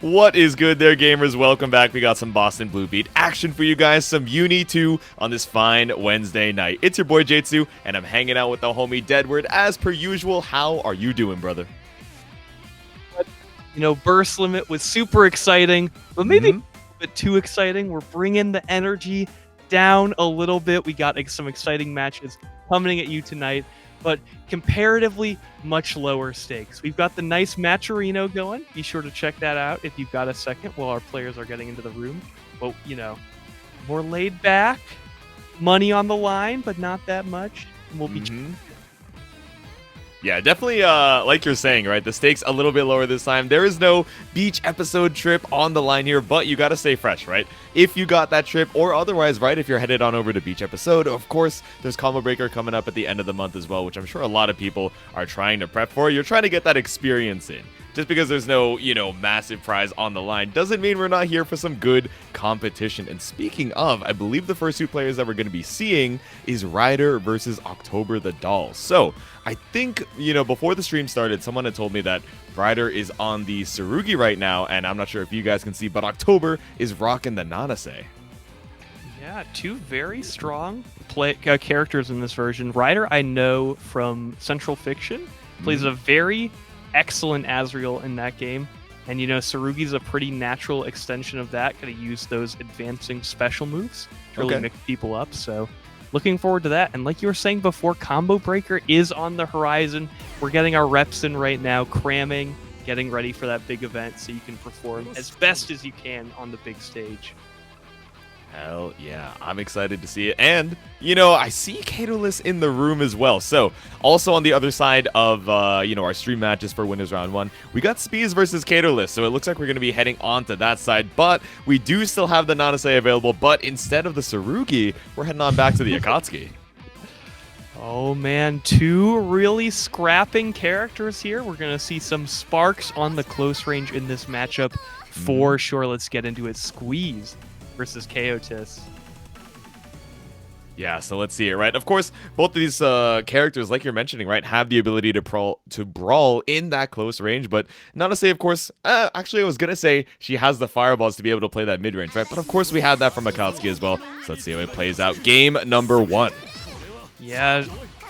What is good there, gamers? Welcome back. We got some Boston Blue Beat action for you guys, some UNI2 on this fine Wednesday night. It's your boy Jatsu, and I'm hanging out with the homie Deadward as per usual. How are you doing, brother? You know, Burst Limit was super exciting, but maybe a bit too exciting. We're bringing the energy down a little bit. We got some exciting matches coming at you tonight, but comparatively much lower stakes. We've got the nice Matcherino going. Be sure to check that out if you've got a second while our players are getting into the room. But, you know, more laid back, money on the line, but not that much. We'll be Yeah, definitely, like you're saying, right? The stakes a little bit lower this time. There is no beach episode trip on the line here, but you got to stay fresh, right? If you got that trip, or otherwise, right, if you're headed on over to beach episode, of course, there's Combo Breaker coming up at the end of the month as well, which I'm sure a lot of people are trying to prep for. You're trying to get that experience in. Just because there's no, massive prize on the line doesn't mean we're not here for some good competition. And speaking of, I believe the first two players that we're going to be seeing is Ryder versus October the Doll. So I think, before the stream started, someone had told me that Ryder is on the Tsurugi right now, and I'm not sure if you guys can see, but October is rocking the Nanase. Yeah, two very strong characters in this version. Ryder, I know from Central Fiction, plays a very excellent Azrael in that game. And, Tsurugi's a pretty natural extension of that. Going to use those advancing special moves to really mix people up. So looking forward to that. And like you were saying before, Combo Breaker is on the horizon. We're getting our reps in right now, cramming, getting ready for that big event so you can perform as best as you can on the big stage. Hell yeah, I'm excited to see it. And, I see Keitoless in the room as well. So, also on the other side of, our stream matches for Winners Round 1, we got Speeze versus Keitoless. So, it looks like we're going to be heading on to that side. But we do still have the Nanase available. But instead of the Tsurugi, we're heading on back to the Akatsuki. Oh man, two really scrapping characters here. We're going to see some sparks on the close range in this matchup for sure. Let's get into it. Speeze versus Keitoless. Yeah, so let's see it, right? Of course, both of these characters, like you're mentioning, right, have the ability to brawl in that close range, but not to say, of course, actually, I was going to say she has the fireballs to be able to play that mid-range, right? But of course, we had that from Akatsuki as well. So let's see how it plays out. Game number 1. Yeah,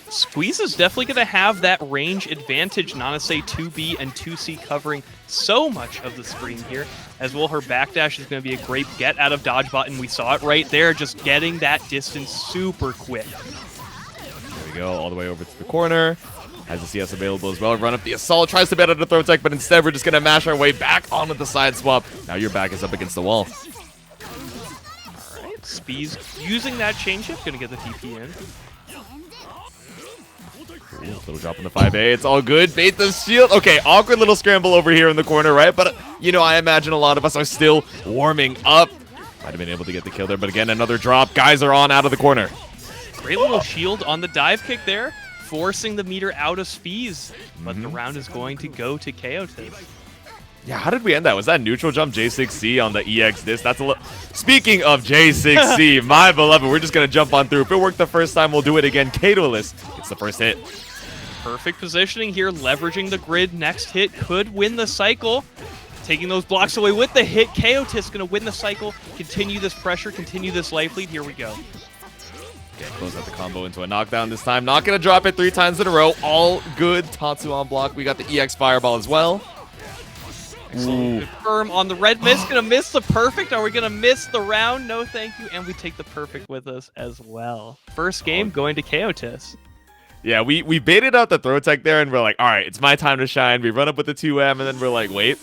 Speeze is definitely going to have that range advantage. Nanase 2B and 2C covering so much of the screen here. As well, her backdash is going to be a great get out of dodge button. We saw it right there, just getting that distance super quick. There we go, all the way over to the corner. Has the CS available as well. Run up the assault, tries to bet out the throw tech, but instead we're just going to mash our way back onto the side swap. Now your back is up against the wall. All right, Speeze using that change-up, going to get the TP in. Ooh, little drop in the 5A. It's all good. Bait the shield. Okay, awkward little scramble over here in the corner, right? But, I imagine a lot of us are still warming up. Might have been able to get the kill there, but again, another drop. Guys are on out of the corner. Great little shield on the dive kick there, forcing the meter out of Speeze. But the round is going to go to Keitoless. Yeah, how did we end that? Was that neutral jump J6C on the EX disc? That's a little... Speaking of J6C, my beloved, we're just going to jump on through. If it worked the first time, we'll do it again. Keitoless gets the first hit. Perfect positioning here, leveraging the grid. Next hit could win the cycle. Taking those blocks away with the hit. Keitoless going to win the cycle, continue this pressure, continue this life lead. Here we go. Okay, close out the combo into a knockdown this time. Not going to drop it 3 times in a row. All good. Tatsu on block. We got the EX fireball as well. Excellent. Firm on the red miss. Gonna miss the perfect. Are we gonna miss the round? No, thank you. And we take the perfect with us as well. First game going to Keitoless. Yeah, we baited out the throw tech there, and we're like, all right, it's my time to shine. We run up with the 2M, and then we're like, wait,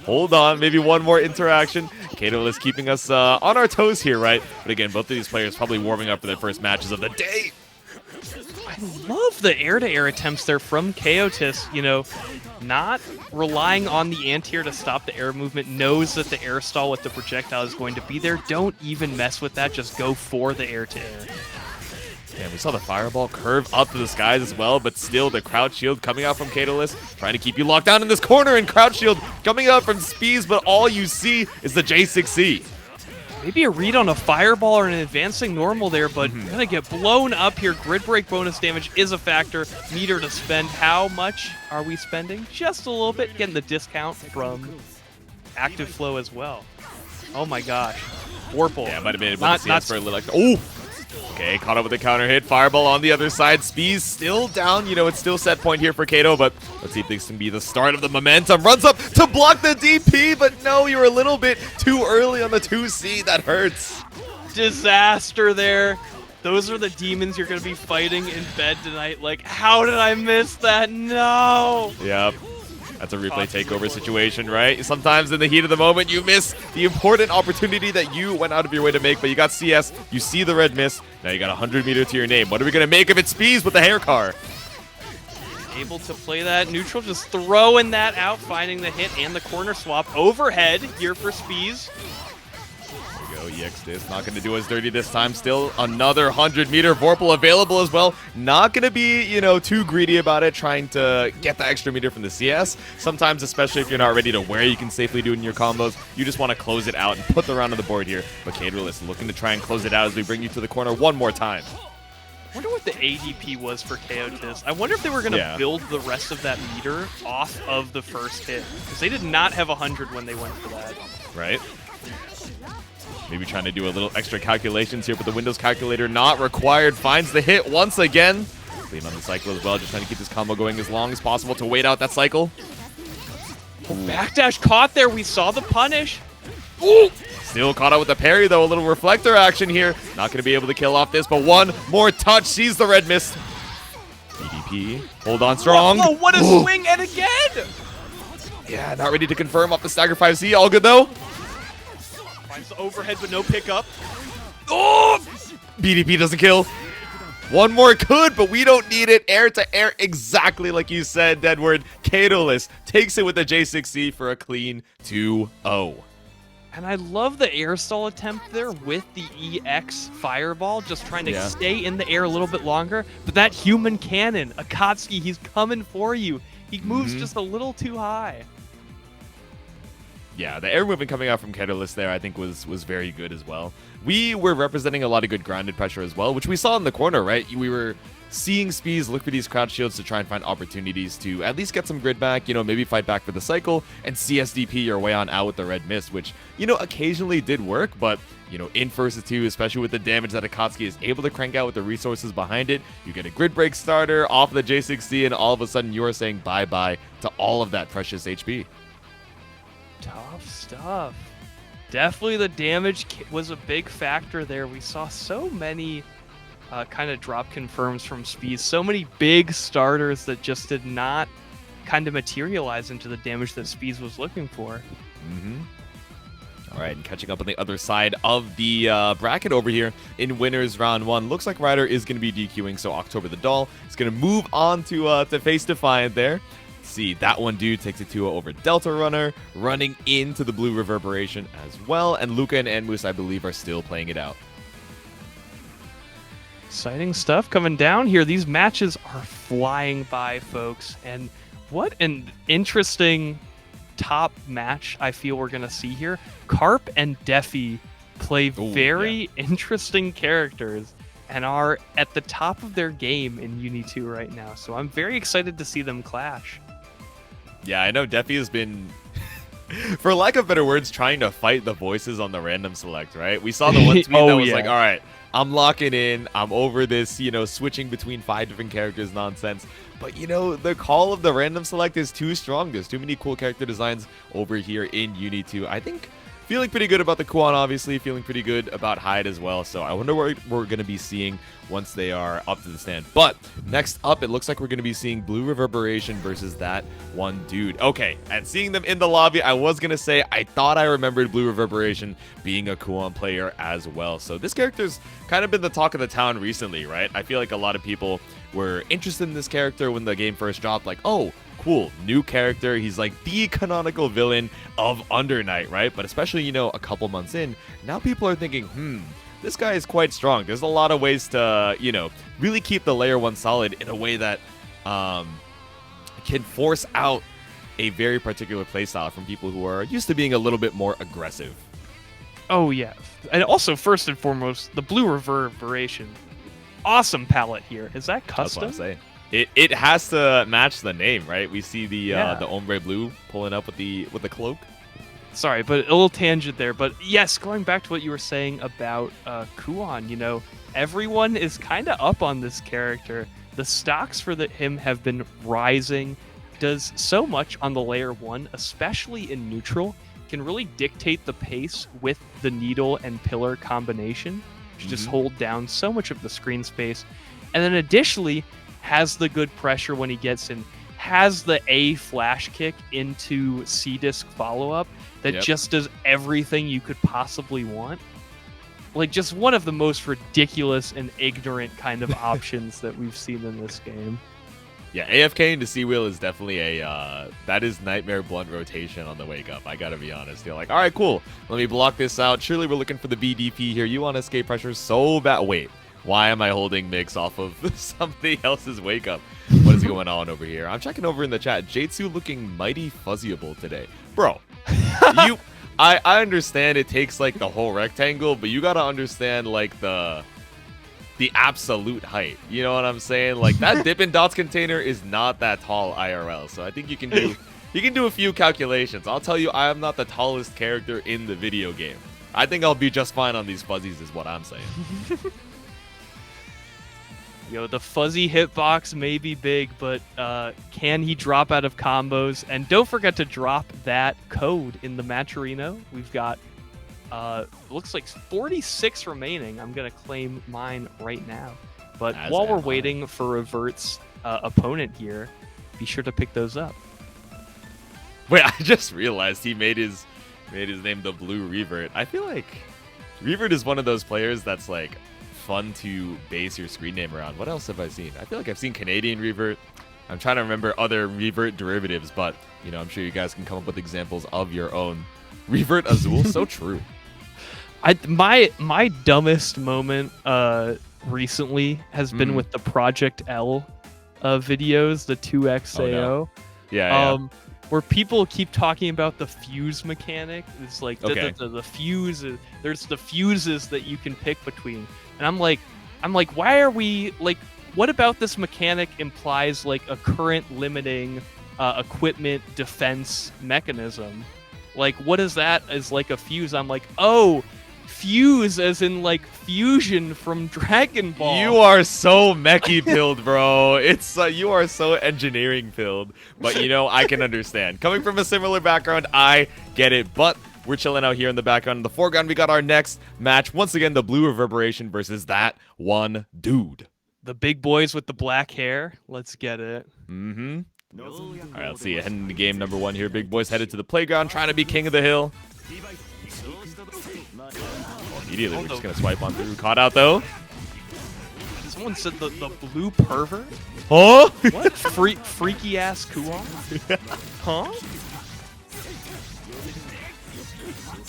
hold on, maybe one more interaction. Keitoless keeping us on our toes here, right? But again, both of these players probably warming up for their first matches of the day. I love the air-to-air attempts there from Keitoless, not relying on the anti-air to stop the air movement, knows that the air stall with the projectile is going to be there. Don't even mess with that, just go for the air-to-air. Yeah, we saw the fireball curve up to the skies as well, but still the crouch shield coming out from Keitoless, trying to keep you locked down in this corner, and crouch shield coming out from Speeze, but all you see is the J6C. Maybe a read on a fireball or an advancing normal there, but gonna get blown up here. Grid break bonus damage is a factor. Meter to spend. How much are we spending? Just a little bit. Getting the discount from active flow as well. Oh my gosh. Warple. Yeah, might have been able Not- to see us for a little extra. Oh! Okay, caught up with the counter hit. Fireball on the other side. Speeze still down. You know, it's still set point here for Keito, but let's see if this can be the start of the momentum. Runs up to block the DP, but no, you're a little bit too early on the 2C. That hurts. Disaster there. Those are the demons you're going to be fighting in bed tonight. Like, how did I miss that? No! Yep. That's a replay takeover situation, right? Sometimes in the heat of the moment, you miss the important opportunity that you went out of your way to make, but you got CS, you see the red miss, now you got 100 meter to your name. What are we going to make of it? Speeze with the hair car. Able to play that neutral, just throwing that out, finding the hit and the corner swap. Overhead here for Speeze. There we go, EX Disc not going to do us dirty this time. Still another 100 meter Vorpal available as well. Not going to be, you know, too greedy about it, trying to get the extra meter from the CS. Sometimes, especially if you're not ready to where you can safely do it in your combos, you just want to close it out and put the round on the board here. But Keitoless looking to try and close it out as we bring you to the corner one more time. I wonder what the ADP was for Keitoless. I wonder if they were going to build the rest of that meter off of the first hit. Because they did not have 100 when they went for that. Right. Maybe trying to do a little extra calculations here, but the Windows calculator not required. Finds the hit once again. Clean on the cycle as well, just trying to keep this combo going as long as possible to wait out that cycle. Backdash caught there. We saw the punish. Ooh. Still caught out with the parry, though. A little reflector action here. Not going to be able to kill off this, but one more touch. Sees the red mist. BDP. Hold on strong. Whoa, what a swing, and again! Yeah, not ready to confirm off the stagger 5C. All good, though. Finds the overhead, but no pickup. Oh! BDP doesn't kill. One more could, but we don't need it. Air to air, exactly like you said, Deadward. Keitoless takes it with the J6C for a clean 2-0. And I love the air stall attempt there with the EX Fireball, just trying to stay in the air a little bit longer. But that human cannon, Akatsuki, he's coming for you. He moves just a little too high. Yeah, the air movement coming out from Keitoless there, I think, was very good as well. We were representing a lot of good grounded pressure as well, which we saw in the corner, right? We were seeing Speeze look for these crouch shields to try and find opportunities to at least get some grid back, you know, maybe fight back for the cycle, and CSDP your way on out with the red mist, which, you know, occasionally did work, but, you know, in versus 2, especially with the damage that Akatsuki is able to crank out with the resources behind it, you get a grid break starter off the J6C, and all of a sudden you are saying bye-bye to all of that precious HP. Tough stuff. Definitely the damage was a big factor there. We saw so many kind of drop confirms from Speeze. So many big starters that just did not kind of materialize into the damage that Speeze was looking for. All right, and catching up on the other side of the bracket over here in winners round 1. Looks like Ryder is going to be DQing, so October the Doll is going to move on to face Defiant there. See, that one dude takes it 2-0 over Delta Runner, running into the Blue Reverberation as well, and Lucca and Enmus, I believe, are still playing it out. Exciting stuff coming down here. These matches are flying by, folks, and what an interesting top match I feel we're going to see here. Carp and Defi play very interesting characters and are at the top of their game in UNI2 right now, so I'm very excited to see them clash. Yeah, I know Defi has been, for lack of better words, trying to fight the voices on the random select, right? We saw the one tweet that was like, all right, I'm locking in. I'm over this, you know, switching between 5 different characters nonsense. But, you know, the call of the random select is too strong. There's too many cool character designs over here in UNI2. I think feeling pretty good about the Kuan, obviously. Feeling pretty good about Hyde as well. So I wonder what we're going to be seeing once they are up to the stand. But next up, it looks like we're going to be seeing Blue Reverberation versus that one dude. Okay, and seeing them in the lobby, I was going to say I thought I remembered Blue Reverberation being a Kuan player as well. So this character's kind of been the talk of the town recently, right? I feel like a lot of people were interested in this character when the game first dropped. Like, oh, cool, new character. He's like the canonical villain of Under Night, right? But especially, you know, a couple months in, now people are thinking, this guy is quite strong. There's a lot of ways to, you know, really keep the layer 1 solid in a way that can force out a very particular playstyle from people who are used to being a little bit more aggressive. Oh, yeah. And also, first and foremost, the Blue Reverberation. Awesome palette here. Is that custom? That's what I'm saying. It has to match the name, right? We see the ombre blue pulling up with the cloak. Sorry, but a little tangent there. But yes, going back to what you were saying about Kuon, you know, everyone is kind of up on this character. The stocks for him have been rising. Does so much on the layer 1, especially in neutral. Can really dictate the pace with the needle and pillar combination. Just hold down so much of the screen space. And then additionally, has the good pressure when he gets in. Has the A flash kick into C disc follow-up that just does everything you could possibly want. Like, just one of the most ridiculous and ignorant kind of options that we've seen in this game. Yeah, AFK into C-Wheel is definitely a, that is Nightmare Blunt rotation on the wake up. I gotta be honest. You're like, all right, cool. Let me block this out. Surely we're looking for the BDP here. You want escape pressure so bad. Wait, why am I holding Mix off of somebody else's wake up? What is going on over here? I'm checking over in the chat. Jatsu looking mighty fuzzyable today. Bro, I understand it takes like the whole rectangle, but you gotta understand like the absolute height. You know what I'm saying? Like that Dippin' Dots container is not that tall IRL. So I think you can do a few calculations. I'll tell you, I am not the tallest character in the video game. I think I'll be just fine on these fuzzies is what I'm saying. Yo, the fuzzy hitbox may be big, but can he drop out of combos? And don't forget to drop that code in the Matcherino. We've got, looks like 46 remaining. I'm going to claim mine right now. But while we're waiting for Revert's opponent here, be sure to pick those up. Wait, I just realized he made his name the Blue Revert. I feel like Revert is one of those players that's like fun to base your screen name around. What else have I seen? I feel like I've seen Canadian Revert. I'm trying to remember other Revert derivatives, but you know, I'm sure you guys can come up with examples of your own. Revert Azul, so true. My dumbest moment recently has been with the Project L videos, the 2XAO. Oh, no. Yeah. Where people keep talking about the fuse mechanic. It's like the fuse. There's the fuses that you can pick between. And I'm like, why are we like? What about this mechanic implies like a current limiting equipment defense mechanism? Like, what is that as like a fuse? I'm like, oh, fuse as in like fusion from Dragon Ball. You are so mechy pilled, bro. It's you are so engineering pilled. But you know, I can understand. Coming from a similar background, I get it. But we're chilling out here in the background. In the foreground, we got our next match. Once again, the Blue Reverberation versus that one dude. The big boys with the black hair. Let's get it. Mm-hmm. All right, let's see. Heading into game number 1 here. Big boys headed to the playground, trying to be king of the hill. Immediately, we're just going to swipe on through. Caught out, though. Someone said the blue pervert? Huh? What? Freaky-ass Kuon? Huh?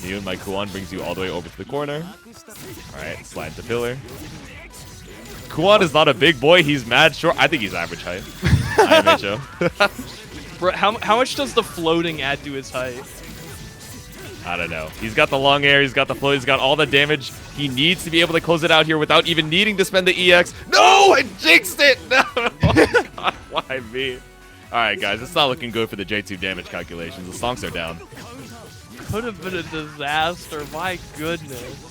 You and my Kuon brings you all the way over to the corner. All right, slide to pillar. Kuon is not a big boy. He's mad short. I think he's average height. IMHO. Bro, how much does the floating add to his height? I don't know. He's got the long hair. He's got the float. He's got all the damage. He needs to be able to close it out here without even needing to spend the EX. No! I jinxed it! No! Oh, God, why me? All right, guys. It's not looking good for the J2 damage calculations. The stonks are down. Could have been a disaster. My goodness.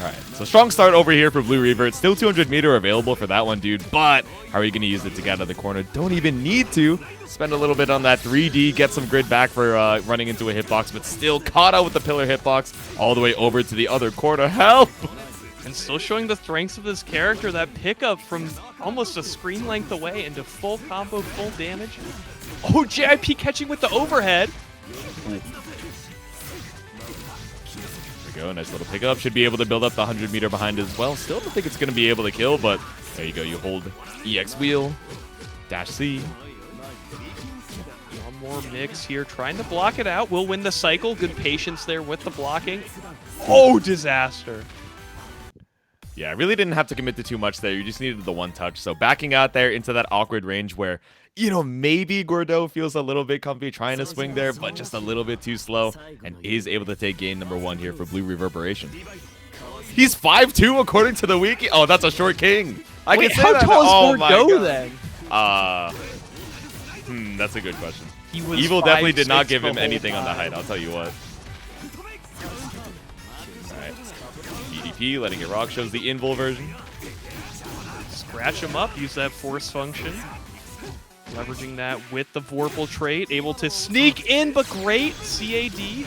All right, so strong start over here for Blue Revert. Still 200 meter available for that one, dude. But how are you going to use it to get out of the corner? Don't even need to. Spend a little bit on that 3D. Get some grid back for running into a hitbox, but still caught out with the pillar hitbox all the way over to the other corner. Help! And still showing the strengths of this character. That pickup from almost a screen length away into full combo, full damage. Oh, JIP catching with the overhead. Ooh. Go. Nice little pickup. Should be able to build up the 100 meter behind as well. Still don't think it's going to be able to kill, but there you go. You hold EX wheel, dash C. One more mix here. Trying to block it out. Will win the cycle. Good patience there with the blocking. Oh, disaster. Yeah, I really didn't have to commit to too much there. You just needed the one touch. So backing out there into that awkward range where, you know, maybe Gordeau feels a little bit comfy trying to swing there, but just a little bit too slow, and is able to take game number 1 here for Blue Reverberation. He's 5'2" according to the wiki. Oh, that's a short king. Wait, how tall is Gordeau then? That's a good question. He was Evil definitely did not 5'6" give him the whole anything on the time. height, I'll tell you what. Alright. BDP, letting it rock, shows the invul version. Scratch him up, use that force function. Leveraging that with the Vorpal trait, able to sneak in, but great CAD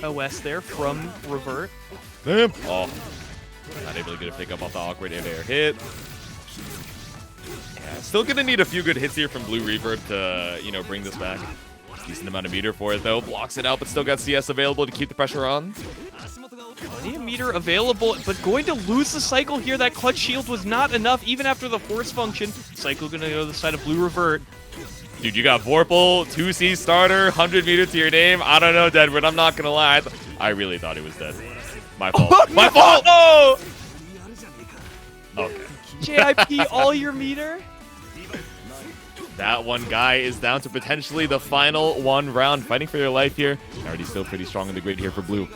OS there from Revert. Damn. Oh, not able to get a pick up off the awkward air hit. Yeah, still gonna need a few good hits here from Blue Reverb to, you know, bring this back. Decent amount of meter for it though. Blocks it out, but still got CS available to keep the pressure on. Plenty of meter available, but going to lose the cycle here. That clutch shield was not enough, even after the force function. Cycle gonna go to the side of Blue Revert. Dude, you got Vorpal, 2C starter, 100 meter to your name. I don't know, Deadwood. I'm not gonna lie. I really thought he was dead. My fault. My fault! Oh! Okay. JIP, all your meter? That one guy is down to potentially the final one round. Fighting for your life here. Already still pretty strong in the grid here for Blue.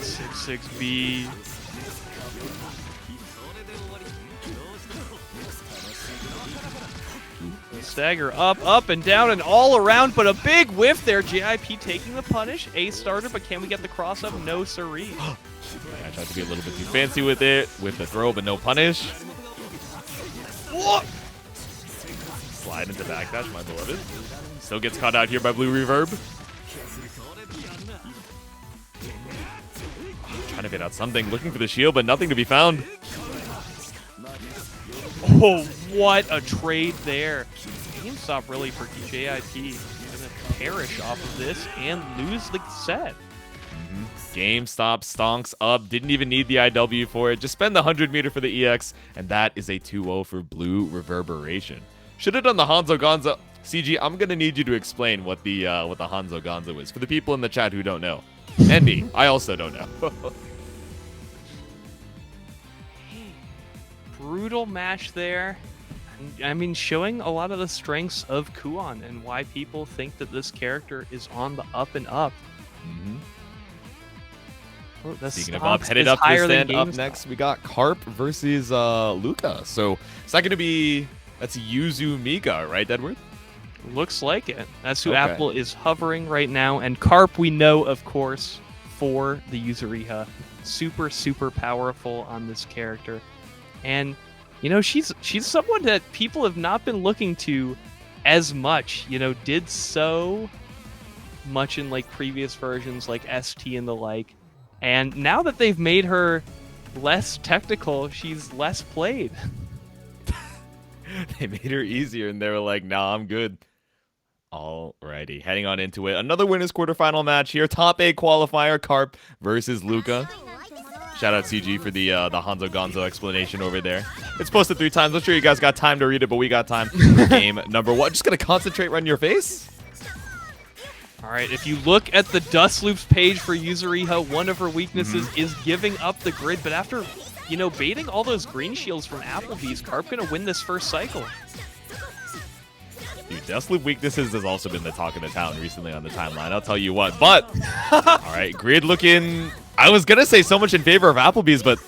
6B. Stagger up, and down, and all around, but a big whiff there. JIP taking the punish. A starter, but can we get the cross up? No siree. I tried to be a little bit too fancy with it, with the throw, but no punish. What? Slide into backdash, my beloved. Still gets caught out here by Blue Reverb. Trying to get out something, looking for the shield, but nothing to be found. Oh, what a trade there. GameStop really for JIP. Gonna perish off of this and lose the set. GameStop stonks up. Didn't even need the IW for it. Just spend the 100 meter for the EX, and that is a 2-0 for Blue Reverberation. Should have done the Hanzo Gonzo. CG, I'm gonna need you to explain what the Hanzo Gonzo is for the people in the chat who don't know, and me. I also don't know. Brutal match there. I mean, showing a lot of the strengths of Kuon and why people think that this character is on the up and up. Oh, Speaking of up, headed up to stand up next, we got Carp versus Lucca. So is that going to be, that's Yuzu Mika, right, Edward? Looks like it. That's who Okay. Apple is hovering right now. And Carp, we know, of course, for the Yuzuriha. Super, super powerful on this character. And, you know, she's someone that people have not been looking to as much. You know, did so much in, like, previous versions, like ST and the like. And now that they've made her less technical, she's less played. They made her easier, and they were like, nah, I'm good. Alrighty, heading on into it. Another winners quarterfinal match here. Top 8 qualifier, Carp versus Lucca. Shout out CG for the Hanzo Gonzo explanation over there. It's posted 3 times. I'm sure you guys got time to read it, but we got time. Game number 1. Just gonna concentrate right in your face. All right, if you look at the Dust Loops page for Yuzuriha, one of her weaknesses is giving up the grid. But after, you know, baiting all those green shields from AppleBees, Carp gonna win this first cycle. Dude, Dust Loop weaknesses has also been the talk of the town recently on the timeline. I'll tell you what. But, all right, grid looking... I was going to say so much in favor of AppleBees, but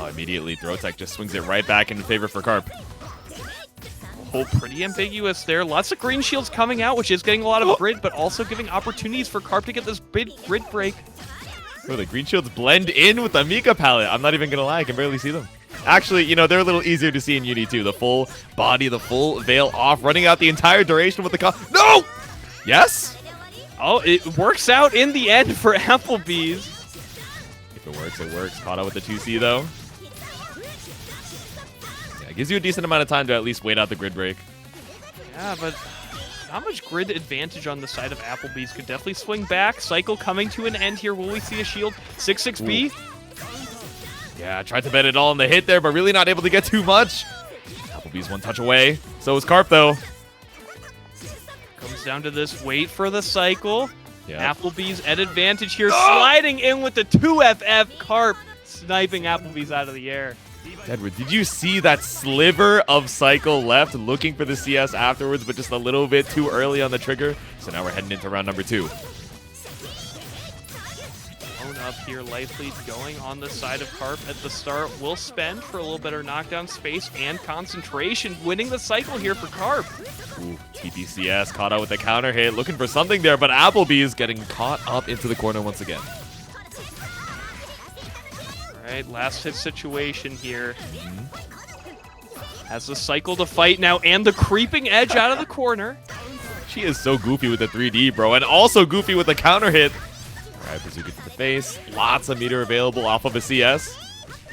immediately Throwtech just swings it right back in favor for Carp. Oh, pretty ambiguous there. Lots of green shields coming out, which is getting a lot of grid, but also giving opportunities for Carp to get this big grid break. Oh, the green shields blend in with the Mika palette. I'm not even going to lie. I can barely see them. Actually, you know, they're a little easier to see in UNI2. The full body, the full veil off, running out the entire duration with the... No! Yes? Oh, it works out in the end for AppleBees. If it works, it works. Caught out with the 2C, though. Yeah, it gives you a decent amount of time to at least wait out the grid break. Yeah, but not much grid advantage on the side of AppleBees. Could definitely swing back. Cycle coming to an end here. Will we see a shield? 6-6B? Ooh. Yeah, I tried to bet it all on the hit there, but really not able to get too much. AppleBees one touch away. So is Carp, though. Comes down to this. Wait for the cycle. Yep. AppleBees at advantage here. Sliding in with the 2FF. Carp sniping AppleBees out of the air. Edward, did you see that sliver of cycle left, looking for the CS afterwards, but just a little bit too early on the trigger? So now we're heading into round number 2. Oh up here. Life lead going on the side of Carp at the start. Will spend for a little better knockdown space and concentration. Winning the cycle here for Carp. Ooh, TPCS caught out with the counter hit. Looking for something there, but AppleBees getting caught up into the corner once again. All right, last hit situation here. Has the cycle to fight now and the creeping edge out of the corner. She is so goofy with the 3D, bro, and also goofy with the counter hit. All right, Bazooka to the face. Lots of meter available off of a CS.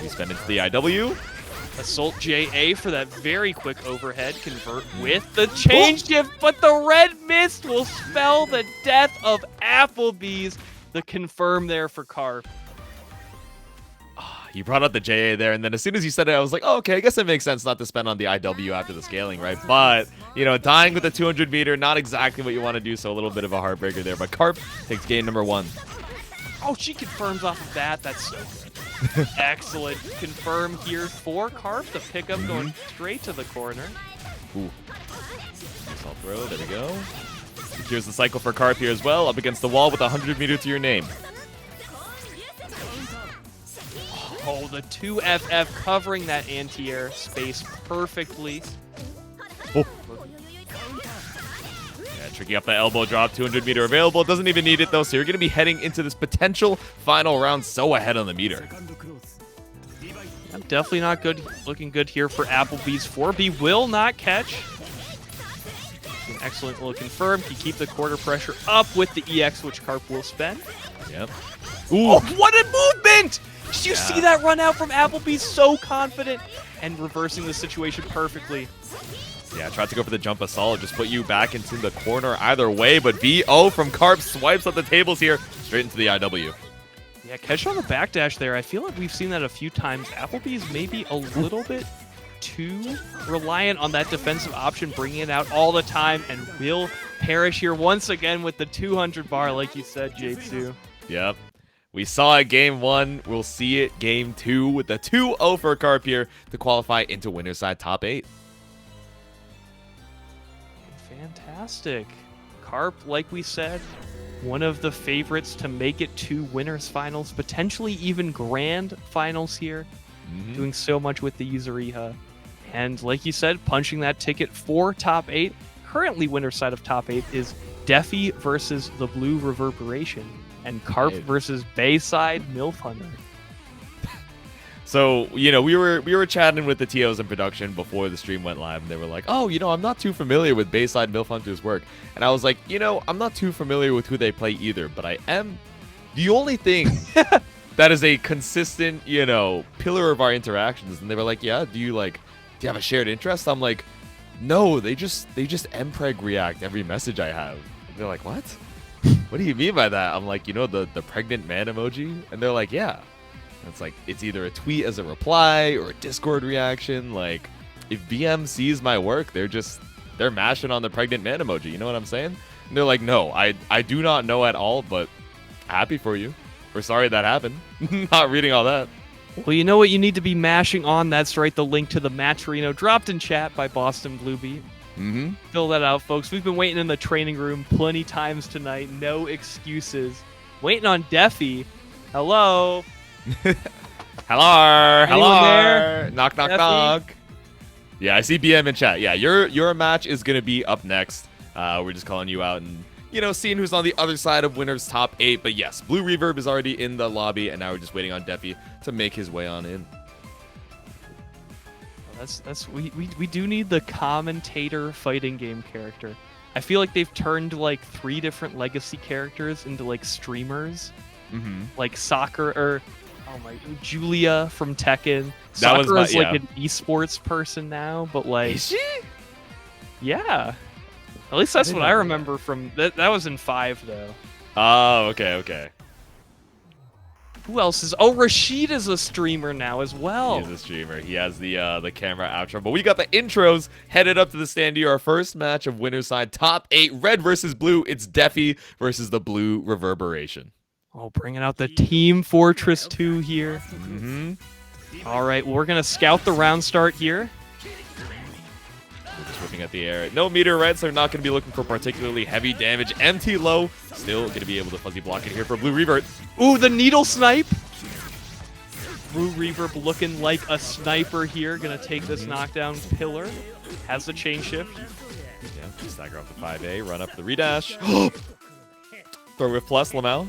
We spend into the IW. Assault JA for that very quick overhead. Convert with the change shift, but the red mist will spell the death of AppleBees. The confirm there for Carp. You brought out the JA there, and then as soon as you said it, I was like, oh, okay, I guess it makes sense not to spend on the IW after the scaling, right? But, you know, dying with the 200 meter, not exactly what you want to do, so a little bit of a heartbreaker there. But Carp takes game number 1. Oh, she confirms off of that. That's so good. Excellent. Confirm here for Carp. The pickup going straight to the corner. Ooh. Assault throw, there we go. Here's the cycle for Carp here as well, up against the wall with 100 meter to your name. Oh, the 2FF covering that anti-air space perfectly. Oh. Yeah, tricky up the elbow drop, 200 meter available. Doesn't even need it though, so you're going to be heading into this potential final round so ahead on the meter. Definitely not good. Looking good here for AppleBees. 4B will not catch. An excellent little confirm. Can keep the quarter pressure up with the EX, which Carp will spend. Yep. Ooh. Oh, what a movement! Did you see that run out from AppleBees? So confident and reversing the situation perfectly. Yeah, tried to go for the jump assault, just put you back into the corner either way, but VO from Carp swipes up the tables here, straight into the IW. Yeah, catch on the backdash there. I feel like we've seen that a few times. AppleBees maybe a little bit too reliant on that defensive option, bringing it out all the time, and will perish here once again with the 200 bar, like you said, J2. Yep. We saw it game 1. We'll see it game 2 with the 2-0 for Carp here to qualify into winner's side top 8. Fantastic. Carp, like we said, one of the favorites to make it to winners finals, potentially even grand finals here. Doing so much with the Yuzuriha. And like you said, punching that ticket for top 8. Currently winner's side of top 8 is Defi versus TheBlueReverberation. And Carp versus Bayside MILFHUNTER. So, you know, we were chatting with the TOs in production before the stream went live, and they were like, oh, you know, I'm not too familiar with Bayside MILFHUNTER's work. And I was like, you know, I'm not too familiar with who they play either, but I am. The only thing that is a consistent, you know, pillar of our interactions. And they were like, yeah, do you have a shared interest? I'm like, no, they just mpreg react every message I have. And they're like, what? What do you mean by that? I'm like, you know, the pregnant man emoji? And they're like, yeah. And it's like, it's either a tweet as a reply or a Discord reaction. Like, if BM sees my work, they're mashing on the pregnant man emoji. You know what I'm saying? And they're like, no, I do not know at all, but happy for you. We're sorry that happened. Not reading all that. Well, you know what you need to be mashing on? That's right, the link to the Matcherino dropped in chat by BostonBlueBeat. Fill that out, folks. We've been waiting in the training room plenty times tonight. No excuses. Waiting on Defi. Hello. Hello. Anyone there? Knock, knock, Defi? knock. Yeah, I see BM in chat. Yeah, your match is going to be up next. We're just calling you out and, you know, seeing who's on the other side of winners top 8. But yes, Blue Reverb is already in the lobby, and now we're just waiting on Defi to make his way on in. We do need the commentator fighting game character. I feel like they've turned like 3 different legacy characters into like streamers. Like Soccer or Julia from Tekken. Sakura is like an esports person now, but like is she? Yeah. At least that's what I remember from that was in 5 though. Oh, okay. Who else is? Oh, Rashid is a streamer now as well. He is a streamer. He has the camera outro. But we got the intros headed up to the stand here. Our first match of winner's side top 8, red versus blue. It's Defi versus the Blue Reverberation. Oh, bringing out the Team Fortress 2 here. All right, well, we're gonna scout the round start here. We're just whipping at the air. No meter, right? So they're not going to be looking for particularly heavy damage. MT low. Still going to be able to fuzzy block it here for Blue Revert. Ooh, the needle snipe. Blue Reverb looking like a sniper here. Gonna take this knockdown. Pillar has the chain shift. Yeah, stagger off the 5A, run up the redash. Throw with plus, Lamau.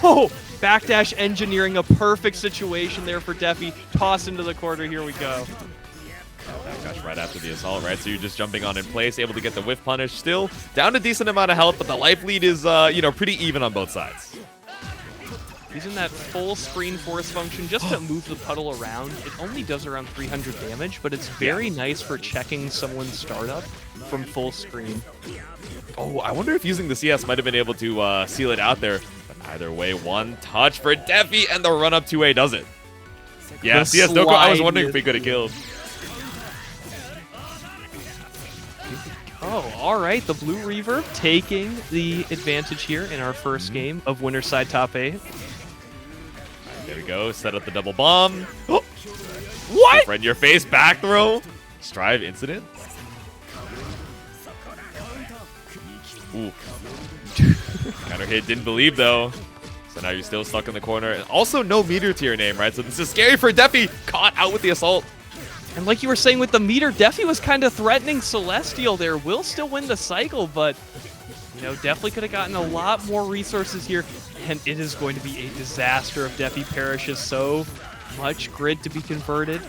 Oh, backdash engineering a perfect situation there for Defi. Toss into the corner. Here we go. Backdash right after the assault, right? So you're just jumping on in place, able to get the whiff punish. Still down a decent amount of health, but the life lead is, pretty even on both sides. Using that full screen force function just to move the puddle around. It only does around 300 damage, but it's very nice for checking someone's startup from full screen. Oh, I wonder if using the CS might have been able to seal it out there. But either way, one touch for Defi, and the run up 2A does it. Yeah, The CS Doko, I was slide wondering if is- we could have killed. Oh, all right. The Blue Reverb taking the advantage here in our first game of winner side top 8. There we go, set up the double bomb. Oh, What? right in your face, back throw. Strive incident. Ooh. Counter hit, didn't believe though. So now you're still stuck in the corner. And also no meter to your name, right? So this is scary for Defi. Caught out with the assault. And like you were saying with the meter, Defi was kind of threatening Celestial there. Will still win the cycle, but definitely could have gotten a lot more resources here. And it is going to be a disaster if Defi perishes. So much grid to be converted.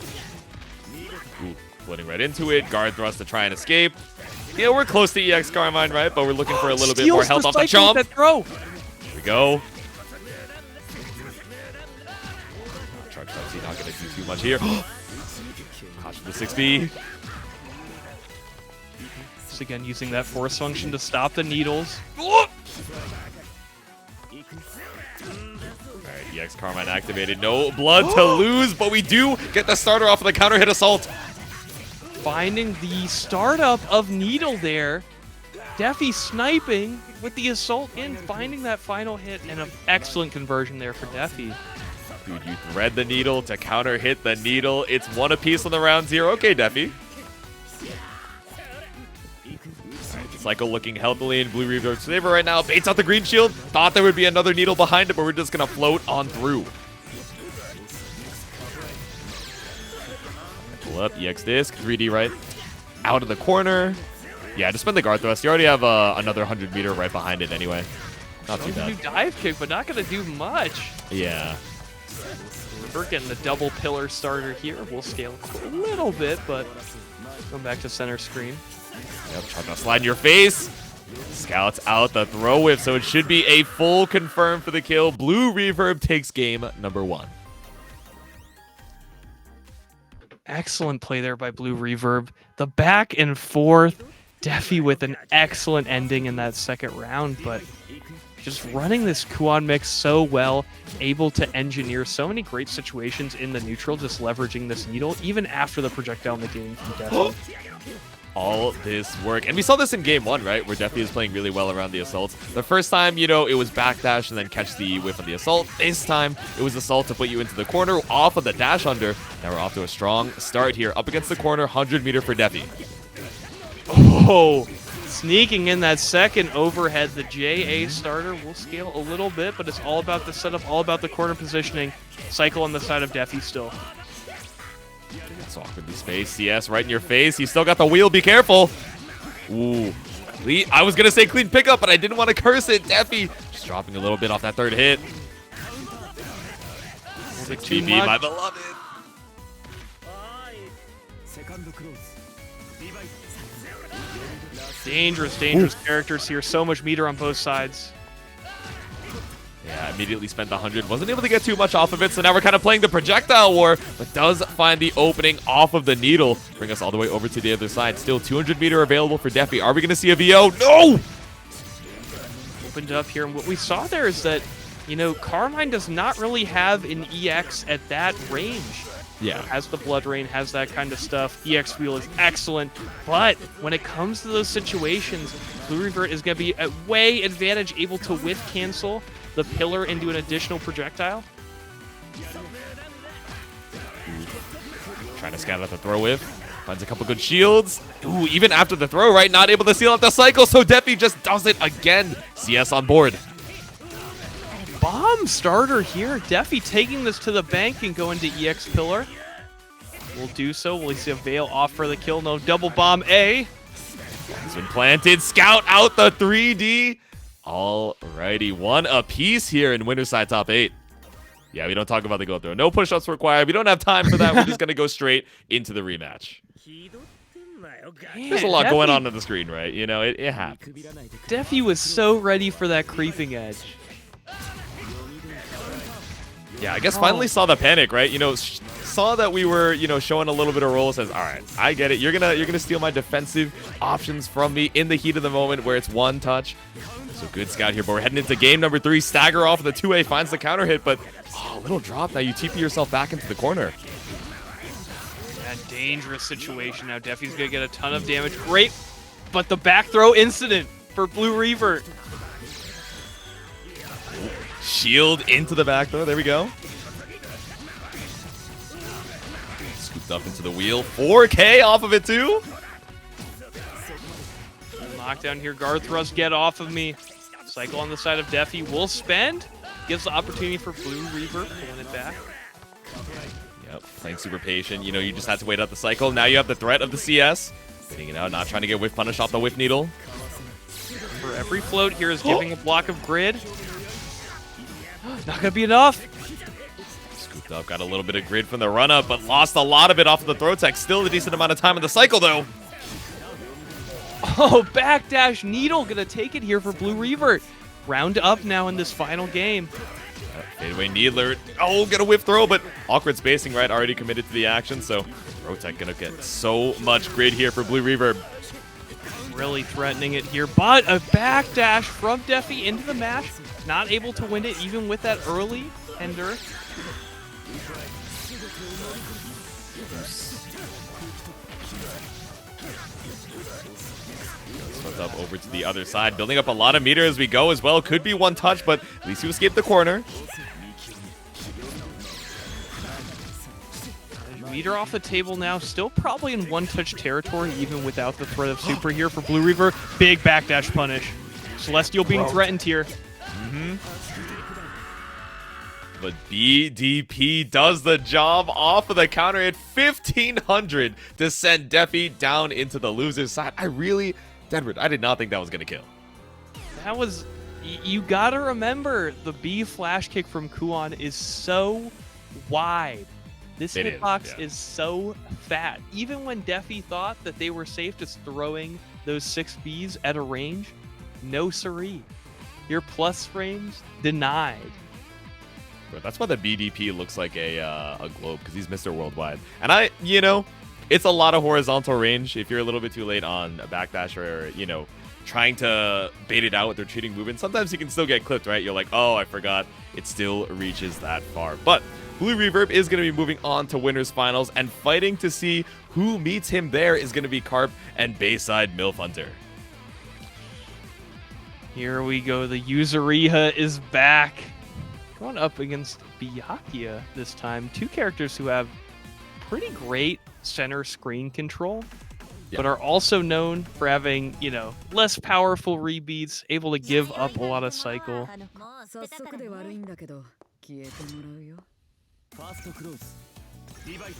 Ooh, floating right into it. Guard thrust to try and escape. Yeah, we're close to EX Carmine, right? But we're looking for a little bit more health off the cycle jump. with that throw. Here we go. Truck Sharpsy not going to do too much here. Caution the 6B. Just again using that force function to stop the needles. Alright, EX Carmine activated. No blood to lose, but we do get the starter off of the counter hit assault. Finding the startup of Needle there. Defi sniping with the assault in, finding that final hit, and an excellent conversion there for Defi. Dude, you thread the needle to counter hit the needle. It's one apiece on the round 0. Okay, Defi. Alright, Cycle looking healthily in Blue Reverbe's favor right now. Baits out the green shield. Thought there would be another needle behind it, but we're just going to float on through. Pull up, EX disc, 3D right out of the corner. Yeah, just spend the guard thrust. You already have another 100 meter right behind it anyway. Not too Going to bad. do dive kick, but not going to do much. Yeah. We're getting the double pillar starter here. We'll scale a little bit, but going back to center screen. Yep, trying to slide in your face. Scouts out the throw whip, so it should be a full confirm for the kill. Blue Reverb takes game number 1. Excellent play there by Blue Reverb. The back and forth. Defi with an excellent ending in that second round, but just running this Kuon mix so well, able to engineer so many great situations in the neutral, just leveraging this needle, even after the projectile negating from Defi. All this work. And we saw this in game 1, right? Where Defi is playing really well around the assaults. The first time, it was backdash and then catch the whiff on the assault. This time, it was assault to put you into the corner off of the dash under. Now we're off to a strong start here. Up against the corner, 100 meter for Defi. Oh, sneaking in that second overhead. The JA starter will scale a little bit, but it's all about the setup, all about the corner positioning. Cycle on the side of Defi still. It's awkwardly spaced. CS right in your face. You still got the wheel. Be careful. Ooh. I was going to say clean pickup, but I didn't want to curse it. Defi just dropping a little bit off that third hit. 6BB, my beloved. Dangerous characters here. So much meter on both sides. Yeah, immediately spent the 100. Wasn't able to get too much off of it, so now we're kind of playing the projectile war, but does find the opening off of the needle. Bring us all the way over to the other side. Still 200 meter available for Defi. Are we going to see a VO? No! Opened up here, and what we saw there is that, Carmine does not really have an EX at that range. Yeah. Has the Blood Rain, has that kind of stuff. EX Wheel is excellent, but when it comes to those situations, Blue Revert is going to be at way advantage, able to whiff cancel the pillar into an additional projectile. trying to scout out the throw whiff. Finds a couple good shields. Ooh, even after the throw, right? Not able to seal out the cycle, so Defi just does it again. CS on board. Bomb starter here. Defi taking this to the bank and going to EX Pillar. Will do so. Will he see a Veil off for the kill? No, double bomb A. He's been planted. Scout out the 3D. Alrighty, one apiece here in winner's side top 8. Yeah, we don't talk about the go throw. No push-ups required. We don't have time for that. We're just going to go straight into the rematch. There's a lot going on the screen, right? You know, it happens. Defi was so ready for that creeping edge. Yeah, I guess finally saw the panic, right? You know, saw that we were, you know, showing a little bit of roll. Says, all right, I get it. You're gonna steal my defensive options from me in the heat of the moment where it's one touch. So good scout here, but we're heading into game number 3. Stagger off of the 2A, finds the counter hit, but a little drop. Now you TP yourself back into the corner. Yeah, dangerous situation now. Defi's gonna get a ton of damage. Great, but the back throw incident for Blue Reaver. Shield into the back throw. There we go. Scooped up into the wheel. 4K off of it too. Knockdown here. Guard thrust. Get off of me. Cycle on the side of Defi. Will spend. Gives the opportunity for Blue Reaver pulling it back. Yep. Playing super patient. You know, you just had to wait out the cycle. Now you have the threat of the CS. Getting it out. Not trying to get whiff punish off the whiff needle. For every float here is giving a block of grid. Not gonna be enough. Scooped up, got a little bit of grid from the run-up, but lost a lot of it off of the throw tech. Still a decent amount of time in the cycle, though. Oh, backdash needle gonna take it here for Blue Reaver. Round up now in this final game. Fadeaway Needler. Oh, gonna whiff throw, but awkward spacing, right? Already committed to the action, so throw tech gonna get so much grid here for Blue Reverb. Really threatening it here, but a backdash from Defi into the mash. Not able to win it even with that early ender. Swept up over to the other side, building up a lot of meter as we go as well. Could be one touch, but at least you escaped the corner. Meter off the table now, still probably in one-touch territory, even without the threat of super here for Blue Reaver. Big backdash punish. Celestial being threatened here. But BDP does the job off of the counter hit. 1,500 to send Defi down into the loser's side. Deadwood, I did not think that was going to kill. That was... You gotta remember, the B flash kick from Kuon is so wide. This hitbox is so fat. Even when Defi thought that they were safe just throwing those 6 Bs at a range, no siree. Your plus frames denied. Bro, that's why the BDP looks like a globe, because he's Mr. Worldwide. And it's a lot of horizontal range. If you're a little bit too late on a backdash or, trying to bait it out with their cheating movement, sometimes you can still get clipped, right? You're like, oh, I forgot. It still reaches that far. But Blue Reverb is going to be moving on to winners finals, and fighting to see who meets him there is going to be Carp and Bayside MILFHUNTER. Here we go. The Yuzuriha is back. Going up against Byakuya this time. 2 characters who have pretty great center screen control, but are also known for having, less powerful rebeats, able to give up a lot of cycle.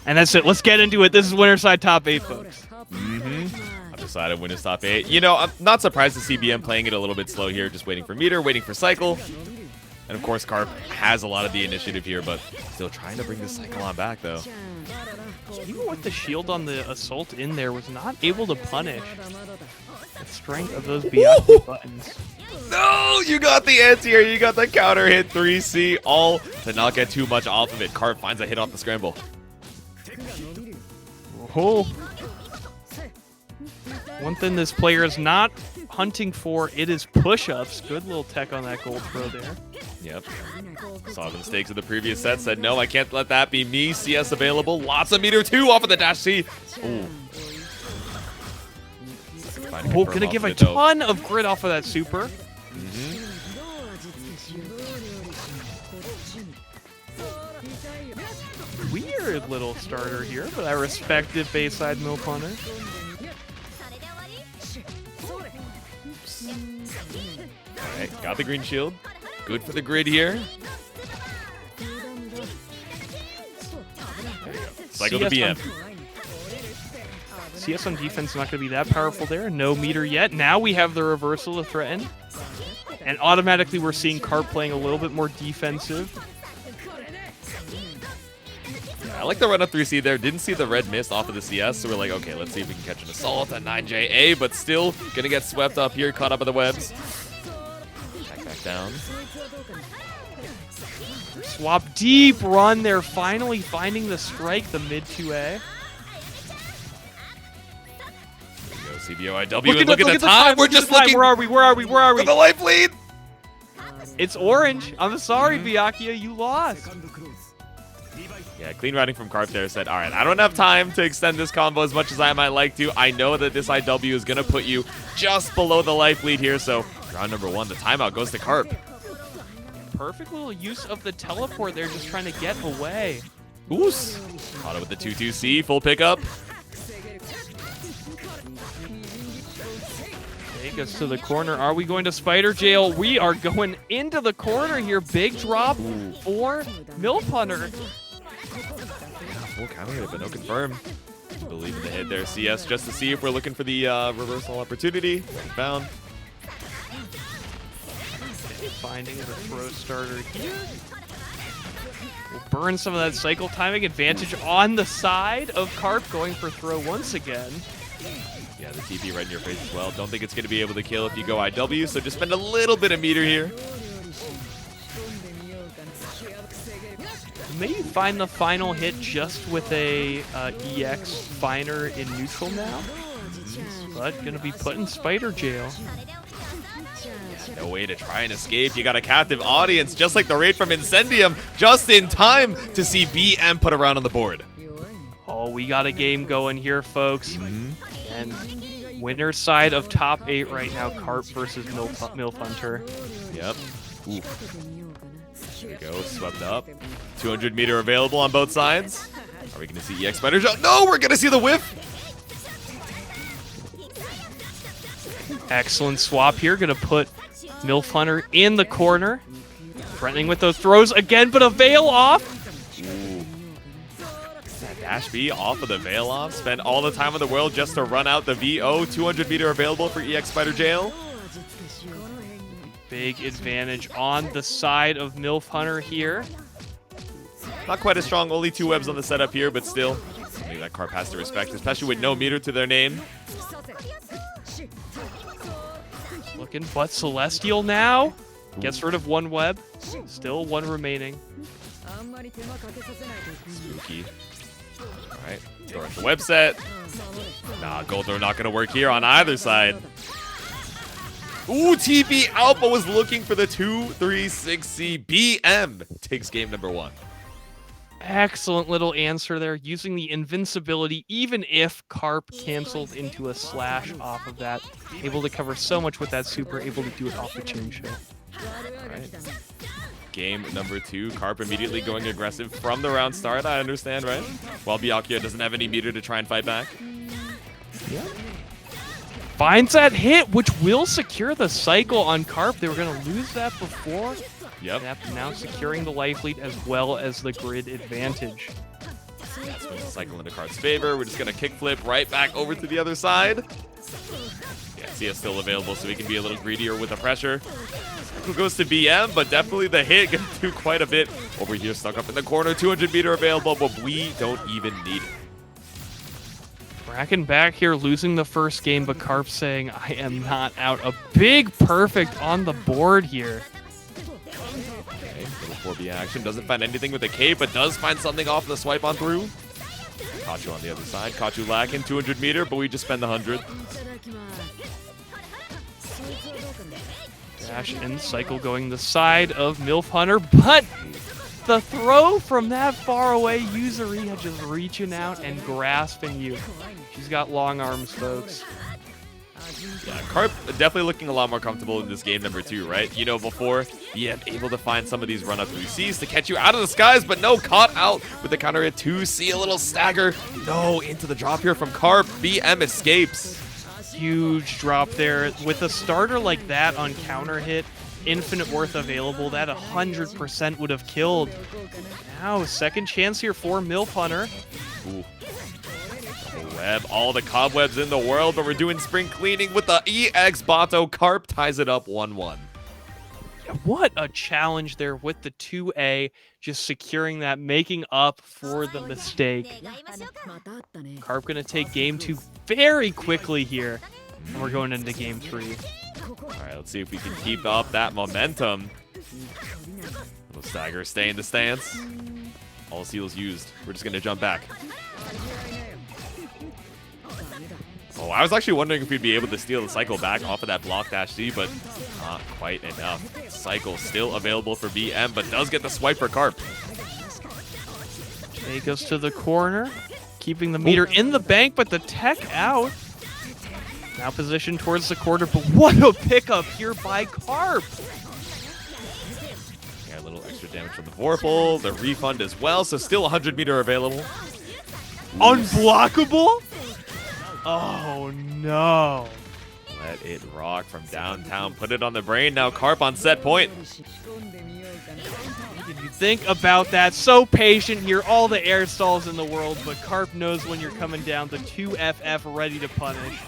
And that's it. Let's get into it. This is winner side top 8, folks. I've decided winner's top 8. I'm not surprised to see BM playing it a little bit slow here, just waiting for meter, waiting for cycle. And of course, Carp has a lot of the initiative here, but still trying to bring this cycle on back, though. Even with the shield on the assault in there, was not able to punish the strength of those Byakuya buttons. No, you got the anti-air, you got the counter hit 3C, all to not get too much off of it. Carp finds a hit off the scramble. Oh. One thing this player is not hunting for, it is push-ups. Good little tech on that gold throw there. Yep. Saw the mistakes of the previous set, said, no, I can't let that be me. CS available. Lots of meter 2 off of the dash C. Ooh. Oh, gonna give a ton of grid off of that super. Weird. putrid little starter here, but I respect it, Bayside MILFHUNTER. Alright, got the green shield. Good for the grid here. Cycle to BM. CS on defense not going to be that powerful there. No meter yet. Now we have the reversal to threaten. And automatically we're seeing Carp playing a little bit more defensive. Yeah, I like the run up 3C there. Didn't see the red mist off of the CS, so we're like, okay, let's see if we can catch an assault on 9JA, but still gonna get swept up here, caught up in the webs. Back down. Swap deep run there, finally finding the strike, the mid 2A. CBOIW, and look at the time. We're just looking. Where are we? For the life lead. It's orange. I'm sorry, Byakuya, you lost. Yeah, clean routing from Carp there said, all right, I don't have time to extend this combo as much as I might like to. I know that this IW is going to put you just below the life lead here, so round number 1, the timeout goes to Carp. Perfect little use of the teleport there, just trying to get away. Oos. Caught it with the 2-2C, full pickup. Take us to the corner. Are we going to Spider Jail? We are going into the corner here. Big drop for MILFHUNTER. Full counter hit, but no confirm. Believe in the hit there, CS, just to see if we're looking for the reversal opportunity. Found. Finding the throw starter here. We'll burn some of that cycle timing advantage on the side of Carp, going for throw once again. Yeah, the TP right in your face as well. Don't think it's going to be able to kill if you go IW, so just spend a little bit of meter here. Maybe find the final hit just with a EX finer in neutral now. But going to be put in Spider Jail. Yeah, no way to try and escape. You got a captive audience, just like the raid from Incendium, just in time to see BM put a round on the board. Oh, we got a game going here, folks. And winner's side of top 8 right now, Carp versus MILFHUNTER. Yep. Ooh. There we go, swept up. 200 meter available on both sides. Are we going to see EX Spider Jump? No, we're going to see the whiff. Excellent swap here. Going to put MILFHUNTER in the corner. Threatening with those throws again, but a veil off. Ooh. That dash B off of the veil off. Spent all the time in the world just to run out the VO. 200 meter available for EX Spider Jail. Big advantage on the side of MILFHUNTER here. Not quite as strong, only 2 webs on the setup here, but still, something that Carp has to respect, especially with no meter to their name. Looking, but Celestial now gets rid of 1 web. Still 1 remaining. Spooky. Alright, throw at the web set. Nah, gold throw not going to work here on either side. Ooh, TP Alpha was looking for the 2-3-6C. BM takes game number 1. Excellent little answer there, using the invincibility, even if Carp canceled into a slash off of that. Able to cover so much with that super, able to do it off the chain shift. Alright. Game number 2, Carp immediately going aggressive from the round start, I understand, right? While Byakuya doesn't have any meter to try and fight back. Yeah. Finds that hit, which will secure the cycle on Carp. They were going to lose that before. Yep. Now securing the life lead as well as the grid advantage. That's going to cycle into Carp's favor. We're just going to kickflip right back over to the other side. Yeah, CS still available, so we can be a little greedier with the pressure. Cycle goes to BM, but definitely the hit gonna do quite a bit. Over here, stuck up in the corner, 200 meter available, but we don't even need it. Bracken back here, losing the first game, but Carp saying, I am not out. A big perfect on the board here. Okay, little 4B action. Doesn't find anything with the K, but does find something off the swipe on through. Kachu on the other side. Kachu lacking 200 meter, but we just spend the 100. Dash and cycle going the side of MILFHUNTER, but the throw from that far away, Yuzuriha just reaching out and grasping you. She's got long arms, folks. Yeah, Carp definitely looking a lot more comfortable in this game number 2, right? You know, before, yeah, able to find some of these run-up 3Cs to catch you out of the skies, but no, caught out with the counter hit 2C, a little stagger. No, into the drop here from Carp. BM escapes. Huge drop there. With a starter like that on counter hit, infinite worth available, that 100% would have killed. Now, second chance here for MILFHUNTER. Ooh. Web, all the cobwebs in the world, but we're doing spring cleaning with the EX Bato. Carp ties it up 1-1. What a challenge there with the 2A, just securing that, making up for the mistake. Carp gonna take game 2 very quickly here, and we're going into game 3. All right, let's see if we can keep up that momentum. Little stagger, stay in the stance. All seals used. We're just gonna jump back. Oh, I was actually wondering if we'd be able to steal the cycle back off of that block dash C, but not quite enough. Cycle still available for BM, but does get the swipe for Carp. Jay goes to the corner, keeping the meter in the bank, but the tech out. Now positioned towards the corner, but what a pickup here by Carp. Yeah, a little extra damage from the Vorpal, the refund as well, so still 100 meter available. Unblockable? Oh no. Let it rock from downtown. Put it on the brain. Now Carp on set point. If you think about that, so patient here, all the air stalls in the world, but Carp knows when you're coming down, the 2FF ready to punish.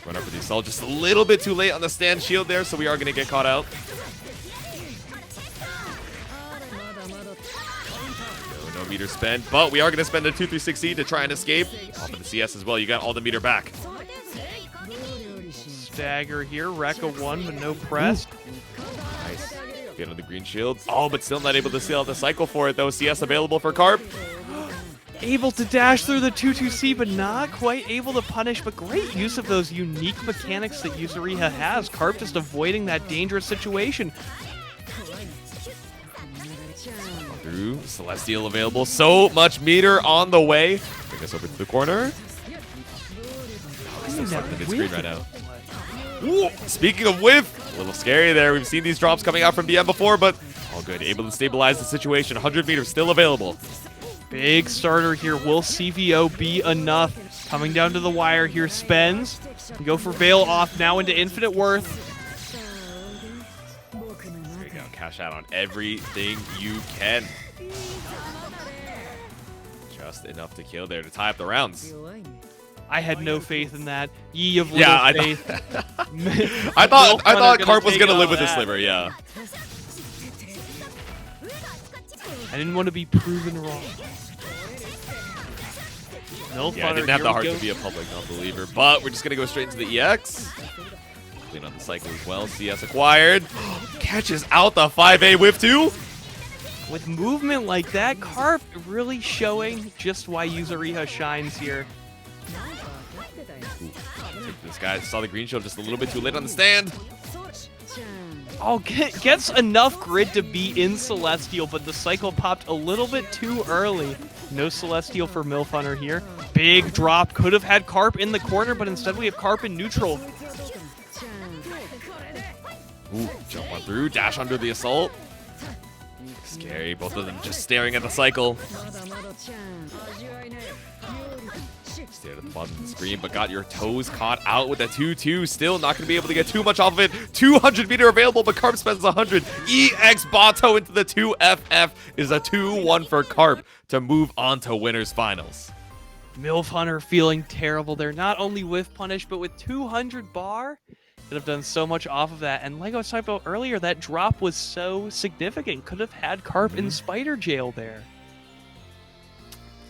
Run up for the assault. Just a little bit too late on the stand shield there, so we are going to get caught out. No meter spent, but we are going to spend a 236C to try and escape. Off of the CS as well. You got all the meter back. Stagger here. Rekka 1, but no press. Nice. Get on the green shield. Oh, but still not able to seal out the cycle for it, though. CS available for Carp. Able to dash through the 2-2C, but not quite able to punish. But great use of those unique mechanics that Yuzuriha has. Carp just avoiding that dangerous situation. Through Celestial available. So much meter on the way. Bring us over to the corner. This is the mid-screen right now. Ooh, speaking of whiff, a little scary there. We've seen these drops coming out from BM before, but all good. Able to stabilize the situation. 100 meters still available. Big starter here. Will CVO be enough? Coming down to the wire here. Spends. Go for Veil off now into Infinite Worth. There you go. Cash out on everything you can. Just enough to kill there to tie up the rounds. I had no faith in that. Ye of little faith. I thought Carp was gonna live with the sliver. Yeah. I didn't want to be proven wrong. Yeah, I didn't have the heart to be a public non-believer, but we're just gonna go straight into the EX. Clean on the cycle as well. CS acquired. Catches out the 5A whiff too. With movement like that, Carp really showing just why Yuzuriha shines here. This guy saw the green shield just a little bit too late on the stand. Oh, gets enough grid to be in Celestial, but the cycle popped a little bit too early. No Celestial for MILFHUNTER here. Big drop. Could have had Carp in the corner, but instead we have Carp in neutral. Ooh, jump on through. Dash under the assault. Scary. Both of them just staring at the cycle. Stared at the bottom of the screen, but got your toes caught out with a 2-2. Still not going to be able to get too much off of it. 200 meter available, but Carp spends 100. EX Bato into the 2FF is a 2-1 for Carp to move on to winners finals. MILFHUNTER feeling terrible there. Not only with punish, but with 200 bar. Could have done so much off of that. And like I was talking about earlier, that drop was so significant. Could have had Carp in spider jail there.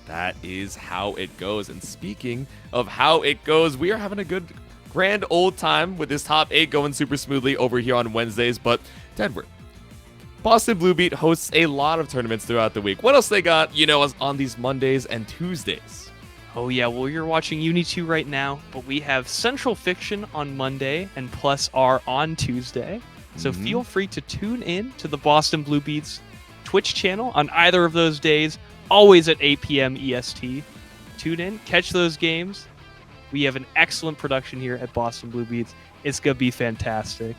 That is how it goes. And speaking of how it goes, we are having a good grand old time with this top 8 going super smoothly over here on Wednesdays. But Denver, BostonBlueBeat hosts a lot of tournaments throughout the week. What else they got, you know, on these Mondays and Tuesdays? Oh yeah, well you're watching UNI2 right now, but we have Central Fiction on Monday and Plus R on Tuesday. So feel free to tune in to the BostonBlueBeat's Twitch channel on either of those days, always at 8 p.m. EST. Tune in, catch those games, We have an excellent production here at Boston Blue Beats. It's going to be fantastic.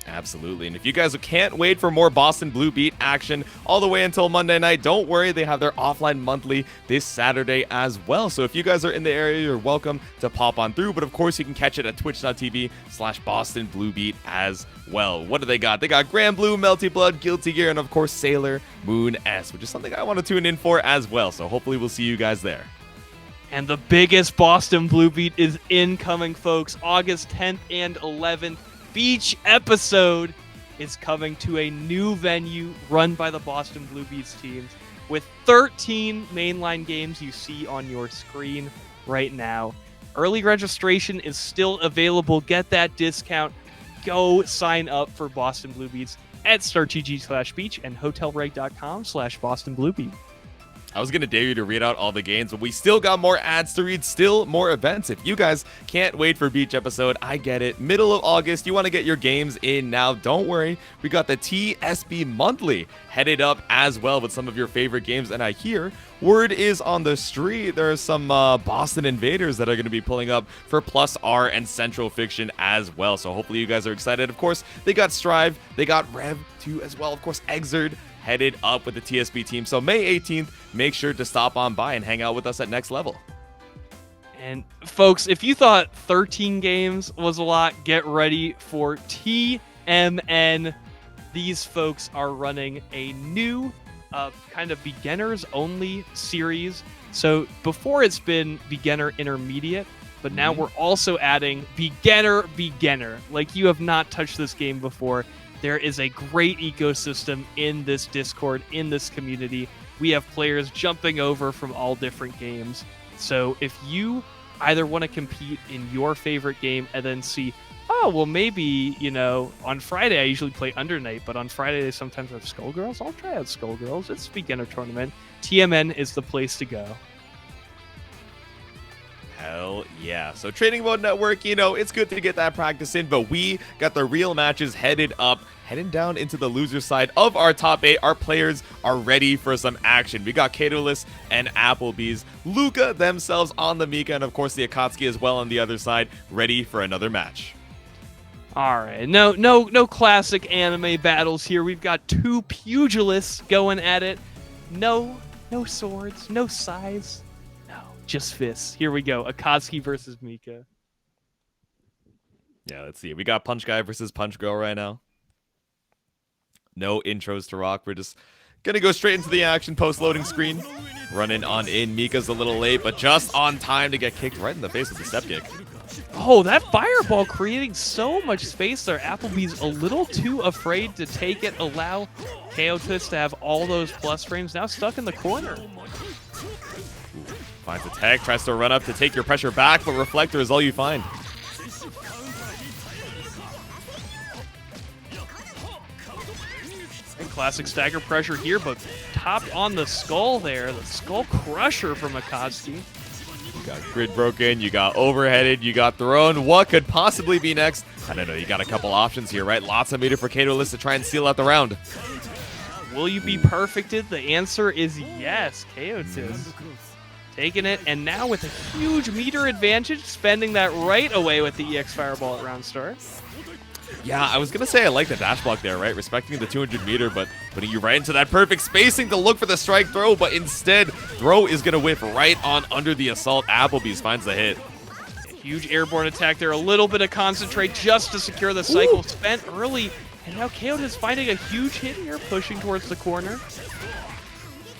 Absolutely. And if you guys can't wait for more Boston Blue Beat action all the way until Monday night, don't worry. They have their offline monthly this Saturday as well. So if you guys are in the area, you're welcome to pop on through. But of course, you can catch it at twitch.tv/BostonBlueBeat as well. What do they got? They got Grand Blue, Melty Blood, Guilty Gear, and of course, Sailor Moon S, which is something I want to tune in for as well. So hopefully we'll see you guys there. And the biggest Boston Blue Beat is incoming, folks. August 10th and 11th. Beach episode is coming to a new venue run by the Boston Blue Beats teams with 13 mainline games you see on your screen right now. Early registration is still available. Get that discount. Go sign up for Boston Blue Beats at startgg/beach and hotelreg.com/BostonBlueBeat. I was going to dare you to read out all the games, but we still got more ads to read, still more events. If you guys can't wait for Beach episode, I get it. Middle of August, you want to get your games in now. Don't worry. We got the TSB Monthly headed up as well with some of your favorite games. And I hear word is on the street. There are some Boston Invaders that are going to be pulling up for Plus R and Central Fiction as well. So hopefully you guys are excited. Of course, they got Strive. They got Rev 2 as well. Of course, Exerd headed up with the TSB team. So May 18th, make sure to stop on by and hang out with us at Next Level. And folks, if you thought 13 games was a lot, get ready for TMN. These folks are running a new kind of beginners only series. So before it's been beginner intermediate, but now we're also adding beginner. Like you have not touched this game before. There is a great ecosystem in this Discord, in this community. We have players jumping over from all different games. So if you either want to compete in your favorite game and then see, oh, well, maybe, on Friday I usually play Under Night, but on Friday they sometimes have Skullgirls. I'll try out Skullgirls. It's a beginner tournament. TMN is the place to go. Hell yeah. So Training Mode Network, it's good to get that practice in, but we got the real matches heading down into the loser side of our top 8. Our players are ready for some action. We got Keitoless and AppleBeesLucca themselves on the Mika, and of course the Akatsuki as well on the other side, ready for another match. All right, no classic anime battles here. We've got two pugilists going at it. No swords, no size. Just fists. Here we go. Akatsuki versus Mika. Yeah, let's see. We got Punch Guy versus Punch Girl right now. No intros to rock. We're just going to go straight into the action post-loading screen. Running on in. Mika's a little late, but just on time to get kicked right in the face with the step kick. Oh, that fireball creating so much space there. Applebee's a little too afraid to take it. Allow Keitoless to have all those plus frames. Now stuck in the corner. Finds a tech, tries to run up to take your pressure back, but Reflector is all you find. And classic stagger pressure here, but topped on the skull there. The skull crusher from Akatsuki. You got grid broken, you got overheaded, you got thrown. What could possibly be next? I don't know, you got a couple options here, right? Lots of meter for Keitoless to try and seal out the round. Will you be perfected? The answer is yes, Keitoless. Taking it, and now with a huge meter advantage, spending that right away with the EX Fireball at round start. Yeah, I was going to say I like the dash block there, right? Respecting the 200 meter, but putting you right into that perfect spacing to look for the strike throw, but instead, throw is going to whip right on under the assault. Applebee's finds the hit. A huge airborne attack there, a little bit of concentrate just to secure the cycle. Spent early, and now Keitoless is finding a huge hit here, pushing towards the corner.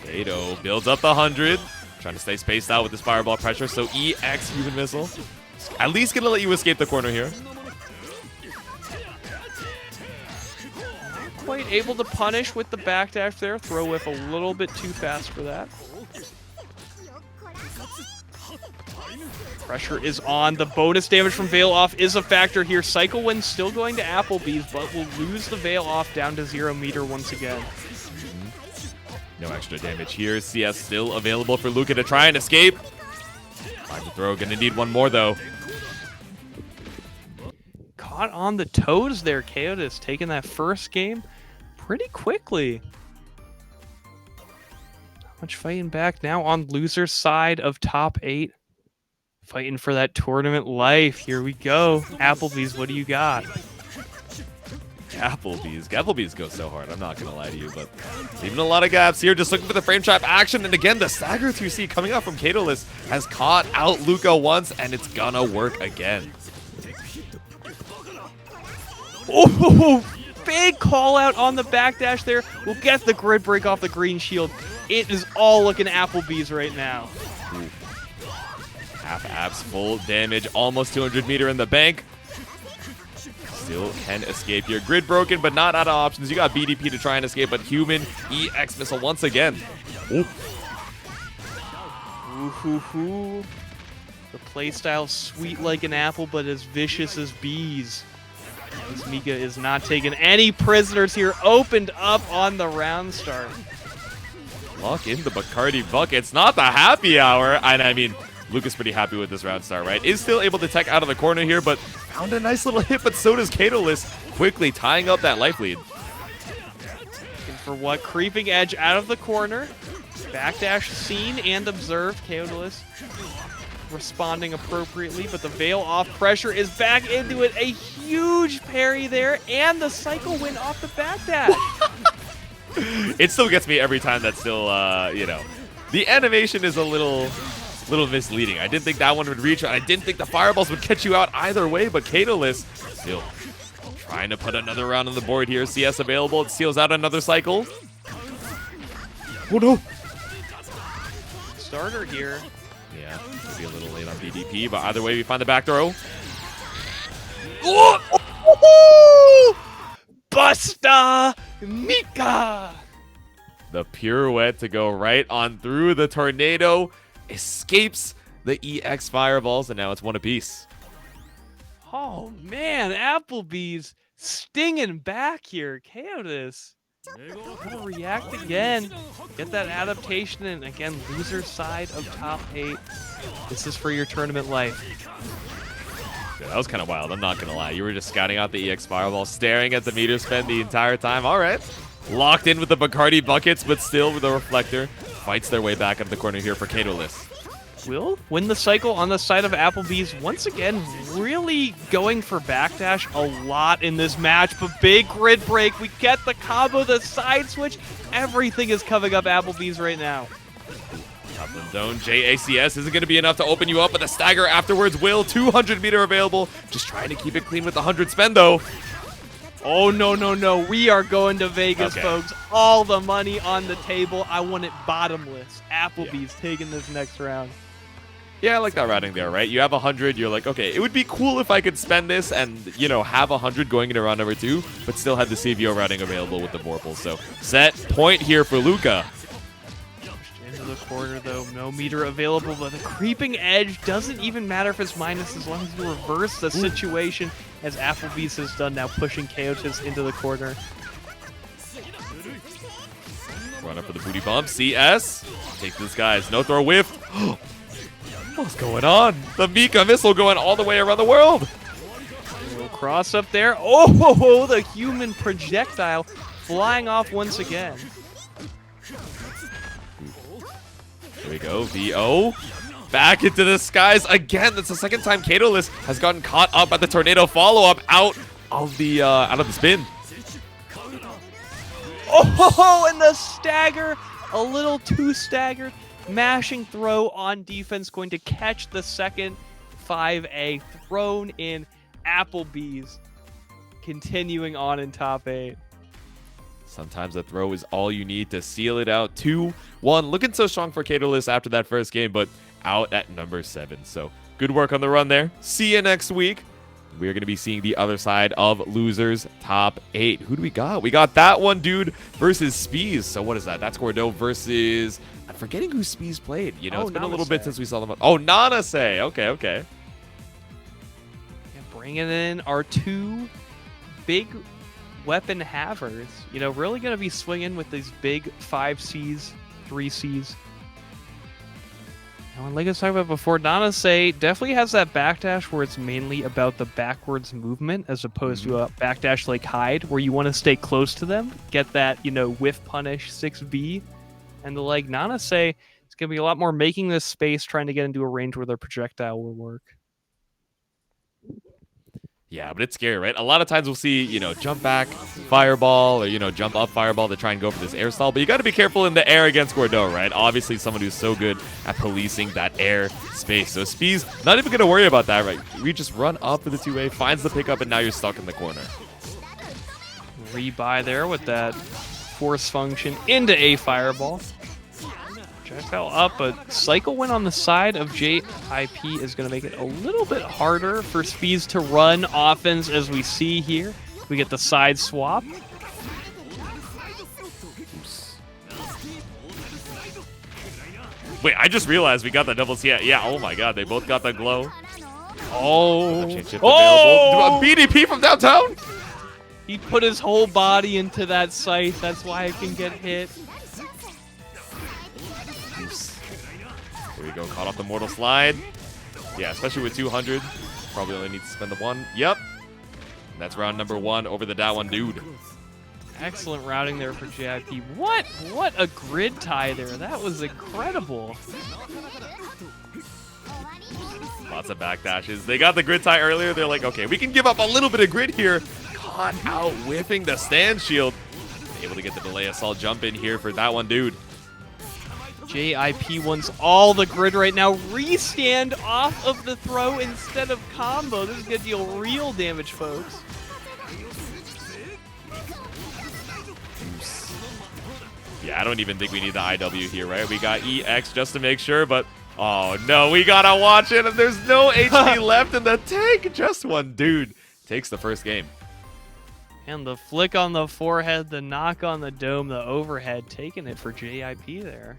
Keito builds up the 100. Trying to stay spaced out with this fireball pressure, so EX human missile. At least gonna let you escape the corner here. Not quite able to punish with the backdash there. Throw whiff a little bit too fast for that. Pressure is on. The bonus damage from Veil Off is a factor here. Cycle Wind still going to Applebee's, but will lose the Veil Off down to 0 meter once again. No extra damage here. CS still available for Lucca to try and escape. Finds the throw. Gonna need one more, though. Caught on the toes there. Keitoless taking that first game pretty quickly. Not much fighting back now on loser's side of top 8. Fighting for that tournament life. Here we go. Applebee's, what do you got? Applebee's goes so hard. I'm not going to lie to you, but leaving a lot of gaps here. Just looking for the frame trap action. And again, the stagger 2C coming out from Keitoless has caught out Lucca once, and it's going to work again. Oh, big call out on the backdash there. We'll get the grid break off the green shield. It is all looking Applebee's right now. Ooh. Half apps, full damage, almost 200 meter in the bank. Still can escape here. Grid broken, but not out of options. You got BDP to try and escape, but human EX missile once again. Ooh. Ooh. The playstyle sweet like an apple, but as vicious as bees. This Mika is not taking any prisoners here. Opened up on the round start. Lock in the Bacardi buckets. Not the happy hour. And I mean, Lucca's pretty happy with this round start, right? Is still able to tech out of the corner here, but found a nice little hit, but so does Keitoless, quickly tying up that life lead. And for what? Creeping edge out of the corner. Backdash seen and observed. Keitoless responding appropriately, but the veil off pressure is back into it. A huge parry there, and the cycle win off the backdash. It still gets me every time. That's still, you know, the animation is a little misleading. I didn't think that one would reach. I didn't think the fireballs would catch you out either way, but Keitoless still trying to put another round on the board here. CS available. It seals out another cycle. Oh no! Starter here. Yeah, maybe a little late on BDP, but either way, we find the back throw. Busta Mika! The pirouette to go right on through the tornado. Escapes the EX fireballs, and now it's one apiece. Oh man, Applebee's stinging back here. Keitoless gonna react again. Get that adaptation, and again, loser side of top 8. This is for your tournament life. Yeah, that was kind of wild, I'm not gonna lie. You were just scouting out the EX fireball, staring at the meter spend the entire time. All right. Locked in with the Bacardi buckets, but still with the reflector. Fights their way back up the corner here for Keitoless. Will win the cycle on the side of Applebee's. Once again, really going for backdash a lot in this match, but big grid break. We get the combo, the side switch. Everything is coming up Applebee's right now. Top of the zone, JACS isn't going to be enough to open you up, but the stagger afterwards will. 200 meter available. Just trying to keep it clean with the 100 spend, though. Oh, no. We are going to Vegas, Okay. folks. All the money on the table. I want it bottomless. Applebee's taking this next round. Yeah, I like that routing there, right? You have 100, you're like, okay, it would be cool if I could spend this and, you know, have 100 going into round number 2, but still have the CVO routing available with the Vorpal. So, set point here for Lucca. Into the corner, though. No meter available, but the creeping edge doesn't even matter if it's minus as long as you reverse the situation, as Applebee's has done now, pushing Keitoless into the corner. Run up for the booty bump. CS. Take this, guys. No throw whiff. What's going on? The Mika missile going all the way around the world. Little cross up there. Oh, the human projectile flying off once again. There we go. VO. Back into the skies again. That's the second time Keitoless has gotten caught up at the tornado follow-up out of the spin. Oh, and the stagger. A little too staggered. Mashing throw on defense, going to catch the second 5A thrown in. Applebee's continuing on in top 8. Sometimes a throw is all you need to seal it out. 2-1. Looking so strong for Keitoless after that first game, but out at number 7. So good work on the run there. See you next week. We're going to be seeing the other side of losers top 8. Who do we got? We got that one dude versus Speeze. So what is that? That's Gordo versus... I'm forgetting who Speeze played. You know, it's been a little bit since we saw them. Oh, Nanase. Okay. Yeah, bringing in our 2 big weapon havers. You know, really going to be swinging with these big 5Cs, 3Cs. And like I was talking about before, Nanase definitely has that backdash where it's mainly about the backwards movement as opposed to a backdash like Hyde, where you want to stay close to them, get that, you know, whiff punish 6B. And the like Nanase is going to be a lot more making this space, trying to get into a range where their projectile will work. Yeah, but it's scary, right? A lot of times we'll see, jump back fireball or, jump up fireball to try and go for this air stall. But you got to be careful in the air against Gordeau, right? Obviously, someone who's so good at policing that air space. So Speeze, not even going to worry about that, right? We just run up for the 2A, finds the pickup, and now you're stuck in the corner. Rebuy there with that force function into a fireball. Projectile up, but cycle win on the side of JIP is going to make it a little bit harder for Speeze to run offense as we see here. We get the side swap. Wait, I just realized we got the doubles. Yeah, oh my god, they both got the glow. Oh! BDP from downtown? He put his whole body into that scythe. That's why I can get hit. Here we go, caught off the mortal slide. Yeah, especially with 200. Probably only need to spend the 1. Yep. And that's round number 1 over the that one dude. Excellent routing there for JIP. What a grid tie there. That was incredible. Lots of backdashes. They got the grid tie earlier. They're like, okay, we can give up a little bit of grid here. Caught out whiffing the stand shield. Able to get the delay assault jump in here for that one dude. JIP wants all the grid right now. Restand off of the throw instead of combo. This is going to deal real damage, folks. Yeah, I don't even think we need the IW here, right? We got EX just to make sure, but oh no, we gotta watch it. And there's no HP left in the tank. Just one dude takes the first game. And the flick on the forehead, the knock on the dome, the overhead, taking it for JIP there.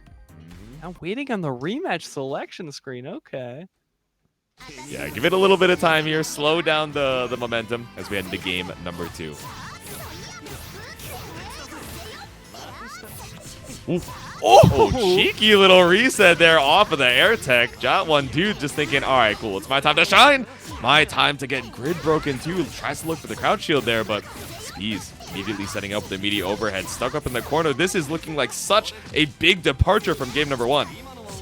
I'm waiting on the rematch selection screen. Okay. Yeah, give it a little bit of time here. Slow down the momentum as we head into game number 2. Oh, cheeky little reset there off of the air tech. Got one dude just thinking, all right, cool. It's my time to shine. My time to get grid broken too. Tries to look for the crouch shield there, but Speeze immediately setting up the immediate overhead. Stuck up in the corner. This is looking like such a big departure from game number 1.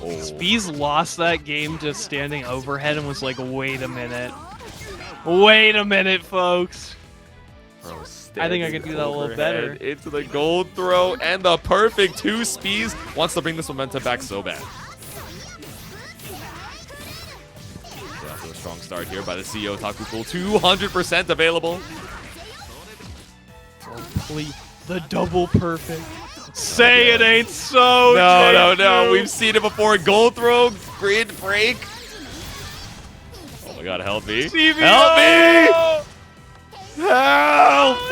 Oh. Speeze lost that game just standing overhead and was like, wait a minute. Wait a minute, folks. Bro, I think I could do that a little better. Into the gold throw and the perfect 2. Speeze wants to bring this momentum back so bad. Yeah, so a strong start here by the CEO Taku Full. 200% available. Complete the double perfect. Say it ain't so. No. We've seen it before. Gold throw, grid break. Oh my god, help me. CBO! Help me! Help!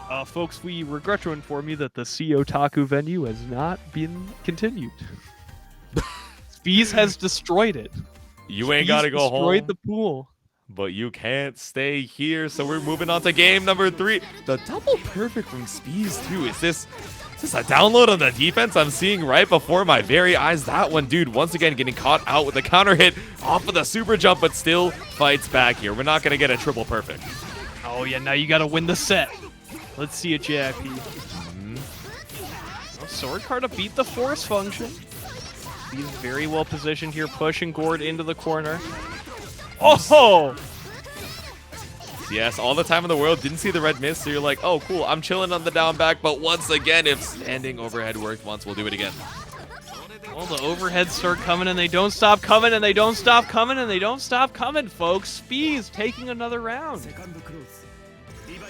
Oh, folks, we regret to inform you that the CEO Taku venue has not been continued. Speeze has destroyed it. You ain't gotta go home. Destroyed the pool. But you can't stay here, so we're moving on to game number 3. The double perfect from Speeze too. Is this a download on the defense I'm seeing right before my very eyes? That one dude once again getting caught out with a counter hit off of the super jump, but still fights back here. We're not gonna get a triple perfect. Oh yeah, now you gotta win the set. Let's see it, JIP. Sword card to beat the force function. He's very well positioned here, pushing Gord into the corner. Oh! Yes, all the time in the world. Didn't see the red mist, so you're like, oh, cool, I'm chilling on the down back. But once again, if standing overhead worked once, we'll do it again. Well, the overheads start coming, and they don't stop coming, and they don't stop coming, and they don't stop coming, folks. Speeze taking another round.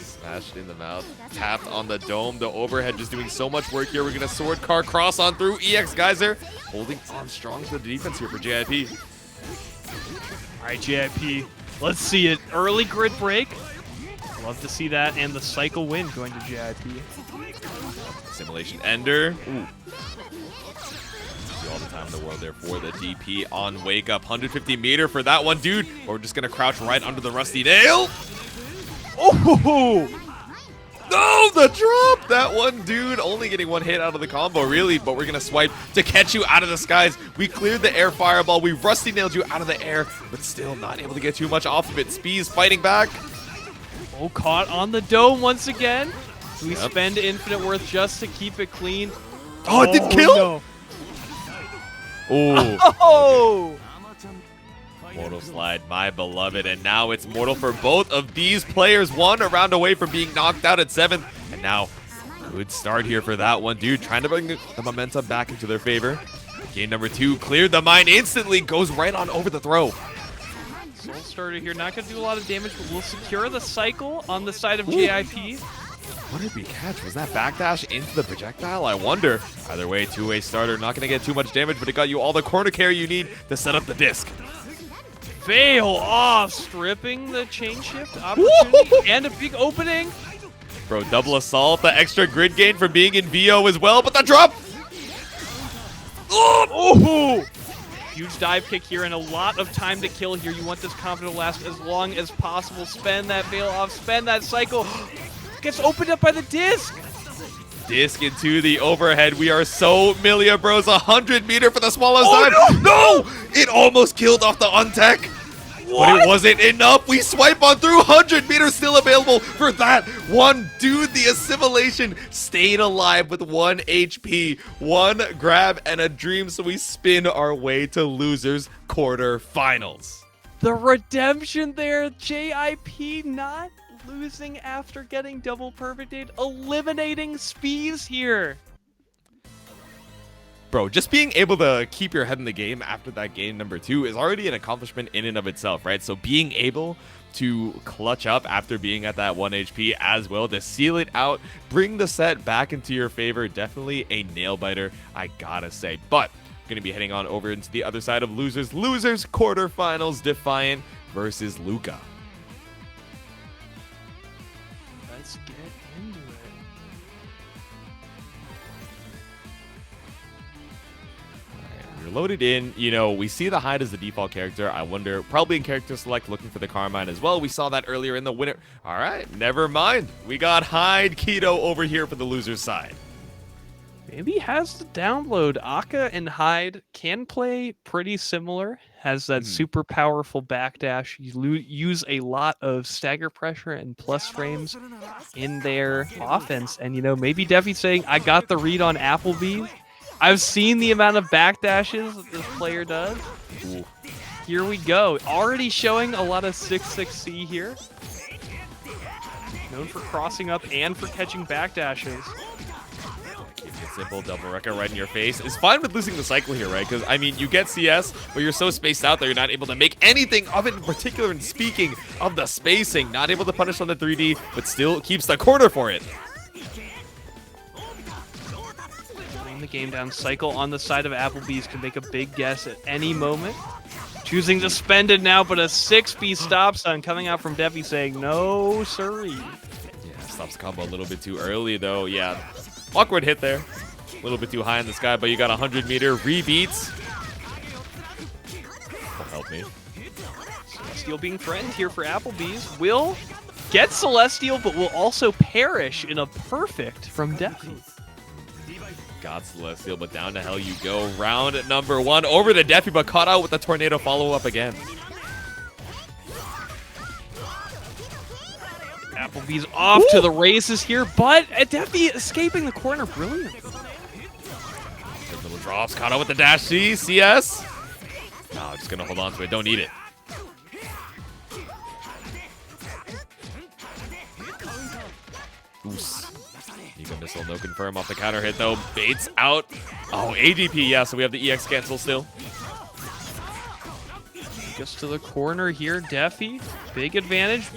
Smashed in the mouth, tapped on the dome. The overhead just doing so much work here. We're going to sword car cross on through. EX Geyser holding on strong to the defense here for JIP. All right, JIP, let's see it. Early grid break. Love to see that, and the cycle win going to JIP. Simulation Ender. Ooh. All the time in the world there for the DP on Wake Up. 150 meter for that one, dude. Or we're just going to crouch right under the Rusty Nail. Oh! No, the drop! That one dude only getting one hit out of the combo, really, but we're going to swipe to catch you out of the skies. We cleared the air fireball. We Rusty Nailed you out of the air, but still not able to get too much off of it. Speeze fighting back. Oh, caught on the dome once again. We spend Infinite Worth just to keep it clean. Oh, it didn't kill? No. Ooh. Oh! Mortal Slide, my beloved, and now it's mortal for both of these players. One a round away from being knocked out at 7th, and now good start here for that one, dude. Trying to bring the momentum back into their favor. Game number 2 cleared the mine instantly, goes right on over the throw. Soul Starter here, not going to do a lot of damage, but will secure the cycle on the side of JIP. What did we catch? Was that backdash into the projectile? I wonder. Either way, two-way starter, not going to get too much damage, but it got you all the corner carry you need to set up the disc. Fail off, stripping the chain shift opportunity and a big opening. Bro, double assault, the extra grid gain from being in VO as well, but the drop! Oh! Huge dive kick here and a lot of time to kill here. You want this combo to last as long as possible. Spend that veil off, spend that cycle. Gets opened up by the disc. Disc into the overhead. We are so Milia, bros. 100 meter for the smallest time. No! It almost killed off the untech. But it wasn't enough. We swipe on through. 100 meters still available for that one dude. The assimilation stayed alive with 1 HP, 1 grab, and a dream. So we spin our way to losers quarterfinals. The redemption there. JIP not losing after getting double perfected, eliminating Speeze here. Bro, just being able to keep your head in the game after that game number 2 is already an accomplishment in and of itself, right? So being able to clutch up after being at that 1 HP as well, to seal it out, bring the set back into your favor, definitely a nail biter, I gotta say. But going to be heading on over into the other side of losers. Losers quarterfinals, Defiant versus Lucca. Let's get into it. We're loaded in. You know, we see the Hyde as the default character. I wonder, probably in character select, looking for the Carmine as well. We saw that earlier in the winner. All right, never mind. We got Hyde Keto over here for the loser's side. Maybe has the download. Akka and Hyde can play pretty similar. Has that super powerful backdash. You use a lot of stagger pressure and plus frames in their offense. And, you know, maybe Defi's saying, I got the read on AppleBees. I've seen the amount of backdashes that this player does. Ooh. Here we go. Already showing a lot of 6-6C here. Known for crossing up and for catching backdashes. Simple double wrecker right in your face. It's fine with losing the cycle here, right? Because, I mean, you get CS, but you're so spaced out that you're not able to make anything of it in particular. And speaking of the spacing, not able to punish on the 3D, but still keeps the corner for it. Playing the game down, cycle on the side of AppleBees can make a big guess at any moment. Choosing to spend it now, but a 6B stop sign coming out from Defi saying, no, siree. Yeah, stops the combo a little bit too early, though. Yeah, awkward hit there. A little bit too high in the sky, but you got 100 meter rebeats. Oh, help me. Celestial being threatened here for AppleBees. Will get Celestial, but will also perish in a perfect from Defi. Got Celestial, but down to hell you go. Round number 1 over to Defi, but caught out with the tornado follow-up again. AppleBees off to the races here, but Defi escaping the corner. Brilliant. Little drops, caught out with the dash C, CS. No, just gonna hold on to it, don't need it. Oos. Ego missile, no confirm off the counter hit though. Baits out. Oh, ADP, yeah, so we have the EX cancel still. Just to the corner here, Defi. Big advantage.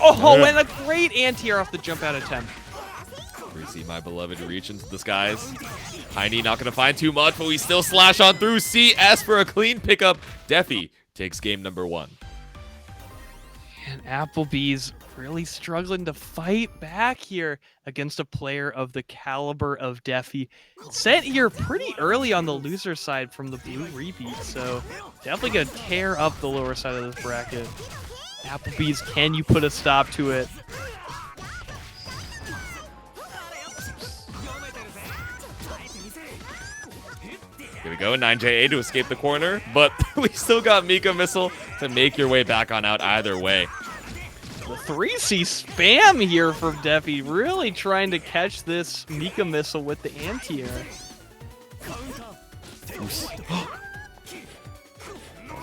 Oh, and a great anti-air off the jump out attempt. We see my beloved reach into the skies. Tiny not going to find too much, but we still slash on through. CS for a clean pickup. Defi takes game number 1. And AppleBees really struggling to fight back here against a player of the caliber of Defi. Sent here pretty early on the loser side from the BlueReverberation, so definitely going to tear up the lower side of this bracket. AppleBees, can you put a stop to it? Here we go, 9JA to escape the corner, but we still got Mika Missile to make your way back on out either way. The 3C spam here from Defi, really trying to catch this Mika Missile with the anti-air.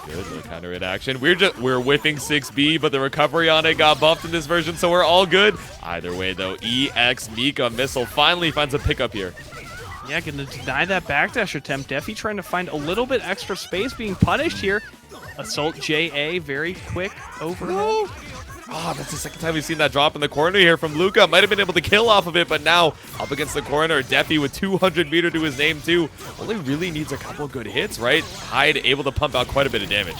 Good, no counter hit action. We're whiffing 6B, but the recovery on it got buffed in this version, so we're all good. Either way, though, EX Mika Missile finally finds a pickup here. Yeah, gonna deny that backdash attempt. Defi trying to find a little bit extra space, being punished here. Assault JA, very quick overhead. Oh, that's the second time we've seen that drop in the corner here from Lucca. Might have been able to kill off of it, but now up against the corner, Defi with 200 meter to his name too. Only really needs a couple good hits, right? Hyde able to pump out quite a bit of damage.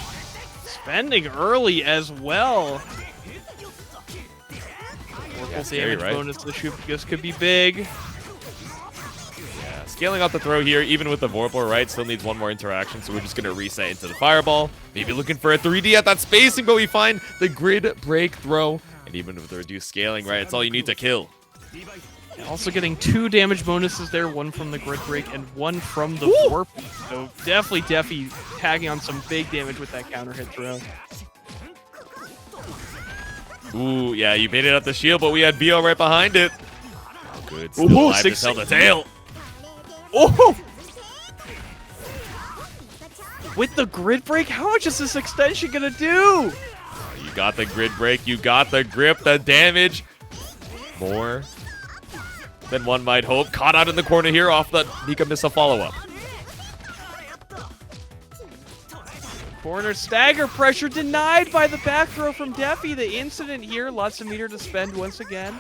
Spending early as well. Yeah, damage right? bonus. This could be big. Scaling out the throw here, even with the Vorpal, right? Still needs one more interaction, so we're just going to reset into the Fireball. Maybe looking for a 3D at that spacing, but we find the grid break throw. And even with the reduced scaling, right, it's all you need to kill. Also getting 2 damage bonuses there, one from the grid break and one from the Vorpal. So definitely Defi tagging on some big damage with that counter hit throw. Ooh, yeah, you made it up the shield, but we had BO right behind it. Oh, good. Still Ooh, alive to tell the tale. Oh! With the grid break, how much is this extension gonna do? You got the grid break, you got the grip, the damage. More than one might hope. Caught out in the corner here off the Mika Missile follow-up. Corner stagger pressure denied by the back throw from Defi. The incident here, lots of meter to spend once again.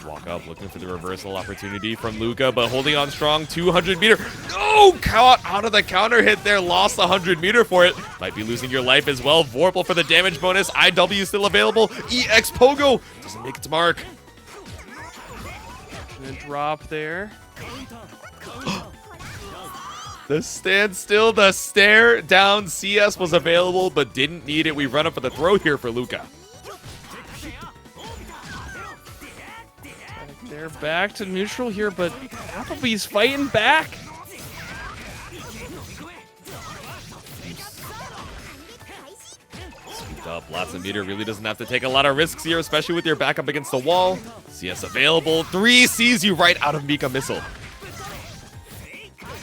Walk up, looking for the reversal opportunity from Lucca, but holding on strong, 200 meter. Oh, caught out of the counter hit there, lost 100 meter for it. Might be losing your life as well. Vorpal for the damage bonus. IW still available. EX Pogo doesn't make its mark. And a drop there. The standstill, the stare down CS was available, but didn't need it. We run up for the throw here for Lucca. They're back to neutral here, but Applebee's fighting back. Scooped up, lots of meter. Really doesn't have to take a lot of risks here, especially with your back up against the wall. CS available. 3 sees you right out of Mika Missile.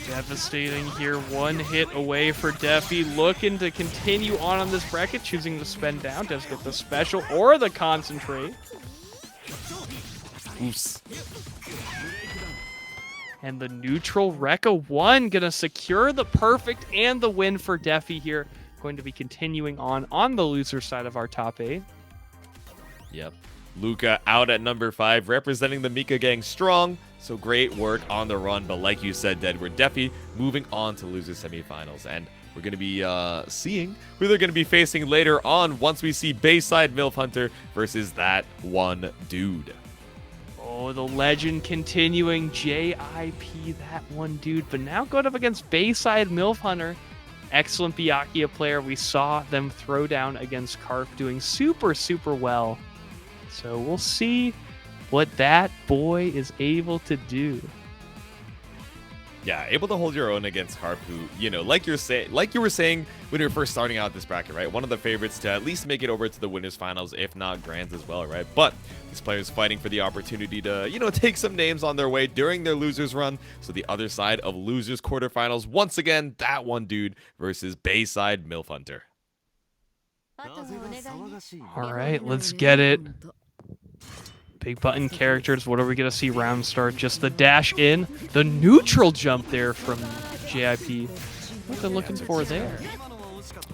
Devastating here, 1 hit away for Defi, looking to continue on this bracket, choosing to spend down, does get the special or the concentrate. Oops. And the neutral Rekka 1 gonna secure the perfect and the win for Defi here. Going to be continuing on the loser side of our top 8. Yep. Lucca out at number 5, representing the Mika gang strong. So great work on the run, but like you said, Deadwood, Defi moving on to loser semifinals. And we're going to be seeing who they're going to be facing later on once we see Bayside MILFHUNTER versus that one dude. Oh, the legend continuing, JIP, that one dude. But now going up against Bayside MILFHUNTER. Excellent Byakuya player. We saw them throw down against Carp, doing super, super well. So we'll see what that boy is able to do. Yeah, able to hold your own against Carp, who, you know, like you were saying when you were first starting out this bracket, right? One of the favorites to at least make it over to the winners finals, if not grands as well, right? But this player is fighting for the opportunity to, you know, take some names on their way during their losers run. So the other side of losers quarterfinals, once again, that one dude versus Bayside MILFHUNTER. All right, let's get it. Big button characters. What are we going to see round start? Just the dash in. The neutral jump there from JIP. What they're looking for there.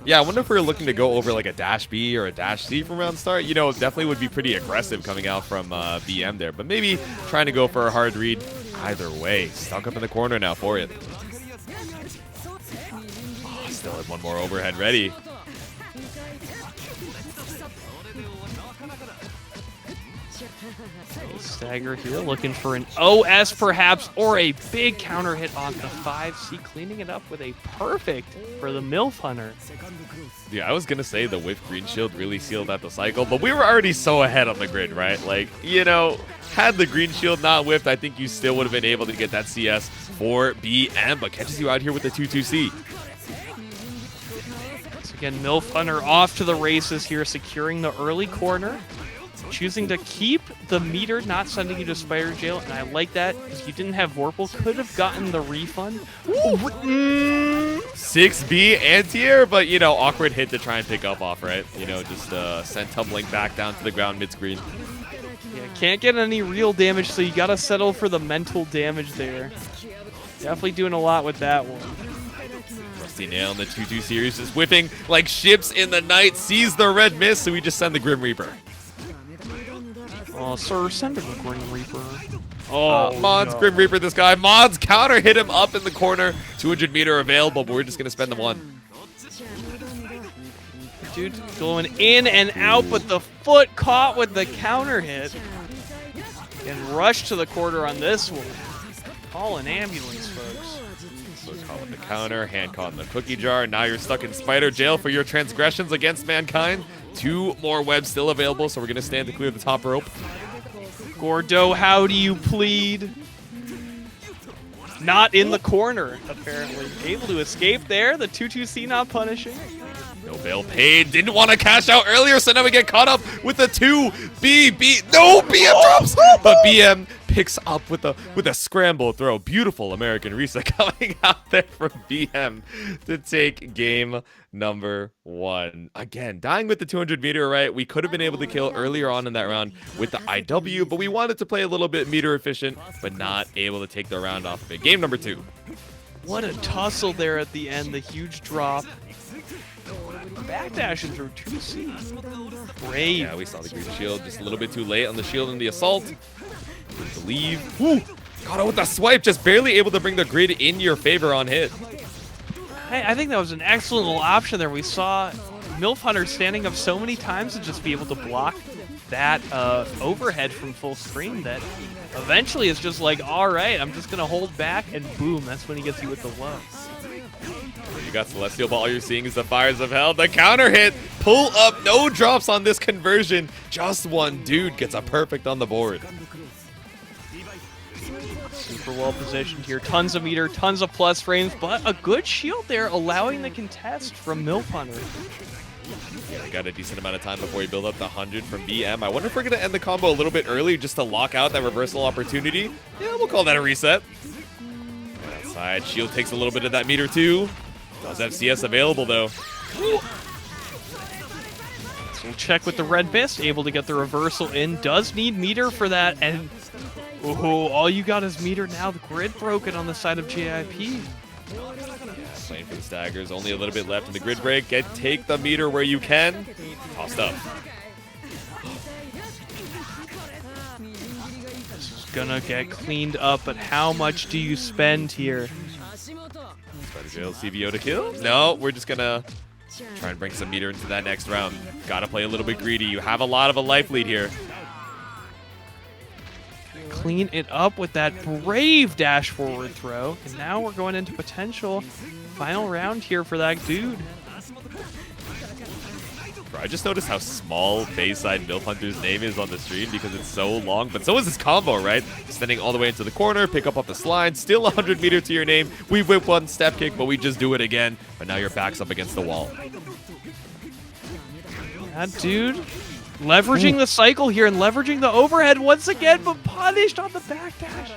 Yeah, I wonder if we're looking to go over like a dash B or a dash C from round start. You know, definitely would be pretty aggressive coming out from BM there. But maybe trying to go for a hard read. Either way, stuck up in the corner now for it. Oh, still had one more overhead ready. Stagger here, looking for an OS perhaps, or a big counter hit on the 5C, cleaning it up with a perfect for the MILFHUNTER. Yeah, I was going to say the whiff green shield really sealed out the cycle, but we were already so ahead on the grid, right? Like, you know, had the green shield not whiffed, I think you still would have been able to get that CS for BM, but catches you out here with the 2-2C. Once again, MILFHUNTER off to the races here, securing the early corner. choosing to keep the meter, not sending you to Spider Jail, and I like that because you didn't have Vorpal, could have gotten the refund. 6B anti-air, but, you know, awkward hit to try and pick up off, right? You know, just sent tumbling back down to the ground mid-screen. Yeah, can't get any real damage, so you gotta settle for the mental damage there. Definitely doing a lot with that one. Rusty Nail in the 2-2 series is whipping like ships in the night, sees the red mist, so we just send the Grim Reaper. Oh, sir, send him the Grim Reaper. Mod's Grim Reaper this guy. Mod's counter hit him up in the corner. 200 meter available, but we're just going to spend the one. Dude going in and out, but the foot caught with the counter hit. And rush to the quarter on this one. Call an ambulance, folks. Foot caught with the counter, hand caught in the cookie jar. Now you're stuck in Spider Jail for your transgressions against mankind. 2 more webs still available, so we're going to stand to clear the top rope. Gordo, how do you plead? Not in the corner, apparently. Able to escape there. The 2-2C not punishing. No bail paid. Didn't want to cash out earlier, so now we get caught up with the 2BB. No, BM drops, but BM picks up with a scramble throw. Beautiful American reset coming out there from BM to take game number 1. Again, dying with the 200 meter, right? We could have been able to kill earlier on in that round with the IW, but we wanted to play a little bit meter efficient, but not able to take the round off of it. Game number 2. What a tussle there at the end. The huge drop. Backdashing through 2C. Brave. Yeah, we saw the green shield just a little bit too late on the shield and the assault. Didn't believe. Woo! Got out with the swipe, just barely able to bring the grid in your favor on hit. I think that was an excellent little option there. We saw MILFHUNTER standing up so many times to just be able to block that overhead from full screen that eventually it's just like, all right, I'm just going to hold back, and boom, that's when he gets you with the low. You got Celestial, but all you're seeing is the fires of hell. The counter hit, pull up, no drops on this conversion. Just one dude gets a perfect on the board. Super well positioned here. Tons of meter, tons of plus frames, but a good shield there allowing the contest from MILFHUNTER. Yeah, we got a decent amount of time before we build up the 100 from BM. I wonder if we're going to end the combo a little bit early just to lock out that reversal opportunity. Yeah, we'll call that a reset. Right outside, shield takes a little bit of that meter too. Does have CS available though. So we'll check with the red mist, able to get the reversal in. Does need meter for that, and all you got is meter now. The grid broken on the side of JIP. Yeah, playing for the staggers. Only a little bit left in the grid break. Take the meter where you can. Tossed up. This is gonna get cleaned up, but how much do you spend here? Spider Jail CVO to kill? No, we're just gonna try and bring some meter into that next round. Gotta play a little bit greedy. You have a lot of a life lead here. Clean it up with that brave dash forward throw. And now we're going into potential final round here for that dude. Bro, I just noticed how small Bayside MILFHUNTER's name is on the stream because it's so long, but so is this combo, right? Standing all the way into the corner, pick up off the slide, still 100 meter to your name. We whip one step kick, but we just do it again. But now your back's up against the wall. That dude leveraging the cycle here and leveraging the overhead once again, but punished on the backdash.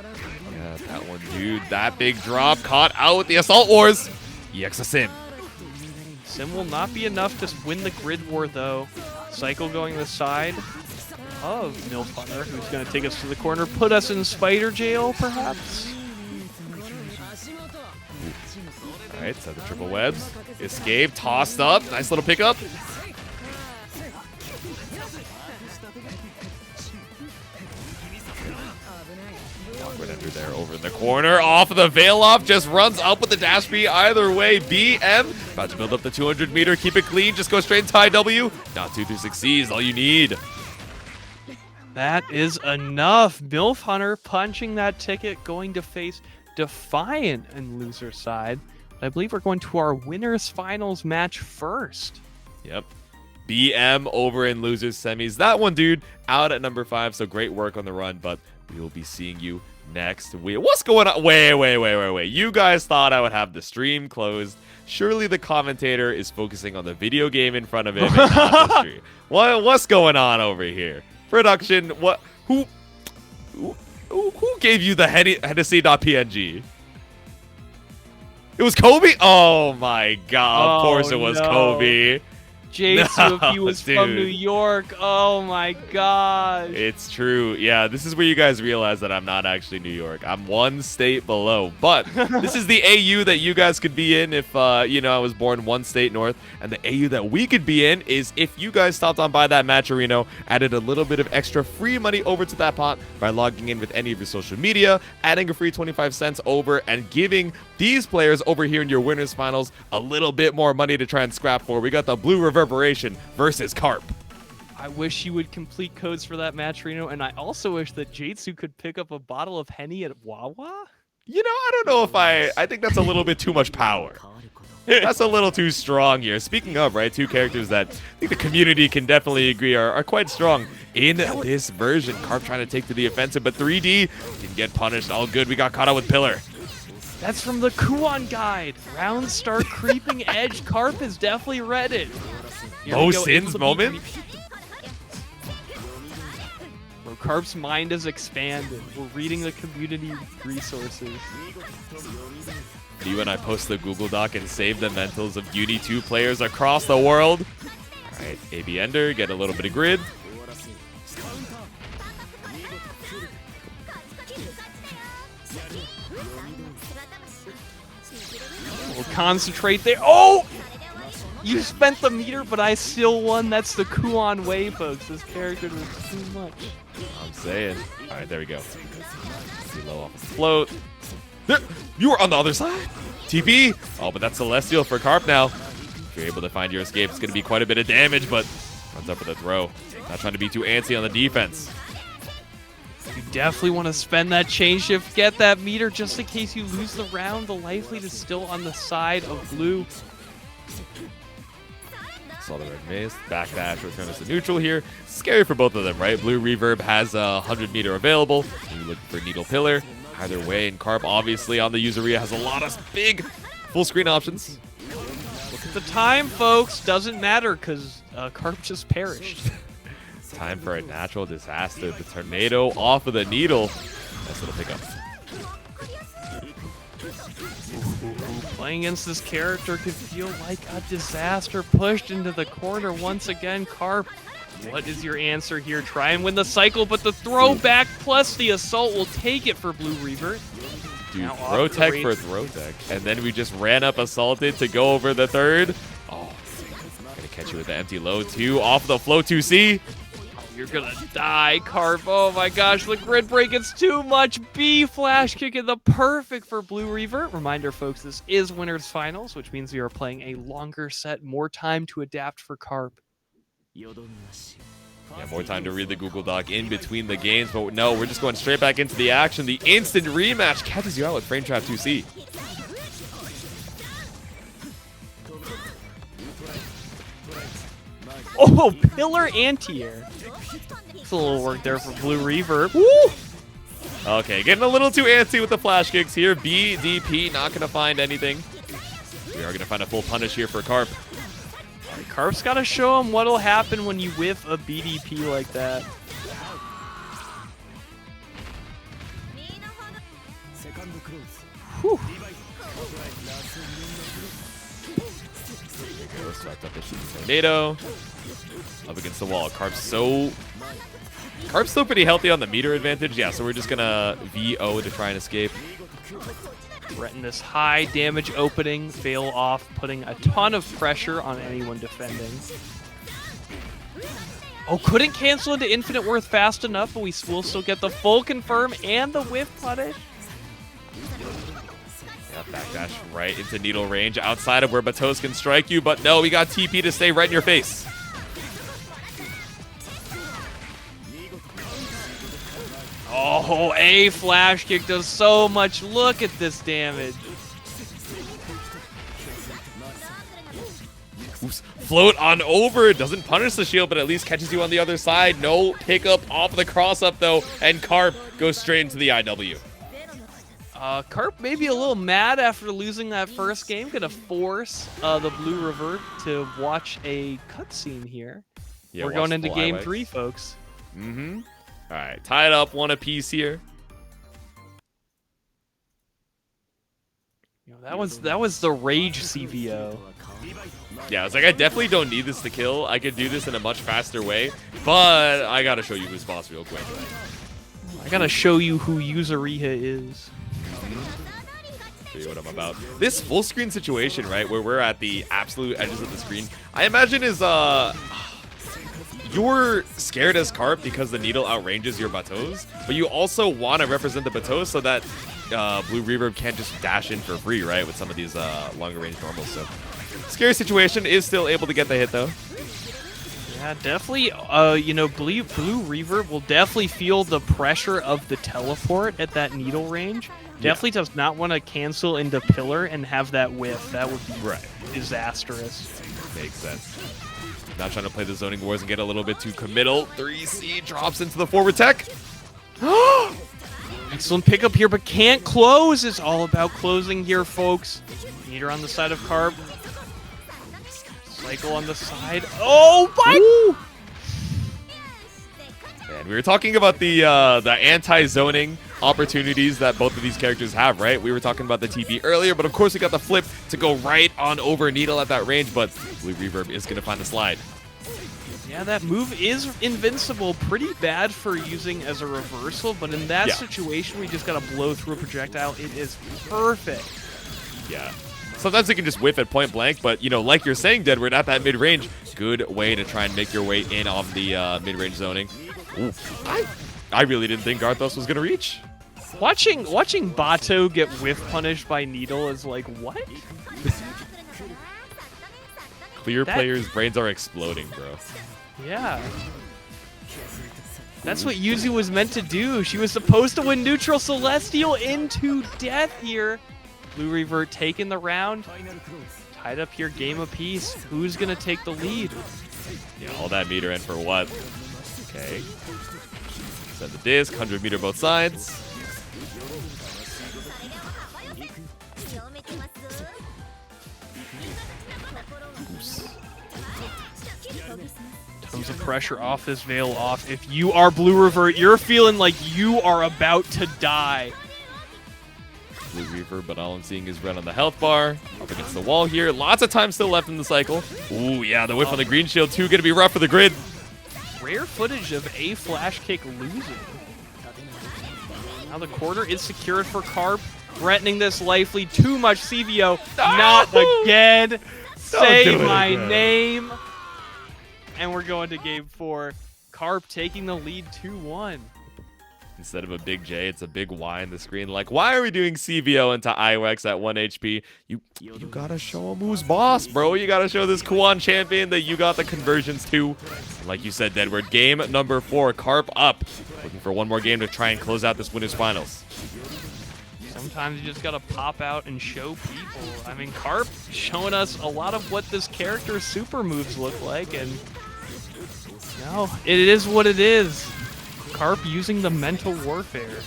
Yeah, that one, dude. That big drop caught out with the Assault Wars. EX a Sim. Sim will not be enough to win the grid war, though. Cycle going the side of MILFHUNTER, who's going to take us to the corner, put us in Spider Jail, perhaps. All right, so the triple webs. Escape, tossed up. Nice little pickup. Awkward enter there over in the corner. Off of the veil off. Just runs up with the dash B. Either way, BM about to build up the 200 meter. Keep it clean. Just go straight into IW. Now 2-3 C's all you need. That is enough. MILFHUNTER punching that ticket, going to face Defiant in loser side. I believe we're going to our winners finals match first. Yep. BM over in losers semis. That one, dude, out at number 5. So great work on the run, but we will be seeing you next week. What's going on? Wait. You guys thought I would have the stream closed. Surely the commentator is focusing on the video game in front of him and not the stream. What's going on over here? Production, what? Who gave you the Hennessy.png? It was Kobe? Oh my god, of course it was Kobe. Jatsu, if he was from dude. New York, oh my gosh. It's true. Yeah, this is where you guys realize that I'm not actually New York. I'm one state below. But this is the AU that you guys could be in if, you know, I was born one state north. And the AU that we could be in is if you guys stopped on by that Matcherino, added a little bit of extra free money over to that pot by logging in with any of your social media, adding a free 25 cents over, and giving these players over here in your winners finals a little bit more money to try and scrap for. We got the Blue Reverberation versus Carp. I wish you would complete codes for that match, Reno, and I also wish that Jatsu could pick up a bottle of Henny at Wawa. You know, I don't know if I think that's a little bit too much power. That's a little too strong here. Speaking of, right, two characters that I think the community can definitely agree are quite strong in this version. Carp trying to take to the offensive, but 3D can get punished. All good. We got caught out with Pillar. That's from the Kuon guide. Rounds start creeping edge. Carp is definitely read it. Bo Sins moment? Bro, Carp's mind is expanded. We're reading the community resources. You and I post the Google Doc and save the mentals of UNI2 players across the world. All right, AB Ender, get a little bit of grid. We'll concentrate there. Oh! You spent the meter, but I still won. That's the Kuon way, folks. This character was too much. I'm saying. All right, there we go. See low off the float. There, you were on the other side. TP. Oh, but that's Celestial for Carp now. If you're able to find your escape, it's going to be quite a bit of damage, but runs up for the throw. Not trying to be too antsy on the defense. You definitely want to spend that chain shift, get that meter just in case you lose the round. The life lead is still on the side of blue. Saw the red mace. Backdash return us to neutral here. Scary for both of them, right? Blue Reverb has a 100 meter available. You're looking for Needle Pillar. Either way, and Carp obviously on the useria has a lot of big full screen options. Look at the time, folks. Doesn't matter because Carp just perished. Time for a natural disaster. The tornado off of the needle. Nice little pickup. Playing against this character could feel like a disaster. Pushed into the corner once again. Carp, what is your answer here? Try and win the cycle, but the throwback plus the assault will take it for Blue Reaver. Dude, throw tech for throw tech. And then we just ran up assaulted to go over the third. Oh, gonna catch you with the empty low too. Off the flow 2C. You're gonna die, Carp. Oh my gosh, the grid break, it's too much. B flash kick in the perfect for Blue Reaver. Reminder, folks, this is winners finals, which means we are playing a longer set, more time to adapt for Carp. Yeah, more time to read the Google Doc in between the games, but no, we're just going straight back into the action. The instant rematch catches you out with Frame Trap 2C. Oh, pillar anti-air. It's a little work there for Blue Reaver. Woo! Okay, getting a little too antsy with the flash kicks here. BDP not going to find anything. We are going to find a full punish here for Carp. Carp's got to show him what'll happen when you whiff a BDP like that. Whew. Swept up into the tornado. Up against the wall. Carp's still pretty healthy on the meter advantage. Yeah, so we're just gonna VO to try and escape. Threaten this high damage opening, fail off, putting a ton of pressure on anyone defending. Oh, couldn't cancel into Infinite Worth fast enough, but we will still get the full confirm and the whiff punish. Yeah, backdash right into needle range outside of where Batos can strike you, but no, we got TP to stay right in your face. Oh, a flash kick does so much. Look at this damage. Oops. Float on over. Doesn't punish the shield, but at least catches you on the other side. No pickup off of the cross-up, though, and Carp goes straight into the IW. Carp may be a little mad after losing that first game. Gonna force the Blue Revert to watch a cutscene here. Yeah, we're going into game 3, folks. Mm-hmm. All right, tied up one apiece here. You know, that was the rage CVO. Yeah, I was like, I definitely don't need this to kill. I could do this in a much faster way, but I gotta show you who's boss real quick. I gotta show you who Yuzuriha is. Show you what I'm about. This full screen situation, right, where we're at the absolute edges of the screen, I imagine is you're scared as Carp because the needle outranges your bateaus, but you also want to represent the bateaus so that Blue Reverb can't just dash in for free, right, with some of these longer range normals. So scary situation, is still able to get the hit though. Yeah, definitely. You know, Blue Reverb will definitely feel the pressure of the teleport at that needle range. Definitely does not want to cancel into pillar and have that whiff. That would be disastrous. Makes sense. Not trying to play the zoning wars and get a little bit too committal. 3C drops into the forward tech. Excellent pickup here, but can't close. It's all about closing here, folks. Meter on the side of Carp. Cycle on the side. Oh my! And we were talking about the anti-zoning opportunities that both of these characters have, right? We were talking about the TP earlier, but of course we got the flip to go right on over Needle at that range, but Blue Reverb is going to find the slide. Yeah, that move is invincible. Pretty bad for using as a reversal, but in that situation, we just got to blow through a projectile. It is perfect. Yeah. Sometimes it can just whiff at point blank, but, you know, like you're saying, Deadward, at that mid-range, good way to try and make your way in on the mid-range zoning. Ooh. I really didn't think Garthos was going to reach. Watching Bato get whiff punished by Needle is like, what? Clear players' brains are exploding, bro. Yeah. That's what Yuzu was meant to do. She was supposed to win neutral Celestial into death here. Blue Reaver taking the round. Tied up here, game apiece. Who's going to take the lead? Yeah, all that meter in for what? Okay. Set the disc, 100 meter both sides. Tons of pressure off this veil off. If you are Blue Revert, you're feeling like you are about to die. Blue Reaver, but all I'm seeing is red on the health bar. Up against the wall here. Lots of time still left in the cycle. Ooh, yeah, the whiff on the green shield too. Going to be rough for the grid. Rare footage of a flash kick losing. Now the corner is secured for Carp. Threatening this life lead. Too much CVO. Not again. Say my name. And we're going to game 4. Carp taking the lead 2-1. Instead of a big J, it's a big Y in the screen. Like, why are we doing CVO into IWX at 1 HP? You gotta show him who's boss, bro. You gotta show this Kuan champion that you got the conversions to. And like you said, Deadward, game number 4, Carp up. Looking for one more game to try and close out this winners finals. Sometimes you just gotta pop out and show people. I mean, Carp showing us a lot of what this character's super moves look like, and no, it is what it is. Carp using the mental warfare.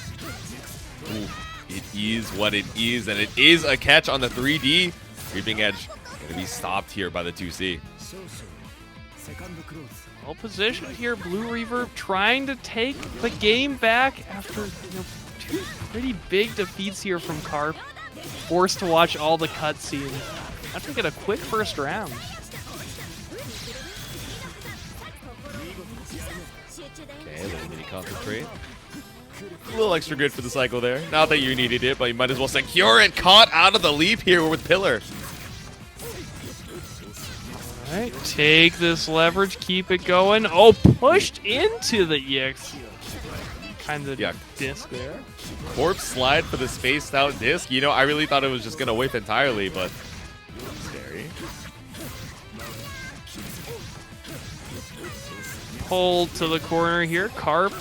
Ooh, it is what it is, and it is a catch on the 3D. Creeping Edge gonna be stopped here by the 2C. Well positioned here, Blue Reverb trying to take the game back after two pretty big defeats here from Carp. Forced to watch all the cutscenes. Have to get a quick first round. Okay, a little mini concentrate. A little extra good for the cycle there. Not that you needed it, but you might as well secure it. Caught out of the leap here with Pillar. Alright, take this leverage, keep it going. Oh, pushed into the EX. Kind of disc there. Corpse slide for the spaced out disc. You know, I really thought it was just going to whiff entirely, but scary. Pulled to the corner here. Carp,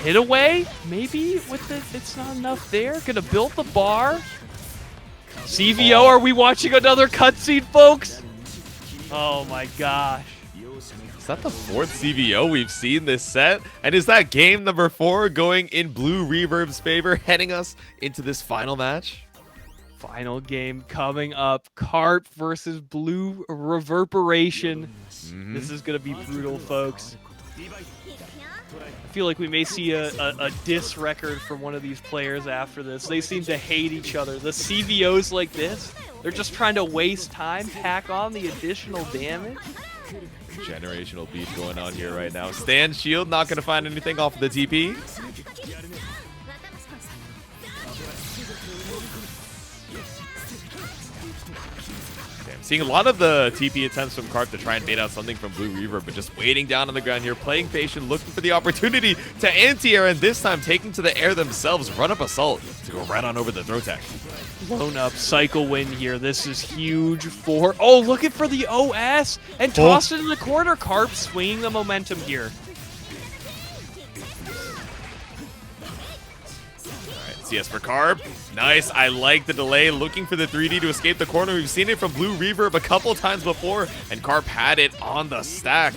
hit away. Maybe with it, it's not enough there. Gonna build the bar. CVO, are we watching another cutscene, folks? Oh my gosh. Is that the 4th CVO we've seen this set? And is that game number 4 going in Blue Reverb's favor, heading us into this final match? Final game coming up. Carp versus Blue Reverberation. This is going to be brutal, folks. I feel like we may see a diss record from one of these players after this. They seem to hate each other. The CVOs like this, they're just trying to waste time, pack on the additional damage. Generational beat going on here right now. Stand shield, not going to find anything off of the TP. Seeing a lot of the TP attempts from Carp to try and bait out something from Blue Reaver, but just waiting down on the ground here, playing patient, looking for the opportunity to anti-air, and this time taking to the air themselves, run up assault to go right on over the throw tech. Blown up cycle win here. This is huge for... Oh, looking for the OS and toss it in the corner. Carp swinging the momentum here. CS for Carp. Nice. I like the delay. Looking for the 3D to escape the corner. We've seen it from Blue Reverb a couple times before, and Carp had it on the stack.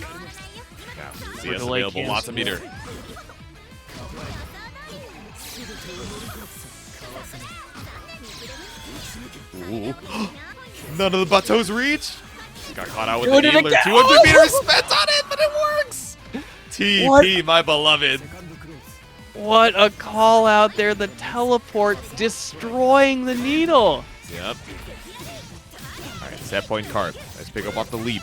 Yeah, CS available. Lots of meter. Ooh. None of the bateaus reach. Got caught out with the needler. 200 meters spent on it, but it works. TP, my beloved. What a call out there. The teleport destroying the needle. Yep. All right, set point Carp. Let's pick up off the leap.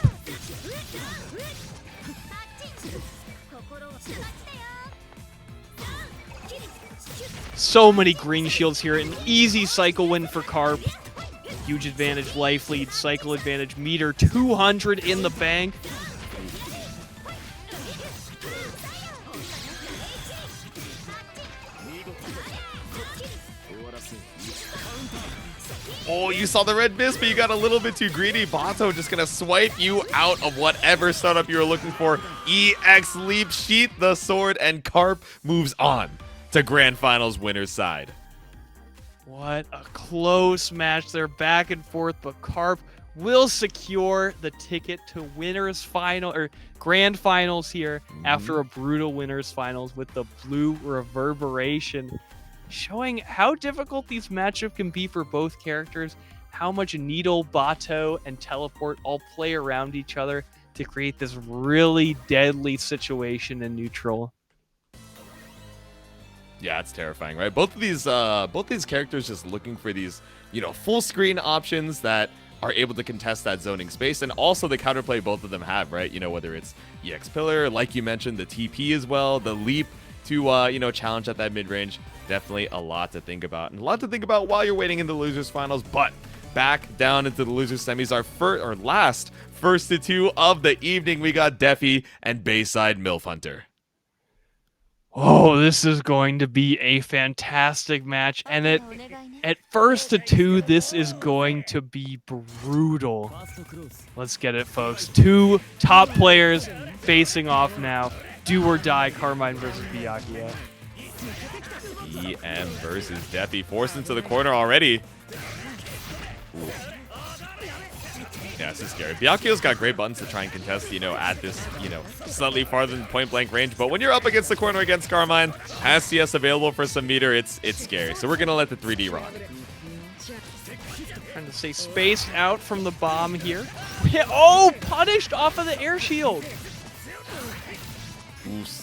So many green shields here. An easy cycle win for Carp. Huge advantage, life lead, cycle advantage, meter 200 in the bank. Oh, you saw the red miss, but you got a little bit too greedy. Bato just going to swipe you out of whatever startup you were looking for. EX leap, sheath the sword, and Carp moves on to Grand Finals winner's side. What a close match there, back and forth, but Carp will secure the ticket to winners final or grand finals here after a brutal winners finals with the Blue Reverberation, showing how difficult these matchups can be for both characters, how much Needle, Bato, and Teleport all play around each other to create this really deadly situation in neutral. Yeah, it's terrifying, right? Both these characters just looking for these, full screen options that are able to contest that zoning space, and also the counterplay both of them have, right? Whether it's EX Pillar, like you mentioned, the TP as well, the leap to challenge at that mid range. Definitely a lot to think about, and a lot to think about while you're waiting in the losers finals. But back down into the losers semis, our last first to two of the evening. We got Defi and Bayside MILFHUNTER. Oh, this is going to be a fantastic match, and at first to two, this is going to be brutal. Let's get it, folks. Two top players facing off now. Do or die, Carmine versus Byakuya. EM versus Defi, forced into the corner already. Ooh. Yeah, this is scary. Byakuya's got great buttons to try and contest, at this, slightly farther than point blank range. But when you're up against the corner against Carmine, has CS available for some meter, it's scary. So we're gonna let the 3D rock. Trying to stay spaced out from the bomb here. Oh, punished off of the air shield. Oof.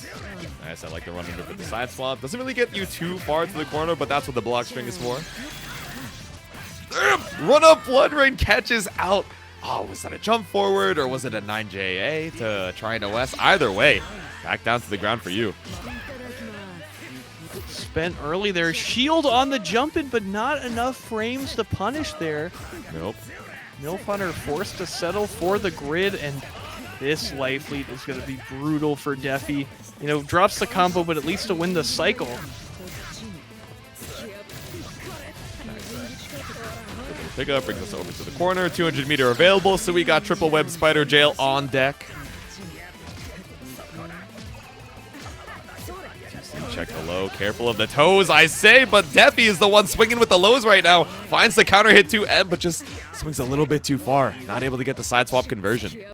Nice, I like the run under for the side swap. Doesn't really get you too far to the corner, but that's what the block string is for. Run up Blood Rain catches out. Oh, was that a jump forward or was it a 9JA to try and OS? Either way, back down to the ground for you. Spent early there. Shield on the jump in, but not enough frames to punish there. Nope. MILFHUNTER forced to settle for the grid, and this life lead is going to be brutal for Defi. Drops the combo, but at least to win the cycle. Pickup brings us over to the corner. 200 meter available, so we got triple web spider jail on deck. Check the low. Careful of the toes, I say, but Defi is the one swinging with the lows right now. Finds the counter hit to M, but just swings a little bit too far. Not able to get the side swap conversion.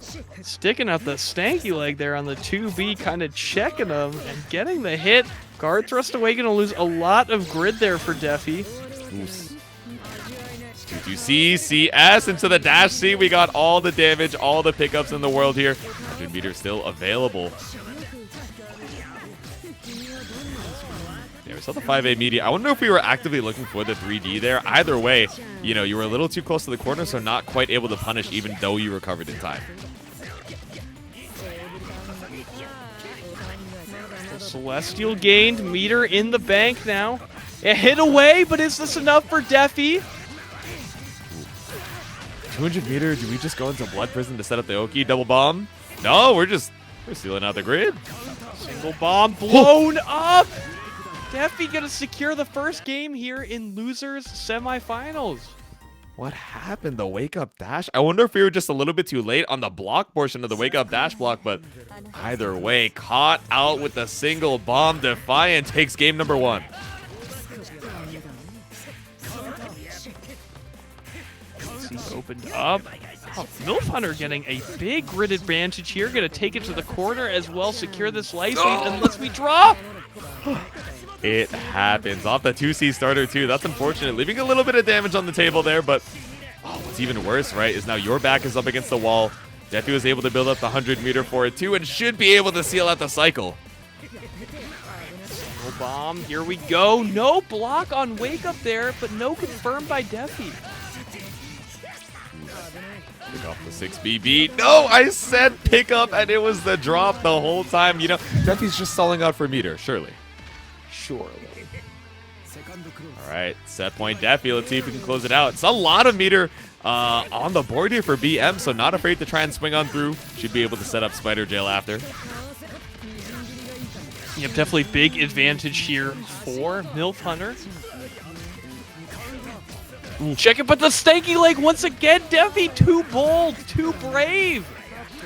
Sticking out the stanky leg there on the 2B, kind of checking him and getting the hit. Guard thrust away, going to lose a lot of grid there for Defi. 2C, CS into the dash C. We got all the damage, all the pickups in the world here. 100 meters still available. saw the 5A media. I wonder if we were actively looking for the 3D there. Either way, you know, you were a little too close to the corner, so not quite able to punish even though you recovered in time. Celestial gained, meter in the bank now. A hit away, but is this enough for Defi? 200 meter, do we just go into Blood Prison to set up the Oki double bomb? No, we're sealing out the grid. Single bomb blown up! Defi gonna secure the first game here in losers semifinals. What happened? The wake up dash? I wonder if we were just a little bit too late on the block portion of the wake up dash block, but either way, caught out with the single bomb. Defiant takes game number 1. Opened up. Oh, MILFHUNTER getting a big grid advantage here. Gonna take it to the corner as well, secure this life lead unless we drop. It happens. Off the 2C starter too. That's unfortunate. Leaving a little bit of damage on the table there, but what's even worse, right, is now your back is up against the wall. Defi was able to build up the 100 meter for it too and should be able to seal out the cycle. Single bomb. Here we go. No block on wake up there, but no confirmed by Defi. Pick off the 6BB. No, I said pick up and it was the drop the whole time. You know, Defi's just stalling out for meter, surely. Surely. All right, set point Defi. Let's see if we can close it out. It's a lot of meter on the board here for BM, so not afraid to try and swing on through. Should be able to set up Spider Jail after. Yep, definitely big advantage here for MILFHUNTER. Check it, but the stanky leg once again. Defi too bold, too brave.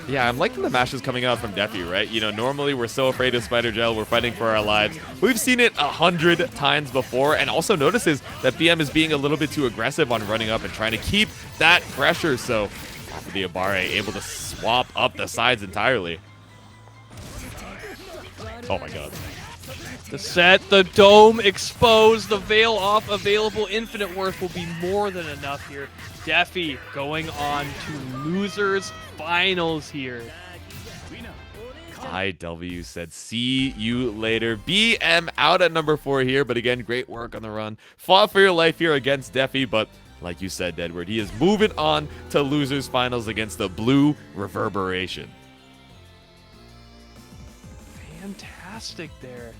Yeah, I'm liking the mashes coming out from Defi, right? You know, normally we're so afraid of Spider Gel, we're fighting for our lives. We've seen it 100 times before, and also notices that BM is being a little bit too aggressive on running up and trying to keep that pressure. So, after the Abare, able to swap up the sides entirely. Oh my god. The set, the dome exposed, the veil off, available. Infinite Worth will be more than enough here. Defi going on to losers finals here. IW said, see you later. BM out at number 4 here, but again, great work on the run. Fought for your life here against Defi, but like you said, Edward, he is moving on to losers finals against the Blue Reverberation. Fantastic there.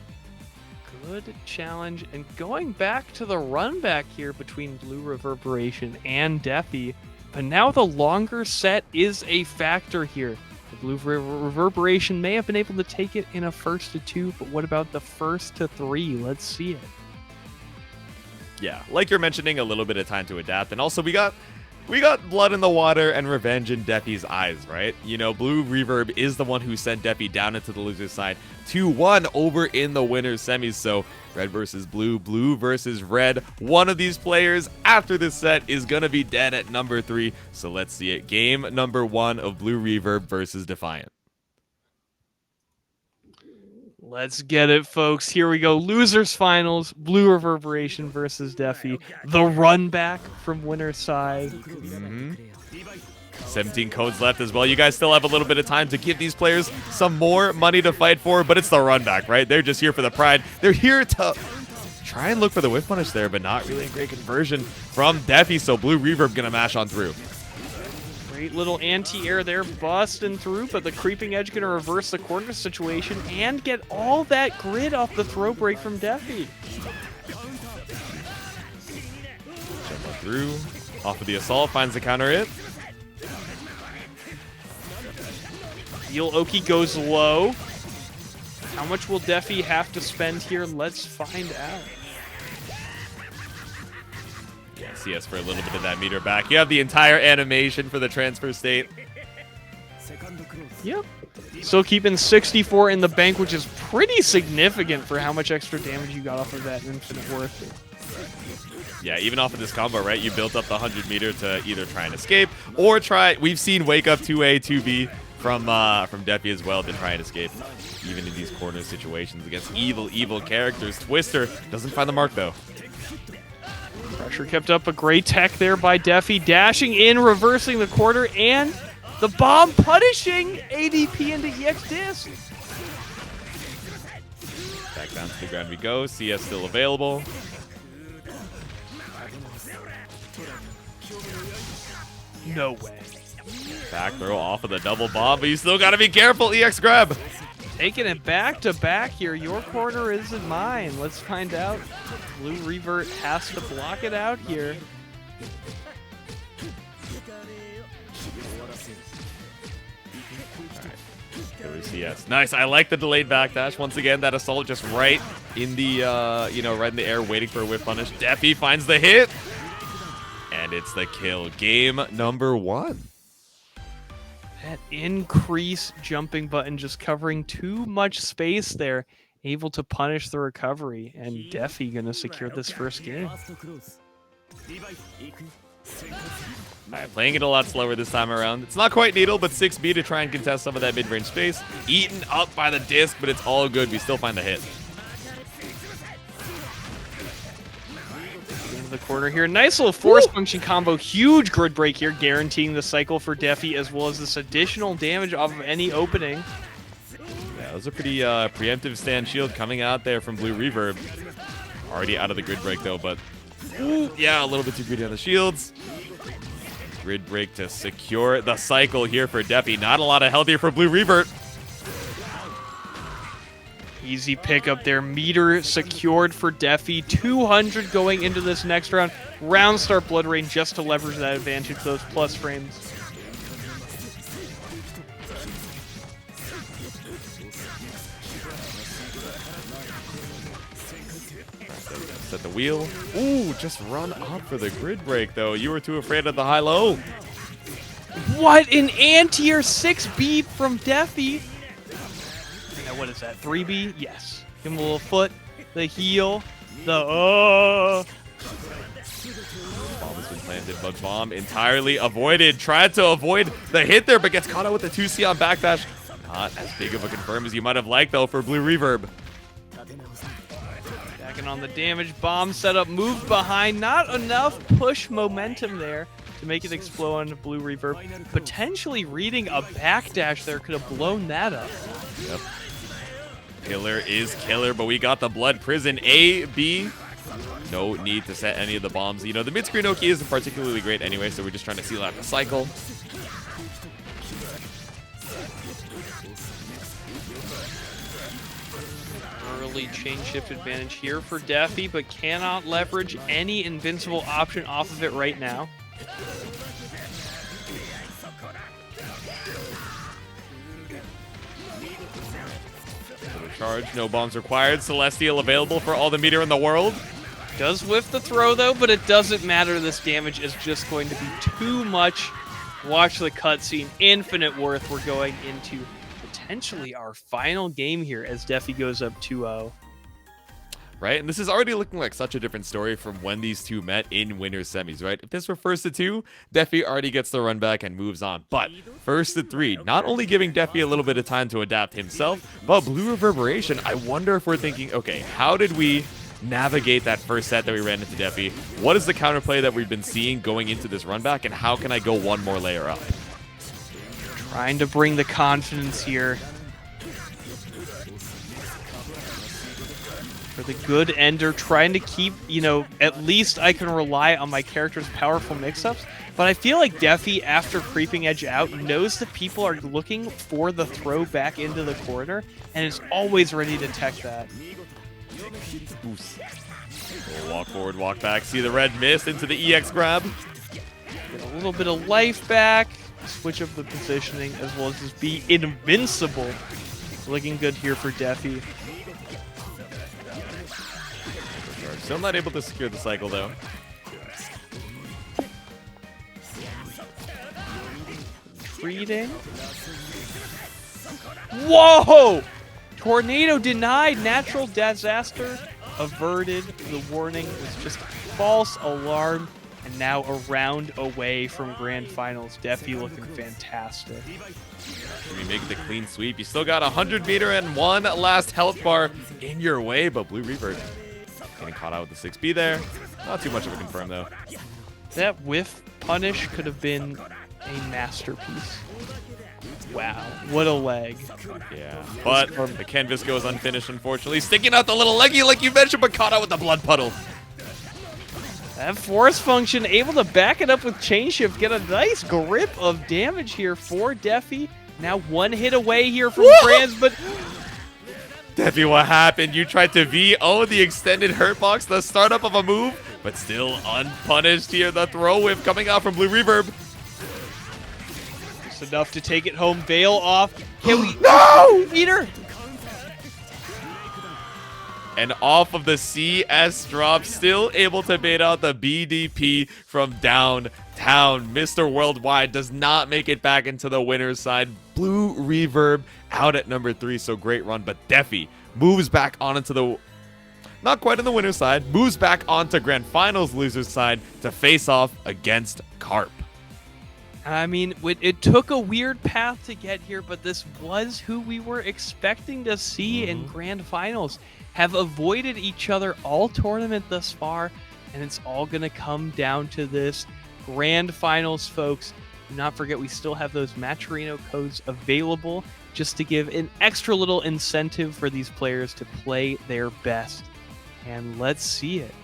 Good challenge, and going back to the run back here between Blue Reverberation and Defi, but now the longer set is a factor here. The Blue Reverberation may have been able to take it in a 1st to 2, but what about the 1st to 3? Let's see it. Yeah, like you're mentioning, a little bit of time to adapt, and also we got blood in the water and revenge in Defi's eyes, right? You know, Blue Reverb is the one who sent Defi down into the loser's side 2-1 over in the winner's semis. So red versus blue, blue versus red. One of these players after this set is going to be dead at number 3. So let's see it. Game number 1 of Blue Reverb versus Defiant. Let's get it, folks. Here we go. Losers finals. Blue Reverberation versus Defi. The run back from winner's side. 17 codes left as well. You guys still have a little bit of time to give these players some more money to fight for, but it's the run back, right? They're just here for the pride. They're here to try and look for the whiff punish there, but not really a great conversion from Defi, so Blue Reverb gonna mash on through. Great little anti-air there, busting through, but the creeping edge going to reverse the corner situation and get all that grid off the throw break from Defi. Jump through, off of the assault, finds the counter hit. Heal Oki goes low. How much will Defi have to spend here? Let's find out. Yeah, CS for a little bit of that meter back. You have the entire animation for the transfer state. Yep. Still keeping 64 in the bank, which is pretty significant for how much extra damage you got off of that Infinite Worth. Yeah, even off of this combo, right? You built up the 100 meter to either try and escape or try. We've seen Wake Up 2A, 2B from Defi as well to try and escape, even in these corner situations against evil characters. Twister doesn't find the mark though. Pressure kept up, a great tech there by Defi, dashing in, reversing the quarter, and the bomb punishing ADP into EX Disc. Down to the ground we go. CS still available. No way. Back throw off of the double bomb, but you still got to be careful. EX grab. Taking it back to back here. Your corner isn't mine. Let's find out. Blue Revert has to block it out here. Yes, nice. I like the delayed backdash. Once again, that assault just right in the, right in the air, waiting for a whip punish. Defi finds the hit, and it's the kill. Game number 1. That increase jumping button just covering too much space there. Able to punish the recovery, and Defi gonna secure this first game. Alright, playing it a lot slower this time around. It's not quite Needle, but 6B to try and contest some of that mid-range space. Eaten up by the disc, but it's all good. We still find the hit. Into the corner here. Nice little force function combo. Huge grid break here, guaranteeing the cycle for Defi, as well as this additional damage off of any opening. Yeah, that was a pretty preemptive stand shield coming out there from Blue Reverb. Already out of the grid break, though, but... Ooh, yeah, a little bit too greedy on the shields. Grid break to secure the cycle here for Defi. Not a lot of health here for Blue Revert. Easy pickup there. Meter secured for Defi. 200 going into this next round. Round start Blood Rain just to leverage that advantage, those plus frames. Set the wheel. Ooh, just run up for the grid break, though. You were too afraid of the high-low. What an anti-tier 6B from Defi. Now, what is that? 3B? Yes. Give him a little foot. The heel. The Bomb has been planted, but bomb entirely avoided. Tried to avoid the hit there, but gets caught out with the 2C on backdash. Not as big of a confirm as you might have liked, though, for Blue Reverb. On the damage, bomb setup, move behind, not enough push momentum there to make it explode on Blue Reverb. Potentially reading a backdash there could have blown that up. Yep. Killer is killer, but we got the Blood Prison A, B. No need to set any of the bombs. You know, the mid-screen Oki isn't particularly great anyway, so we're just trying to seal out the cycle. Early chain shift advantage here for Defi, but cannot leverage any invincible option off of it right now. Charge, no bombs required. Celestial available for all the meter in the world. Does whiff the throw though, but it doesn't matter. This damage is just going to be too much. Watch the cutscene. Infinite worth. We're going into potentially our final game here as Defi goes up 2-0. Right, and this is already looking like such a different story from when these two met in winners semis, right? If this were first to 2, Defi already gets the run back and moves on. But first to 3, not only giving Defi a little bit of time to adapt himself, but Blue Reverberation, I wonder if we're thinking, okay, how did we navigate that first set that we ran into Defi? What is the counterplay that we've been seeing going into this run back, and how can I go one more layer up? Trying to bring the confidence here. For the good ender, trying to keep, at least I can rely on my character's powerful mix-ups. But I feel like Defi, after creeping edge out, knows that people are looking for the throw back into the corner, and is always ready to tech that. Walk forward, walk back, see the red mist into the EX grab. Get a little bit of life back. Switch up the positioning as well as just be invincible. Looking good here for Defi. Still not able to secure the cycle though. Treating. Whoa! Tornado denied. Natural disaster averted. The warning was just a false alarm. And now a round away from Grand Finals. Defi looking fantastic. We make the clean sweep. You still got 100 meter and one last health bar in your way, but Blue Revert getting caught out with the 6B there. Not too much of a confirm though. That whiff punish could have been a masterpiece. Wow, what a leg. Yeah, but the canvas goes unfinished, unfortunately. Sticking out the little leggy like you mentioned, but caught out with the blood puddle. That force function able to back it up with chain shift, get a nice grip of damage here for Defi. Now one hit away here from Franz, but... Defi, what happened? You tried to VO the extended hurt box, the startup of a move, but still unpunished here. The throw whip coming out from Blue Reverb. Just enough to take it home. Veil off. Can we... No! Meter! And off of the CS drop, still able to bait out the BDP from downtown. Mr. Worldwide does not make it back into the winner's side. Blue Reverb out at number 3, so great run. But Defi moves back on into the... Not quite on the winner's side. Moves back onto Grand Finals loser's side to face off against Carp. I mean, it took a weird path to get here, but this was who we were expecting to see in Grand Finals. Have avoided each other all tournament thus far, and it's all going to come down to this Grand Finals, folks. Do not forget, we still have those Matcherino codes available just to give an extra little incentive for these players to play their best. And let's see it.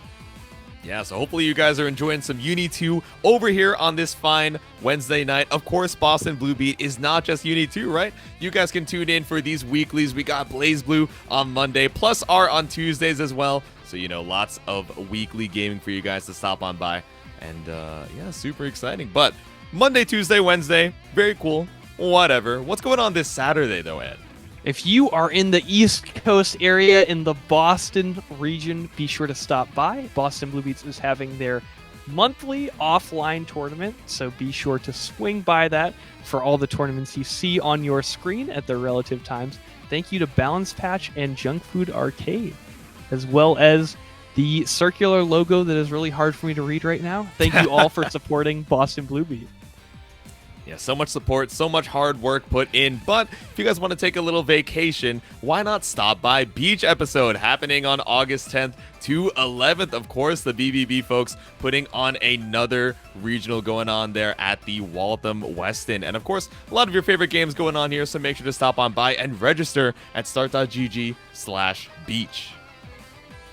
Yeah, so hopefully you guys are enjoying some UNI2 over here on this fine Wednesday night. Of course, BostonBlueBeat is not just UNI2, right? You guys can tune in for these weeklies. We got BlazeBlue on Monday, plus R on Tuesdays as well. So, you know, lots of weekly gaming for you guys to stop on by. And, yeah, super exciting. But Monday, Tuesday, Wednesday, very cool. Whatever. What's going on this Saturday, though, Ed? If you are in the East Coast area in the Boston region, be sure to stop by. BostonBlueBeat is having their monthly offline tournament, so be sure to swing by that for all the tournaments you see on your screen at their relative times. Thank you to Balance Patch and Junk Food Arcade, as well as the circular logo that is really hard for me to read right now. Thank you all for supporting BostonBlueBeat. Yeah, so much support, so much hard work put in. But if you guys want to take a little vacation, why not stop by Beach Episode happening on August 10th to 11th. Of course, the BBB folks putting on another regional going on there at the Waltham Weston. And of course, a lot of your favorite games going on here, so make sure to stop on by and register at start.gg/beach.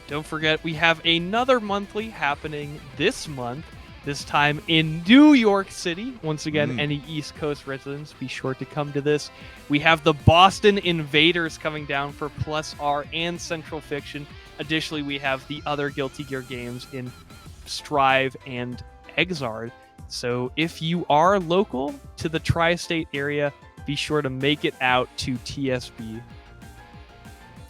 Don't forget, we have another monthly happening this month. This time in New York City. Once again, any East Coast residents, be sure to come to this. We have the Boston Invaders coming down for Plus R and Central Fiction. Additionally, we have the other Guilty Gear games in Strive and Exard. So if you are local to the tri-state area, be sure to make it out to TSB.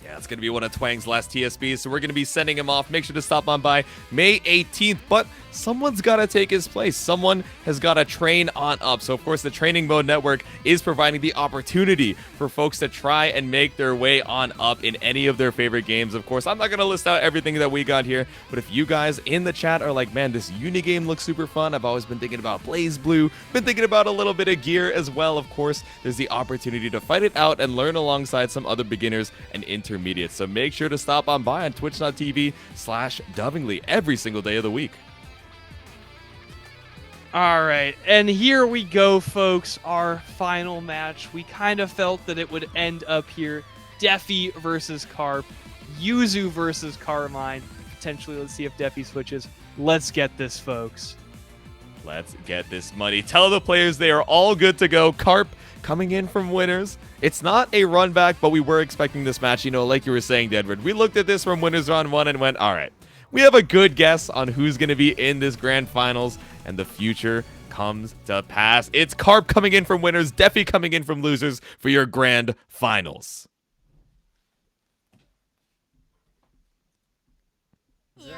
Yeah, it's going to be one of Twang's last TSBs, so we're going to be sending him off. Make sure to stop on by May 18th, but someone's got to take his place. Someone has got to train on up. So, of course, the Training Mode Network is providing the opportunity for folks to try and make their way on up in any of their favorite games. Of course, I'm not going to list out everything that we got here, but if you guys in the chat are like, man, this Uni game looks super fun. I've always been thinking about BlazeBlue, been thinking about a little bit of gear as well. Of course, there's the opportunity to fight it out and learn alongside some other beginners and intermediates. So make sure to stop on by on twitch.tv/dovingly every single day of the week. All right, and here we go, folks. Our final match. We kind of felt that it would end up here. Defi versus Carp. Yuzu versus Carmine. Potentially, let's see if Defi switches. Let's get this, folks. Let's get this money. Tell the players they are all good to go. Carp coming in from winners. It's not a run back, but we were expecting this match. You know, like you were saying, Deadwood, we looked at this from winners round 1 and went, all right, we have a good guess on who's going to be in this grand finals, and the future comes to pass. It's Carp coming in from winners, Defi coming in from losers for your grand finals. All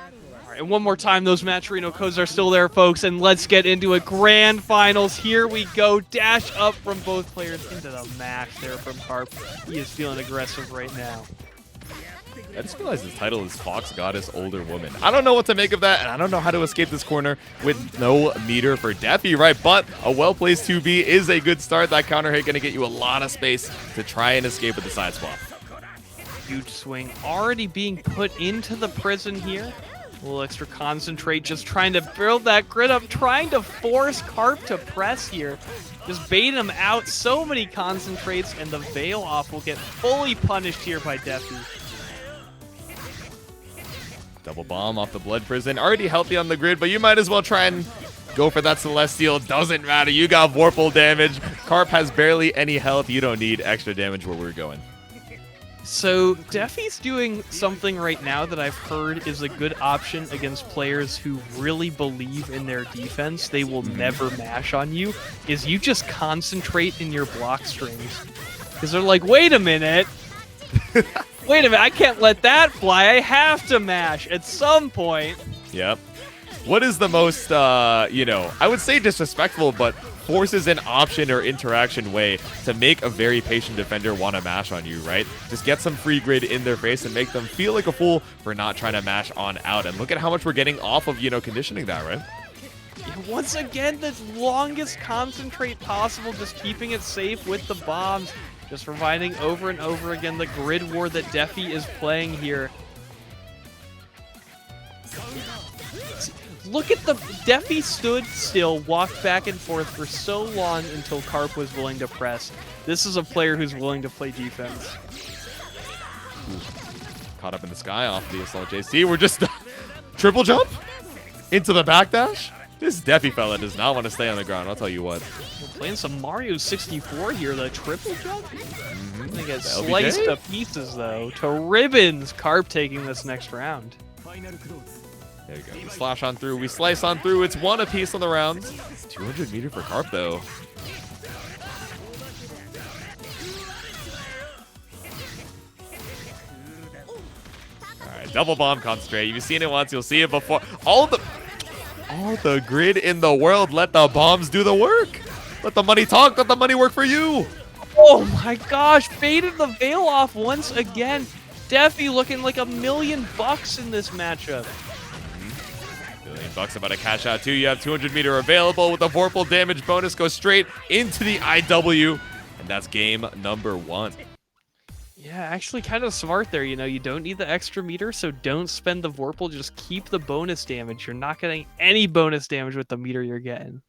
right, and one more time, those Matcherino codes are still there, folks, and let's get into it. Grand finals. Here we go. Dash up from both players into the max there from Carp. He is feeling aggressive right now. I just realized his title is Fox Goddess Older Woman. I don't know what to make of that, and I don't know how to escape this corner with no meter for Defi, right? But a well-placed 2B is a good start. That counter hit going to get you a lot of space to try and escape with the side swap. Huge swing already being put into the prison here. A little extra concentrate, just trying to build that grid up, trying to force Carp to press here. Just bait him out, so many concentrates, and the Veil Off will get fully punished here by Defi. Double bomb off the Blood Prison. Already healthy on the grid, but you might as well try and go for that Celestial. Doesn't matter. You got Vorpal damage. Carp has barely any health. You don't need extra damage where we're going. So Defi's doing something right now that I've heard is a good option against players who really believe in their defense. They will never mash on you. Is you just concentrate in your block strings. Because they're like, wait a minute. Wait a minute, I can't let that fly. I have to mash at some point. Yep. What is the most, you know, I would say disrespectful, but forces an option or interaction way to make a very patient defender want to mash on you, right? Just get some free grid in their face and make them feel like a fool for not trying to mash on out. And look at how much we're getting off of, you know, conditioning that, right? Yeah, once again, the longest concentrate possible, just keeping it safe with the bombs. Just reminding over and over again the grid war that Defi is playing here. Look at the... Defi stood still, walked back and forth for so long until Carp was willing to press. This is a player who's willing to play defense. Ooh. Caught up in the sky off the Assault JC. We're just... triple jump? Into the backdash? This Defi fella does not want to stay on the ground, I'll tell you what. We're playing some Mario 64 here, the triple jump. They get The LBJ? sliced to pieces, though. To ribbons, Carp taking this next round. There we go. We slash on through. We slice on through. It's one apiece on the rounds. 200 meter for Carp, though. All right, double bomb concentrate. You've seen it once. You'll see it before. All the grid in the world. Let the bombs do the work. Let the money talk. Let the money work for you. Oh my gosh, baited the Veil Off once again. Defi looking like $1 million in this matchup. $1 million about to cash out too. You have 200 meter available with the Vorpal damage bonus. Go straight into the IW. And that's game number 1. Yeah, actually kind of smart there. You know, you don't need the extra meter, so don't spend the Vorpal. Just keep the bonus damage. You're not getting any bonus damage with the meter you're getting.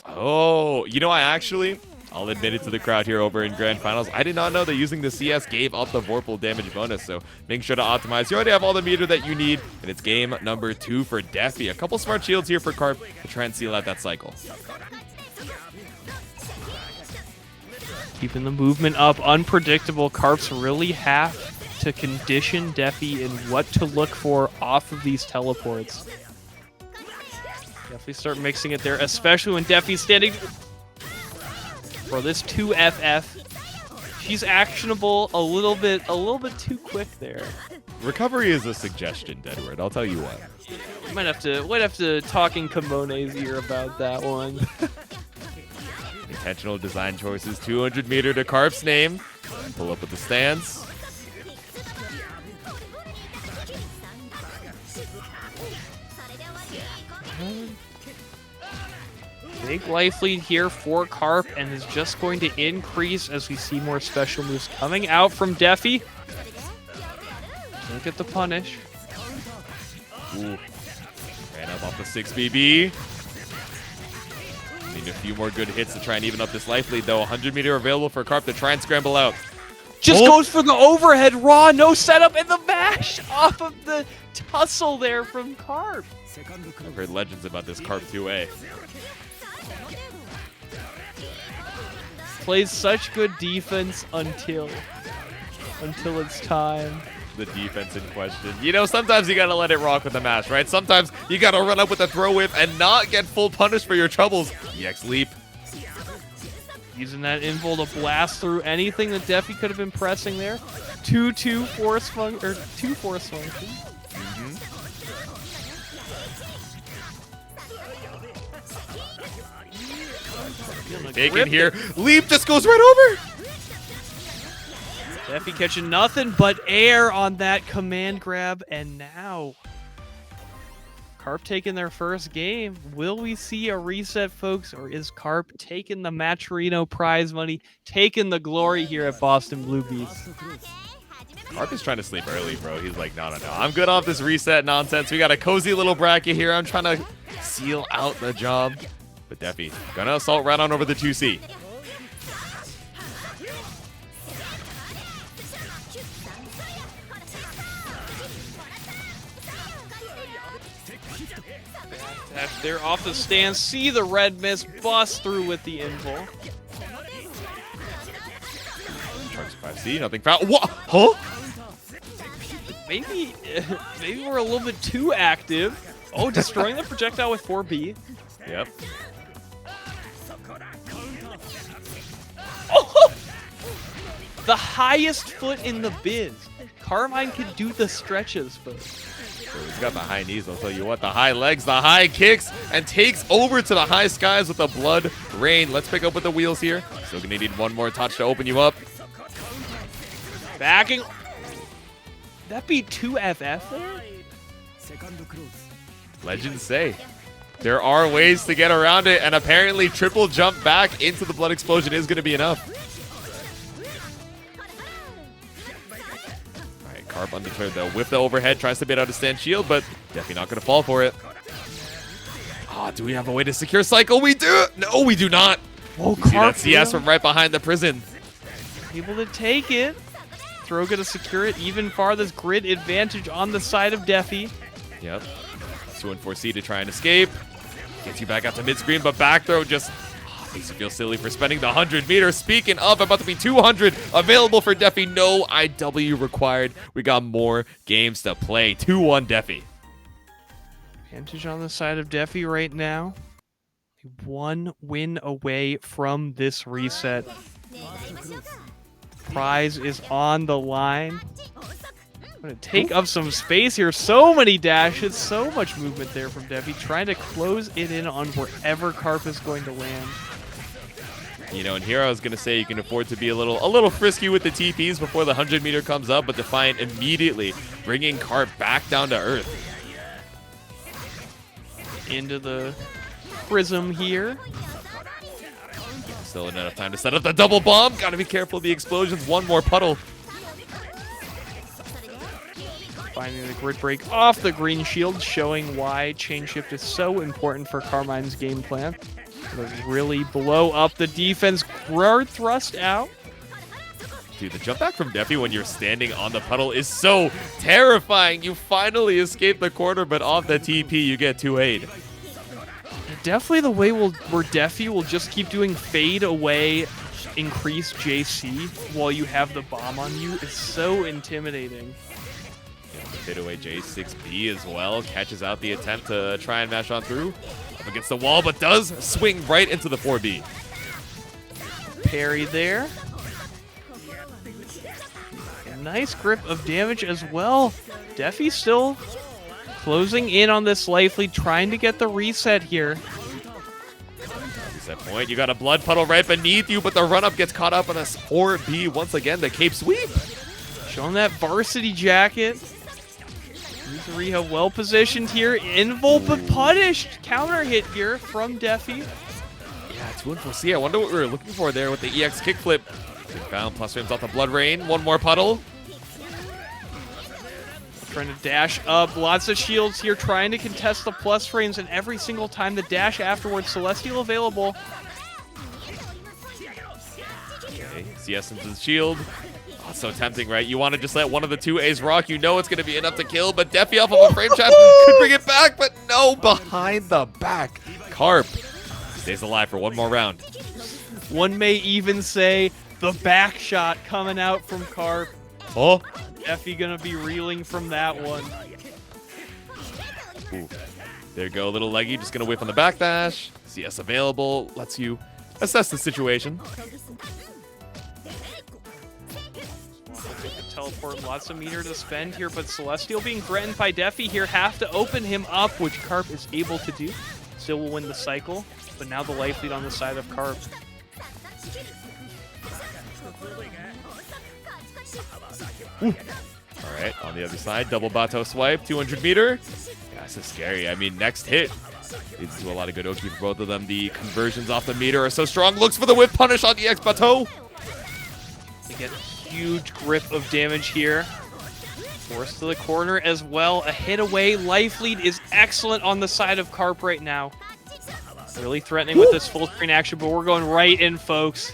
Oh, you know, I'll admit it to the crowd here over in Grand Finals. I did not know that using the CS gave up the Vorpal damage bonus, so make sure to optimize. You already have all the meter that you need, and it's game number 2 for Defi. A couple smart shields here for Carp to try and seal out that cycle. Keeping the movement up, unpredictable. Carps really have to condition Defi in what to look for off of these teleports. Definitely start mixing it there, especially when Defi's standing... Bro, this 2FF, she's actionable a little bit too quick there. Recovery is a suggestion, Deadwood. I'll tell you what. Might have to talk in Kimone's ear about that one. Intentional design choices. 200 meter to Carp's name. Pull up with the stance. Big life lead here for Carp, and is just going to increase as we see more special moves coming out from Defi. Don't get the punish. Ooh. Ran up off the 6 BB. Need a few more good hits to try and even up this life lead, though. 100 meter available for Carp to try and scramble out. Just goes for the overhead raw, no setup, and the mash off of the tussle there from Carp. I've heard legends about this Carp 2A. Plays such good defense until it's time. The defense in question. You know, sometimes you gotta let it rock with the mash, right? Sometimes you gotta run up with a throw whip and not get full punish for your troubles. EX leap. Using that invul to blast through anything that Defi could have been pressing there. 2-2 force function, or 2 force function. Take it here. Leap just goes right over. Defi catching nothing but air on that command grab, and now Carp taking their first game. Will we see a reset, folks, or is Carp taking the Matcherino prize money, taking the glory here at BostonBlueBeat? Carp is trying to sleep early, bro. He's like, no. I'm good off this reset nonsense. We got a cozy little bracket here. I'm trying to seal out the job. But Defi gonna assault right on over the 2C. They're off the stand. See the red mist. Bust through with the invul. Sharks 5C. Nothing foul. What? Huh? Maybe we're a little bit too active. Oh, destroying the projectile with 4B. Yep. Oh! The highest foot in the biz. Carmine could do the stretches, but He's got the high knees, I'll tell you what. The high legs, the high kicks, and takes over to the high skies with the blood rain. Let's pick up with the wheels here. Still gonna need one more touch to open you up. backing. That beat 2 FF there? Legends say there are ways to get around it, and apparently triple jump back into the blood explosion is gonna be enough. Carp undeterred though, with the overhead, tries to bait out a stand shield, but definitely not going to fall for it. Oh, do we have a way to secure cycle? We do! No, we do not. Oh, See that Carp CS from right behind the prison. able to take it. Throw gonna secure it even farthest. Grid advantage on the side of Defi. Yep. 2 and 4C to try and escape. Gets you back out to mid-screen, but back throw just makes you feel silly for spending the 100 meters. Speaking of, about to be 200 available for Defi. No IW required. We got more games to play. 2-1 Defi. Advantage on the side of Defi right now. 1 win away from this reset. Prize is on the line. I'm going to take up some space here. So many dashes, so much movement there from Defi. Trying to close it in on wherever Carp is going to land. You know, and here I was going to say you can afford to be a little frisky with the TPs before the 100 meter comes up, but Defiant immediately bringing Carp back down to earth. Into the prism here. Still enough time to set up the double bomb. Got to be careful of the explosions. One more puddle. Finding the grid break off the green shield, showing why chain shift is so important for Carmine's game plan. Really blow up the defense. Guard thrust out. Dude, the jump back from Defi when you're standing on the puddle is so terrifying. You finally escape the corner, but off the TP, you get 2-8. Definitely the way where Defi will just keep doing fade away, increase JC while you have the bomb on you is so intimidating. Yeah, the fade away J6B as well. Catches out the attempt to try and mash on through. Up against the wall, but does swing right into the 4B. Parry there. A nice grip of damage as well. Defi still closing in on this life lead, trying to get the reset here. Reset point. You got a blood puddle right beneath you, but the run-up gets caught up on a 4B. Once again, the cape sweep. Showing that varsity jacket. Yuzuriha well positioned here. Invul, but punished. Counter hit here from Defi. Yeah, 2 and 4C. I wonder what we were looking for there with the EX kickflip. Found plus frames off the blood rain. One more puddle. Trying to dash up. Lots of shields here. Trying to contest the plus frames. And every single time the dash afterwards. Celestial available. Okay, CS into the shield. Oh, so tempting, right? You want to just let one of the 2 A's rock. You know it's going to be enough to kill, but Defi off of a frame trap could bring it back, but no, behind the back. Carp stays alive for one more round. One may even say the back shot coming out from Carp. Oh. Defi gonna be reeling from that one. Ooh. There you go, little leggy. Just going to whip on the backdash. CS available. Lets you assess the situation. Teleport, lots of meter to spend here, but Celestial being threatened by Defi here, have to open him up, which Carp is able to do. Still will win the cycle, but now the life lead on the side of Carp. All right, on the other side, double Bato swipe, 200 meter. Yeah, this is scary. I mean, next hit leads to a lot of good Oki for both of them. The conversions off the meter are so strong. Looks for the whip punish on EX Bato. They get a huge grip of damage here. Forced to the corner as well. A hit away. Life lead is excellent on the side of Carp right now. Really threatening with this full screen action, but we're going right in, folks.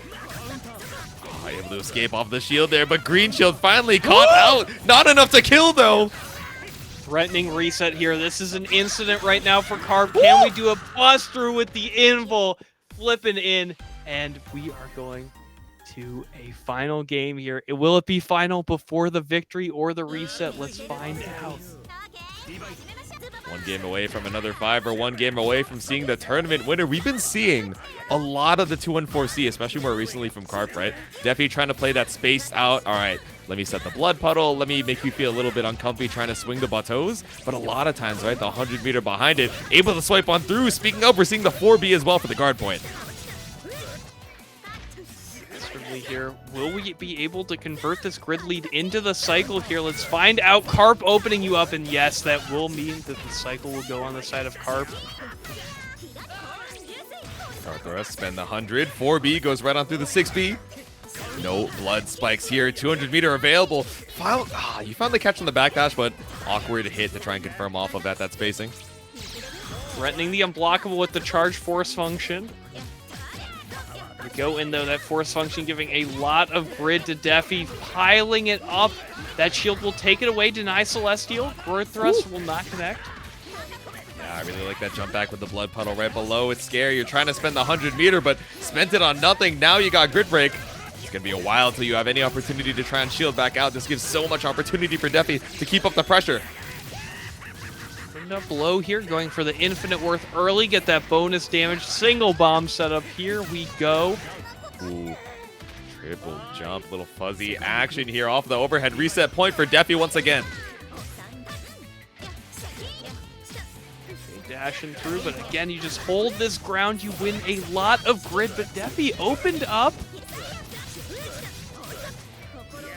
Oh, able to escape off the shield there, but green shield finally caught out. Not enough to kill, though. Threatening reset here. This is an incident right now for Carp. Can we do a bust through with the invul? Flipping in, and we are going to a final game here. Will it be final before the victory or the reset? Let's find out. One game away from another 5, or one game away from seeing the tournament winner. We've been seeing a lot of the 2-1-4C, especially more recently from Carp, right? Definitely trying to play that spaced out. All right, let me set the blood puddle. Let me make you feel a little bit uncomfy trying to swing the bateaus. But a lot of times, right, the 100-meter behind it, able to swipe on through. Speaking of, we're seeing the 4B as well for the guard point. Here, will we be able to convert this grid lead into the cycle here? Let's find out. Carp opening you up, and yes, that will mean that the cycle will go on the side of Carp. Arthur spend the 100. 4B goes right on through the 6B. No blood spikes here. 200-meter available. You found the catch on the backdash, but awkward hit to try and confirm off of that spacing. Threatening the unblockable with the charge force function. We go in, though, that force function giving a lot of grid to Defi, piling it up. That shield will take it away, deny Celestial. Growth thrust will not connect. Yeah, I really like that jump back with the blood puddle right below. It's scary. You're trying to spend the 100-meter, but spent it on nothing. Now you got grid break. It's going to be a while till you have any opportunity to try and shield back out. This gives so much opportunity for Defi to keep up the pressure. Up low here, going for the infinite worth early, get that bonus damage. Single bomb set up. Here we go. Ooh. Triple jump, little fuzzy action here off the overhead. Reset point for Defi once again. Dashing through, but again, you just hold this ground, you win a lot of grid, but Defi opened up.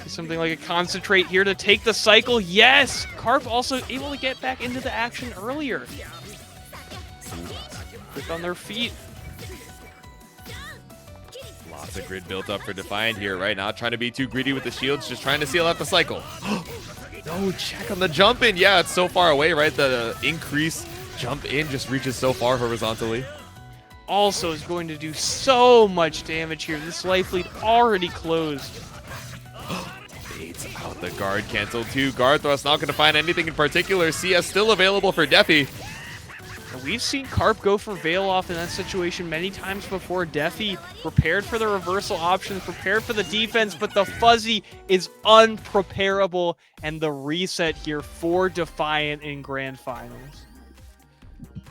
Something like a concentrate here to take the cycle. Yes! Carp also able to get back into the action earlier. Quick on their feet. Lots of grid built up for Defiant here right now. Trying to be too greedy with the shields, just trying to seal out the cycle. No check on the jump in. Yeah, it's so far away, right? The increase jump in just reaches so far horizontally. Also is going to do so much damage here. This life lead already closed. Baits out the guard cancel too. Guard thrust not going to find anything in particular. CS still available for Defi. We've seen Carp go for Veil off in that situation many times before. Defi prepared for the reversal options, prepared for the defense, but the fuzzy is unpreparable, and the reset here for Defiant in Grand Finals.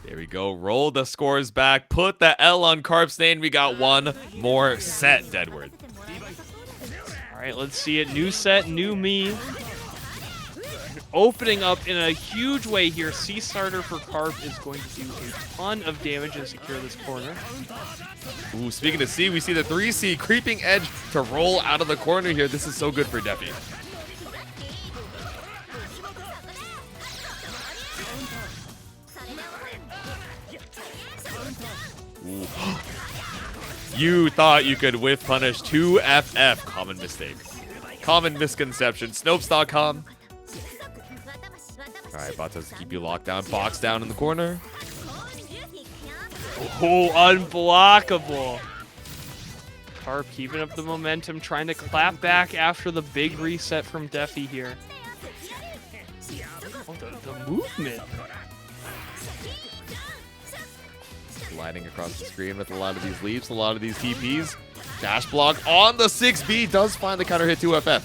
There we go. Roll the scores back. Put the L on Carp's name. We got one more set, Deadward. All right, let's see it. New set, new me. Opening up in a huge way here. C starter for Carp is going to do a ton of damage and secure this corner. Ooh, speaking of C, we see the 3C creeping edge to roll out of the corner here. This is so good for Defi. You thought you could whiff punish 2FF. Common mistake. Common misconception. Snopes.com. Alright, Batas to keep you locked down. Box down in the corner. Oh, unblockable. Carp keeping up the momentum, trying to clap back after the big reset from Defi here. Oh, the movement. Sliding across the screen with a lot of these leaps, a lot of these TPs. Dash block on the 6B. Does find the counter hit 2FF.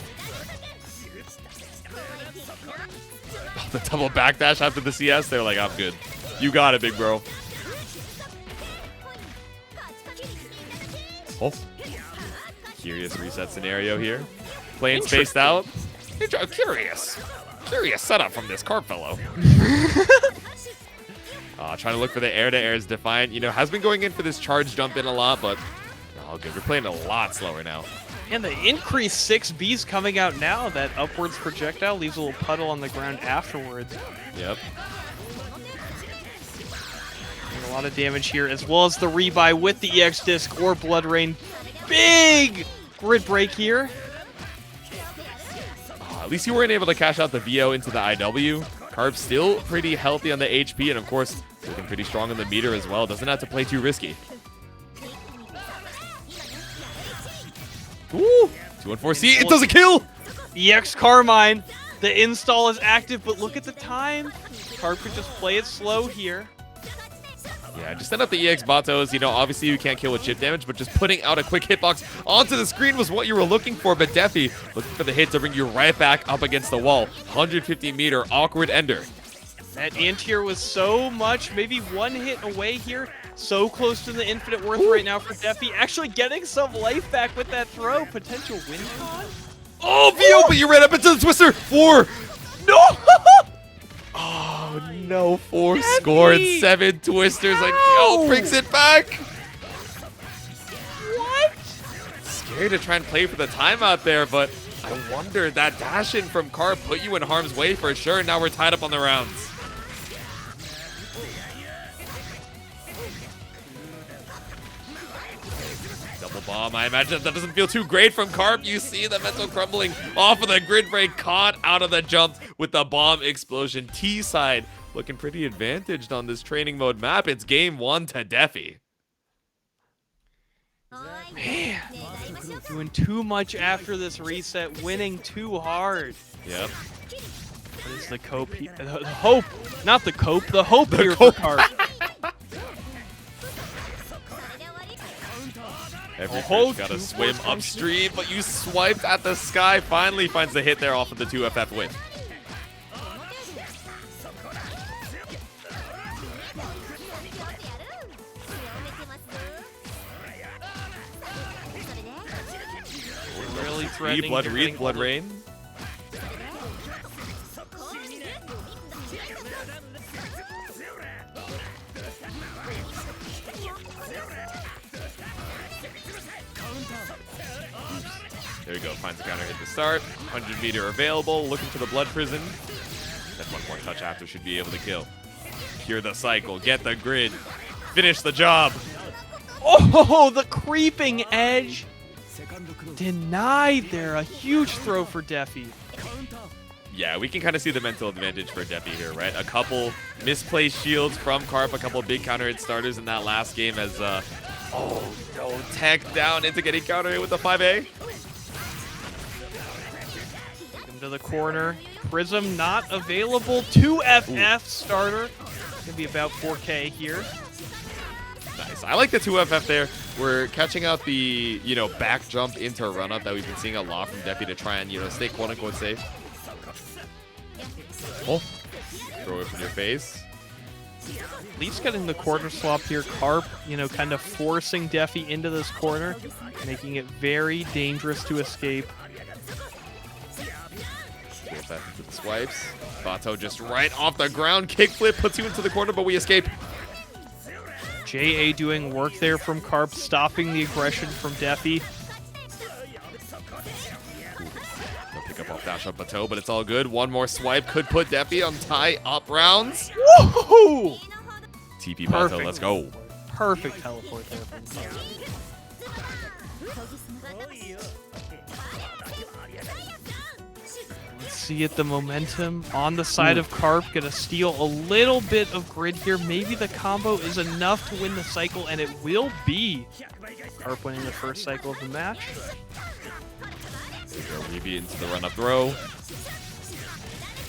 The double backdash after the CS. They're like, I'm good. You got it, big bro. Oh. Curious reset scenario here. Playing spaced out. Curious. Curious setup from this Carp fellow. Trying to look for the air-to-airs. Defiant, has been going in for this charge jump in a lot, but all good. We're playing a lot slower now. And the increased 6Bs coming out now. That upwards projectile leaves a little puddle on the ground afterwards. Yep. And a lot of damage here, as well as the rebuy with the EX disc or Blood Rain. Big grid break here. least you weren't able to cash out the VO into the IW. Carp still pretty healthy on the HP, and of course, looking pretty strong on the meter as well. Doesn't have to play too risky. Ooh! 214C, it doesn't kill! EX Carmine. The install is active, but look at the time. Carp could just play it slow here. Yeah, just send up the EX Batos. You know, obviously you can't kill with chip damage, but just putting out a quick hitbox onto the screen was what you were looking for. But Defi looking for the hit to bring you right back up against the wall. 150-meter awkward ender. That anti-air was so much, maybe one hit away here. So close to the infinite worth right now for Defi. Actually getting some life back with that throw. Potential win con. Oh, VO, but you ran up into the twister. 4. No! Oh, no. 4 Defi! scored. 7 twisters. Like, oh, brings it back. What? Scary to try and play for the timeout there, but I wonder, that dash in from Carp put you in harm's way for sure. Now we're tied up on the rounds. Double bomb. I imagine that doesn't feel too great from Carp. You see the mental crumbling off of the grid break, caught out of the jump with the bomb explosion. T side looking pretty advantaged on this training mode map. It's game 1 to Defi. Man, doing too much after this reset, winning too hard. Yep. What is the cope? The hope, not the cope. The hope here for Carp. Every fish got to swim upstream, but you swiped at the sky. Finally finds the hit there off of the 2FF win. Really threatening. Blood rain. There you go, finds the counter hit to start. 100-meter available, looking for the blood prison. Then one more touch after should be able to kill. Cure the cycle, get the grid, finish the job. Oh, the creeping edge. Denied there. A huge throw for Defi. Yeah, we can kind of see the mental advantage for Defi here, right? A couple misplaced shields from Carp, a couple big counter hit starters in that last game as, oh no, tech down into getting counter hit with the 5A. To the corner. Prism not available. 2FF starter. Gonna be about 4K here. Nice. I like the 2FF there. We're catching out the, you know, back jump into a run-up that we've been seeing a lot from Defi to try and, you know, stay quote-unquote safe. Oh. Throw it from your face. At least getting the corner swap here. Carp, you know, kind of forcing Defi into this corner, making it very dangerous to escape. That into the swipes. Bato just right off the ground. Kickflip puts you into the corner, but we escape. JA doing work there from Carp, stopping the aggression from Defi. No pick up off dash up Bato, but it's all good. One more swipe could put Defi on tie-up rounds. Woohoo! TP Bato, let's go. Perfect teleport there from Carp. See it, the momentum on the side of Carp. Gonna steal a little bit of grid here. Maybe the combo is enough to win the cycle, and it will be. Carp winning the first cycle of the match. There we go, Reby into the run-up throw.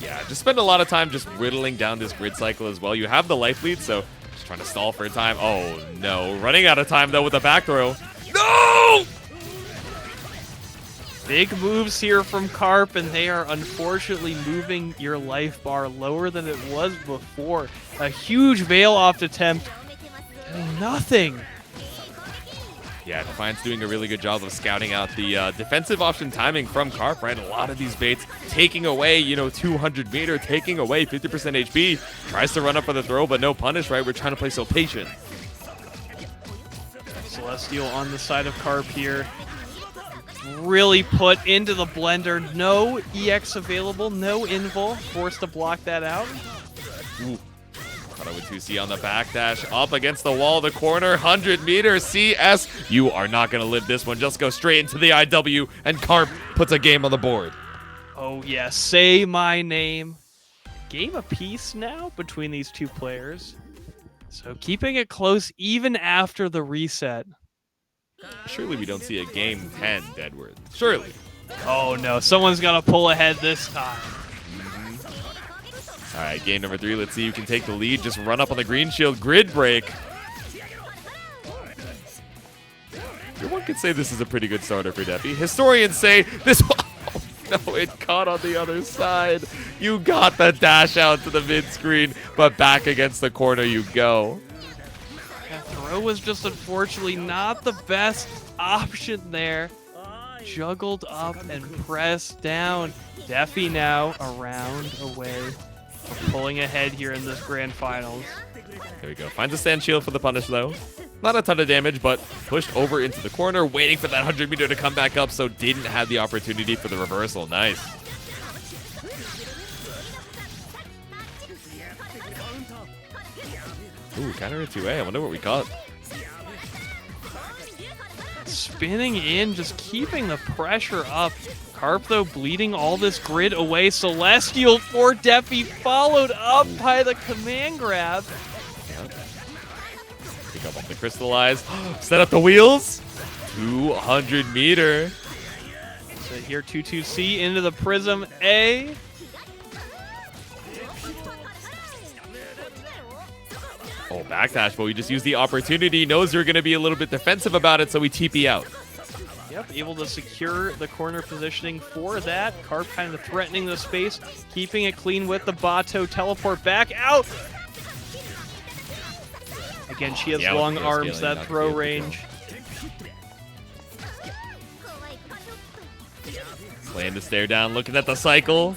Yeah, just spend a lot of time just whittling down this grid cycle as well. You have the life lead, so just trying to stall for time. Oh no, running out of time though with the back throw. No! Big moves here from Carp, and they are unfortunately moving your life bar lower than it was before. A huge veil-off attempt. Doing nothing. Yeah, Defiant's doing a really good job of scouting out the defensive option timing from Carp, right? A lot of these baits taking away, you know, 200 meter, taking away 50% HP. Tries to run up for the throw, but no punish, right? We're trying to play so patient. Celestial on the side of Carp here. Really put into the blender. No EX available, no invul. Forced to block that out. Ooh. Caught with 2C on the backdash. Up against the wall, the corner, 100 meters. CS, you are not going to live this one. Just go straight into the IW, and Carp puts a game on the board. Oh yeah, say my name. Game apiece now between these two players. So keeping it close even after the reset. Surely we don't see a game 10, Deadwood. Surely. Oh no, someone's gonna pull ahead this time. All right, game number 3. Let's see who can take the lead. Just run up on the green shield. Grid break. One could say this is a pretty good starter for Defi. Historians say this. Oh, no, it caught on the other side. You got the dash out to the mid screen, but back against the corner you go. That throw was just unfortunately not the best option there. Juggled up and pressed down. Defi now a round away from pulling ahead here in this grand finals. There we go. Finds a stand shield for the punish though. Not a ton of damage, but pushed over into the corner, waiting for that 100-meter to come back up, so didn't have the opportunity for the reversal. Nice. Ooh, counter into 2A. I wonder what we caught. Spinning in, just keeping the pressure up. Carp, though, bleeding all this grid away. Celestial for Defi, followed up by the command grab. Pick up on the crystallize. Set up the wheels. 200-meter. So here, 2-2C into the Prism A. Oh, backdash, but we just used the opportunity. Knows you're going to be a little bit defensive about it, so we TP out. Yep, able to secure the corner positioning for that. Carp kind of threatening the space, keeping it clean with the Bato. Teleport back out. Again, she has Yeah, long with arms, scaling, that not throw gonna be able to range. Playing the stare down, looking at the cycle.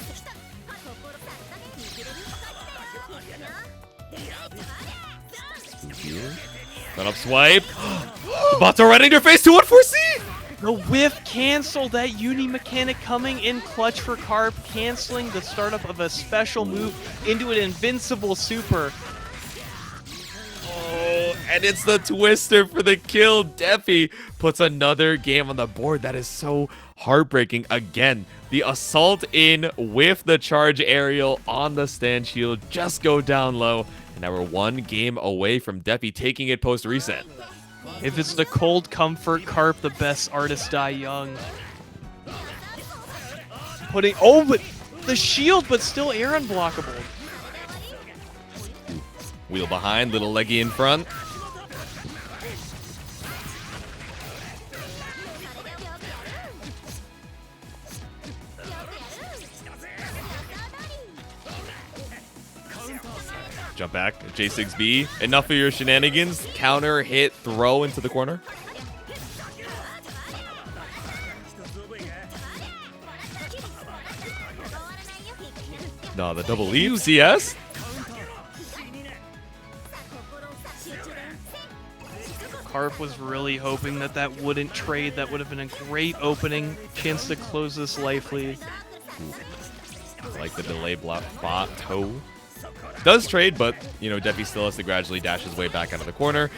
Run up swipe. The bots are right in your face. 2-1-4C. The whiff canceled, that uni mechanic coming in clutch for Carp, canceling the startup of a special move into an invincible super. Oh, and it's the twister for the kill. Defi puts another game on the board. That is so heartbreaking. Again, the assault in with the charge aerial on the stand shield just go down low. And now we're 1 game away from Defi taking it post reset. If it's the cold comfort, Carp, the best artist die young. But the shield, but still air unblockable. Wheel behind, little leggy in front. Jump back, J6B. Enough of your shenanigans. Counter, hit, throw into the corner. No, the double leap, CS. Carp was really hoping that that wouldn't trade. That would have been a great opening. Chance to close this life lead. I like the delay block bot toe. Does trade, but, you know, Defi still has to gradually dash his way back out of the corner.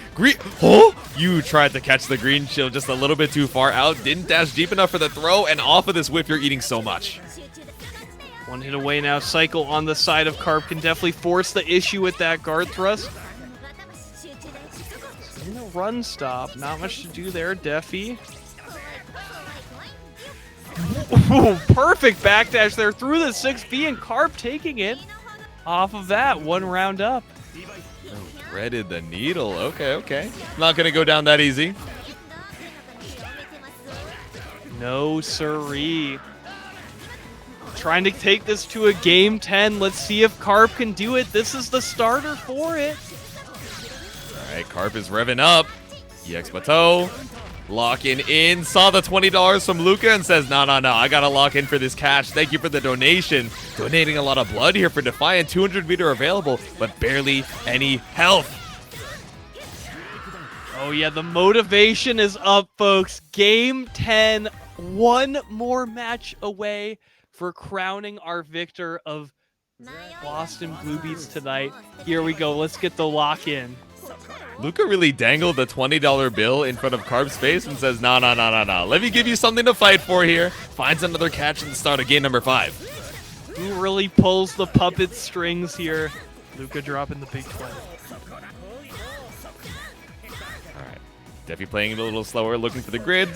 Oh! You tried to catch the green shield just a little bit too far out. Didn't dash deep enough for the throw, and off of this whiff, you're eating so much. 1 hit away now. Cycle on the side of Carp can definitely force the issue with that guard thrust. In the run stop, not much to do there, Defi. Ooh, perfect backdash there through the 6B, and Carp taking it. Off of that, 1 round up. Oh, threaded the needle. Okay, okay. Not going to go down that easy. No siree. Trying to take this to a game 10. Let's see if Carp can do it. This is the starter for it. All right, Carp is revving up. EX Bateau. Locking in. Saw the $20 from Lucca and says, no, I got to lock in for this cash. Thank you for the donation. Donating a lot of blood here for Defiant. 200-meter available, but barely any health. Oh, yeah, the motivation is up, folks. Game 10. 1 more match away for crowning our victor of Boston Blue Beats tonight. Here we go. Let's get the lock in. Lucca really dangled the $20 bill in front of Carp's face and says, nah, nah, nah, nah, nah. Let me give you something to fight for here. Finds another catch at the start of game number 5. Who really pulls the puppet strings here? Lucca dropping the big 20. Alright. Defi playing it a little slower, looking for the grid.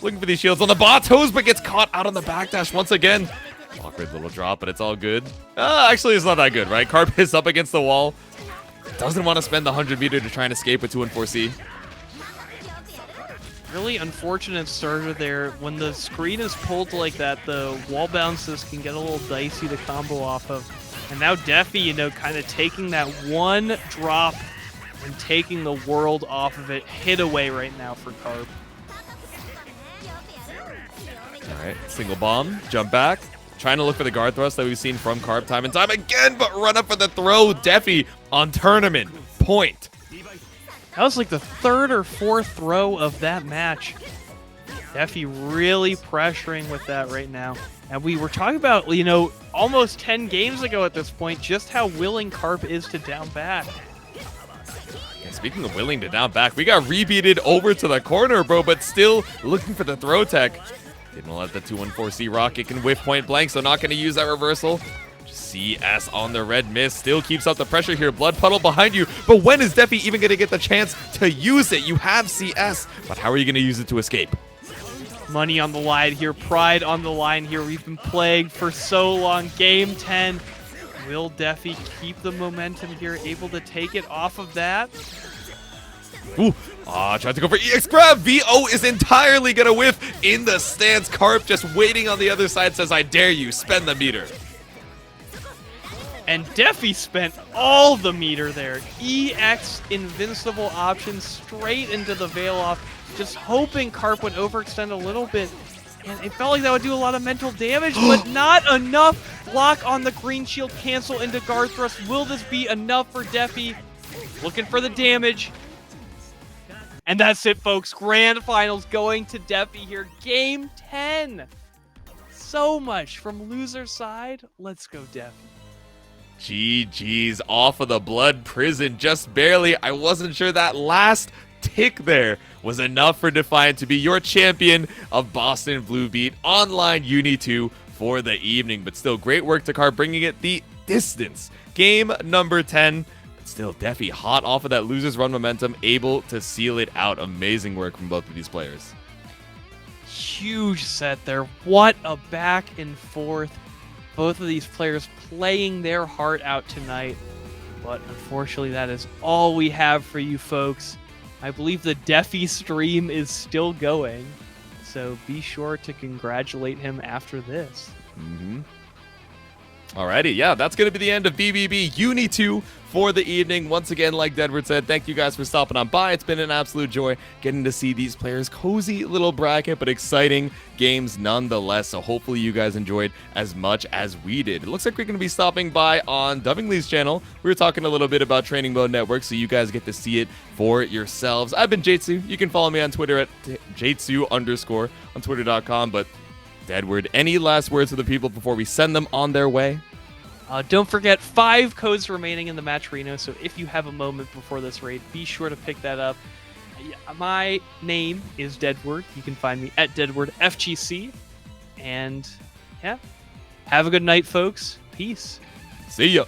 Looking for these shields on the bot toes, but gets caught out on the backdash once again. Awkward little drop, but it's all good. Actually, it's not that good, right? Carp is up against the wall. Doesn't want to spend the 100 meter to try and escape with 2 and 4C. Really unfortunate starter there. When the screen is pulled like that, the wall bounces can get a little dicey to combo off of. And now Defi, you know, kind of taking that one drop and taking the world off of it. Hit away right now for Carp. All right, single bomb, jump back. Trying to look for the guard thrust that we've seen from Carp time and time again, but run up for the throw. Defi on tournament point. That was like the 3rd or 4th throw of that match. Defi really pressuring with that right now. And we were talking about, you know, almost 10 games ago at this point, just how willing Carp is to down back. And speaking of willing to down back, we got rebeated over to the corner, bro, but still looking for the throw tech. Didn't let the 214C rocket can whiff point blank, so not going to use that reversal. CS on the red miss, still keeps up the pressure here. Blood puddle behind you, but when is Defi even going to get the chance to use it? You have CS, but how are you going to use it to escape? Money on the line here, pride on the line here. We've been plagued for so long. Game 10. Will Defi keep the momentum here, able to take it off of that? Ooh, tried to go for EX grab. VO is entirely going to whiff in the stance. Carp just waiting on the other side, says, I dare you, spend the meter. And Defi spent all the meter there. EX invincible option straight into the veil off. Just hoping Carp would overextend a little bit. And it felt like that would do a lot of mental damage, but not enough. Block on the green shield, cancel into guard thrust. Will this be enough for Defi? Looking for the damage. And that's it, folks. Grand finals going to Defi here. Game 10. So much from loser side. Let's go, Defi. GG's off of the blood prison, just barely. I wasn't sure that last tick there was enough for Defiant to be your champion of BostonBlueBeat online UNI2 for the evening. But still, great work to Carp, bringing it the distance. Game number 10. But still, Defi hot off of that loser's run momentum, able to seal it out. Amazing work from both of these players. Huge set there. What a back and forth. Both of these players playing their heart out tonight. But unfortunately, that is all we have for you folks. I believe the Defi stream is still going, so be sure to congratulate him after this. Alrighty, yeah, that's going to be the end of BBB UNI2 for the evening. Once again, like Deadwood said, thank you guys for stopping on by. It's been an absolute joy getting to see these players. Cozy little bracket, but exciting games nonetheless. So hopefully you guys enjoyed as much as we did. It looks like we're going to be stopping by on Dovingly's channel. We were talking a little bit about Training Mode Network, so you guys get to see it for yourselves. I've been Jatsu. You can follow me on Twitter at Jatsu_ on Twitter.com. But Deadwood, any last words to the people before we send them on their way? Don't forget, 5 codes remaining in the match Reno, so if you have a moment before this raid, be sure to pick that up. My name is Deadwood. You can find me at DeadwoodFGC. And yeah, have a good night, folks. Peace. See ya.